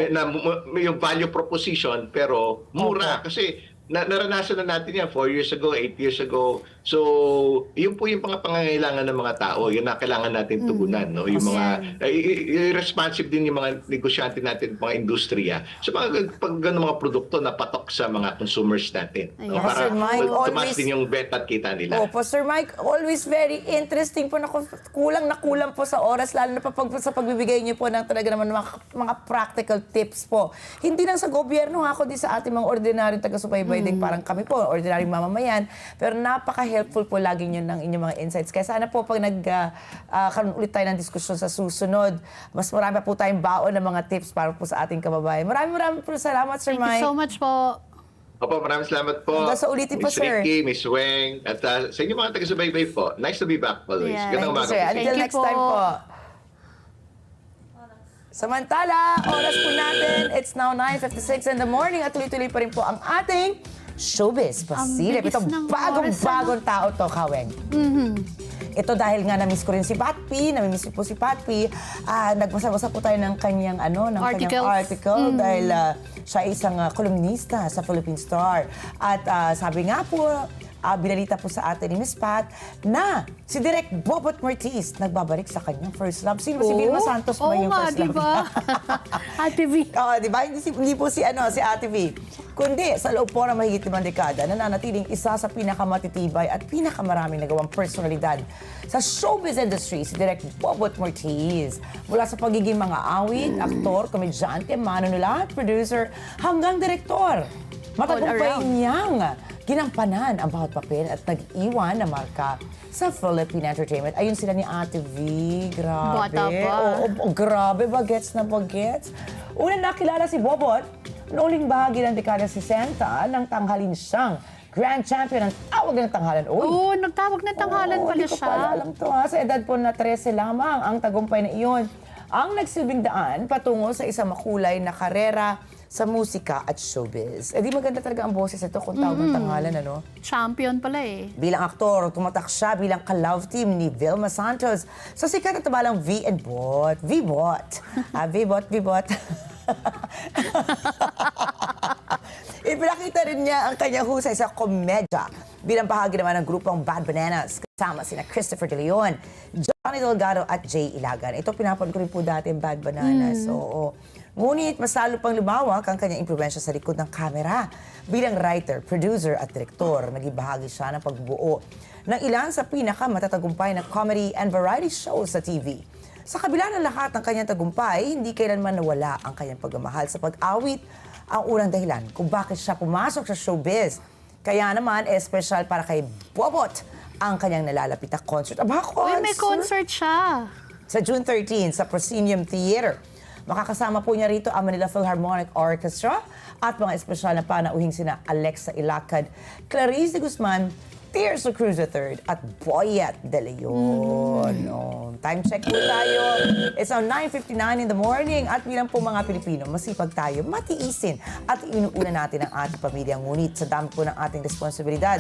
Yung value proposition, pero mura. Kasi naranasan na natin yan 4 years ago, 8 years ago. So, yun po yung mga pangangailangan ng mga tao. Yun na kailangan natin tugunan. No? Yung mga, responsive din yung mga negosyante natin, mga industriya. So, pag ganun mga produkto na patok sa mga consumers natin. No? Para Sir Mike, tumaas din yung benta at kita nila. Opo, Sir Mike, always very interesting po. Kulang na kulang po sa oras, lalo na sa pagbibigay niyo po ng talaga naman mga practical tips po. Hindi lang sa gobyerno, ako din sa ating mga ordinaryong taga-subaybay din, parang kami po, ordinaryong mamamayan. Pero napaka-helpful po lagi niyo ng inyong mga insights. Kaya sana po pag karoon ulit tayo ng diskusyon sa susunod, mas marami pa po tayong baon ng mga tips para po sa ating kababayan. Maraming po salamat, Sir Thank Mike. you so much po. Opo, maraming salamat po. Hanggang sa ulitin po, Miss sir. Ricky, Miss Weng, at sa inyo mga taga-subaybay po. Nice to be back always. Yeah. Gandang Thank you, umaga sir. po. Until Thank you next po. time po. Samantala, oras po natin, it's now 9:56 in the morning at tuloy-tuloy pa rin po ang ating Showbiz Pasilip. bilis Ito, ng bagong-bagong tao to, Kaweng. Ito dahil nga na-miss ko rin si Patpi, namimiss ko po si Patpi, nagbasa-basa po tayo ng kanyang, kanyang article dahil siya ay isang kolumnista sa Philippine Star. At sabi nga po, Binalita po sa atin ni Miss Pat na si Direk Bobot Martis nagbabalik sa kanyang first love. Sino ba si Vilma Santos ba yung first love? diba? Ate V. Oo, di ba? Hindi po si Ate V. Kundi sa loob po ng mahigit 5 dekada, nananatiling isa sa pinakamatitibay at pinakamaraming nagawang personalidad sa showbiz industry, si Direk Bobot Martis. Mula sa pagiging mga awit, aktor, komedyante, manunulat, producer, hanggang direktor. Matagumpay niyang ginampanan ang bawat papel at nag-iwan na marka sa Philippine entertainment. Ayun sila ni Ate V. Grabe. Bata pa. Oo, grabe. Bagets na bagets. Unang nakilala si Bobot, noong huling bahagi ng dekada 60 nang tanghalin siyang Grand Champion ng tawag ng tanghalan. Oo, nagtawag ng tanghalan pala Hindi ko siya. pala alam to ha. Sa edad po na 13 lamang ang tagumpay na iyon. Ang nagsilbing daan patungo sa isang makulay na karera sa musika at showbiz. Eh di maganda talaga ang boses ito kung tawag ng tanghalan, ano? Champion pala eh. Bilang aktor, tumatak siya bilang ka-love team ni Vilma Santos sa sikat na tabalang V and Bot. V-Bot. V-Bot. Ipinakita rin niya ang kanyang husay sa komedya bilang bahagi naman ng grupong Bad Bananas kasama sina Christopher De Leon, Johnny Delgado at Jay Ilagan. Ito pinapanood ko rin po dati ang Bad Bananas. Oo. Ngunit mas lalo pang lumawak ang kanyang impluwensya sa likod ng kamera. Bilang writer, producer at direktor, naging bahagi siya ng pagbuo ng ilan sa pinakamatatagumpay na comedy and variety shows sa TV. Sa kabila ng lahat ng kanyang tagumpay, hindi kailanman nawala ang kanyang pagmamahal sa pag-awit, ang unang dahilan kung bakit siya pumasok sa showbiz. Kaya naman, espesyal para kay Bobot ang kanyang nalalapit na concert. Aba, Uy, may concert siya. sa June 13 sa Proscenium Theater. Makakasama po niya rito ang Manila Philharmonic Orchestra at mga espesyal na panauhing sina Alexa Ilacad, Clarice de Guzman, Tirso Cruz III at Boyet De Leon. Oh, time check po tayo. It's now 9:59 in the morning at bilang po mga Pilipino, masipag tayo, matiisin at inuuna natin ang ating pamilya. Ngunit sa dami po ng ating responsibilidad,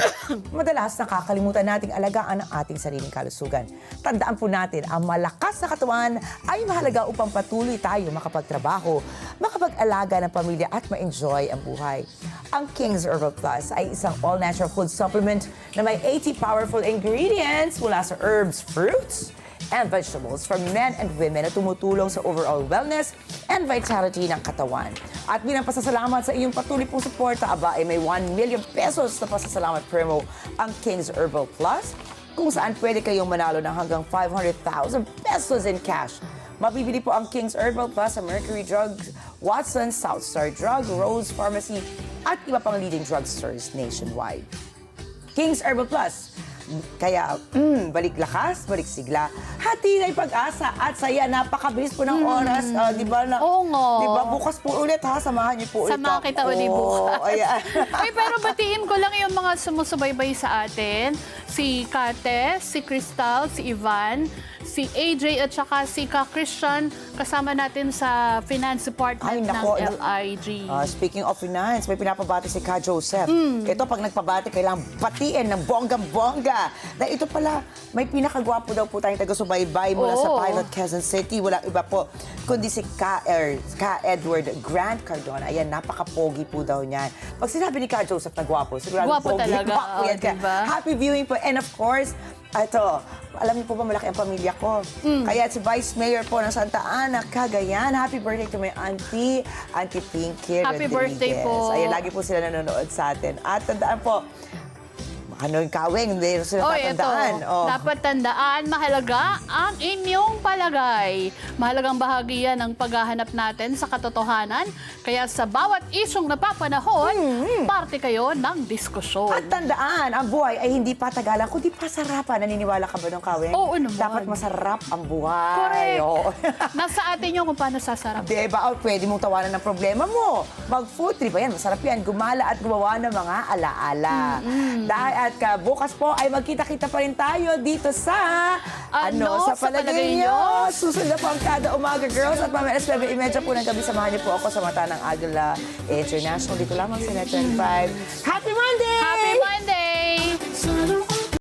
madalas nakakalimutan nating alagaan ang ating sariling kalusugan. Tandaan po natin, ang malakas na katawan ay mahalaga upang patuloy tayo makapagtrabaho, makapag-alaga ng pamilya at ma-enjoy ang buhay. Ang King's Herbal Plus ay isang all-natural food supplement na may 80 powerful ingredients mula sa herbs, fruits, and vegetables for men and women na tumutulong sa overall wellness and vitality ng katawan. At bilang pasasalamat sa iyong patuloy pong suporta, aba ay may 1 million pesos na pasasalamat promo ang King's Herbal Plus, kung saan pwede kayong manalo ng hanggang 500,000 pesos in cash. Mabibili po ang King's Herbal Plus sa Mercury Drugs, Watson's, Southstar Drug, Rose Pharmacy, at iba pang leading drugstores nationwide. King's Herbal Plus. Kaya, balik lakas, balik sigla, hati na'y pag-asa at saya. Napakabilis po ng oras. Di ba? Oo nga. Di ba? Bukas po ulit ha. Samahan niyo po ulit Sama kita ulit bukas. Ayan. Ay, pero batiin ko lang yung mga sumusubaybay sa atin. Si Kate, si Crystal, si Ivan, si AJ at saka si Ka-Christian. Kasama natin sa finance department Ay, nako, ng LIG. Speaking of finance, may pinapabati si Ka Joseph. Ito, pag nagpabati, kailangan batiin ng bonggang-bongga. Na ito pala, may pinakagwapo daw po tayong taga-subaybay mula sa Oo. Pilot, Quezon City. Walang iba po, kundi si Ka Edward Grant Cardona. Ayan, napaka-pogi po daw niyan. Pag sinabi ni Ka Joseph na gwapo, sigurado Gwapo pogi. talaga. Gwapo yan ka. Diba? Happy viewing po. And of course, ito, alam niyo po ba malaki ang pamilya ko? Kaya si Vice Mayor po ng Santa Ana, Cagayan. Happy birthday to my auntie, Auntie Pinky Happy Rodriguez. birthday po. Ayan, lagi po sila nanonood sa atin. At tandaan po, ano yung kaweng, hindi sila Ito, tatandaan. dapat tandaan, mahalaga ang inyong palagay. Mahalagang bahagi yan ng paghahanap natin sa katotohanan. Kaya sa bawat isyong napapanahon, parte kayo ng diskusyon. At tandaan, ang buhay ay hindi patagalan, kundi pasarapan. Naniniwala ka ba ng kaweng? Oo naman. Dapat masarap ang buhay. Correct. Oo. Nasa atin yun kung paano sasarap. Diba? O pwede mong tawanan ng problema mo. Mag-food trip, ayan, masarap yan. Gumala at gumawa ng mga alaala. Dahil at bukas po ay magkita-kita pa rin tayo dito sa Ano sa sa palagay palagay nyo. nyo? Susunod na po ang Kada Umaga Girls at mamaya 7:30 po ng gabi. Samahan niyo po ako sa Mata ng Agila International. Dito lamang sa Net 25. Happy Monday! Happy Monday! Sana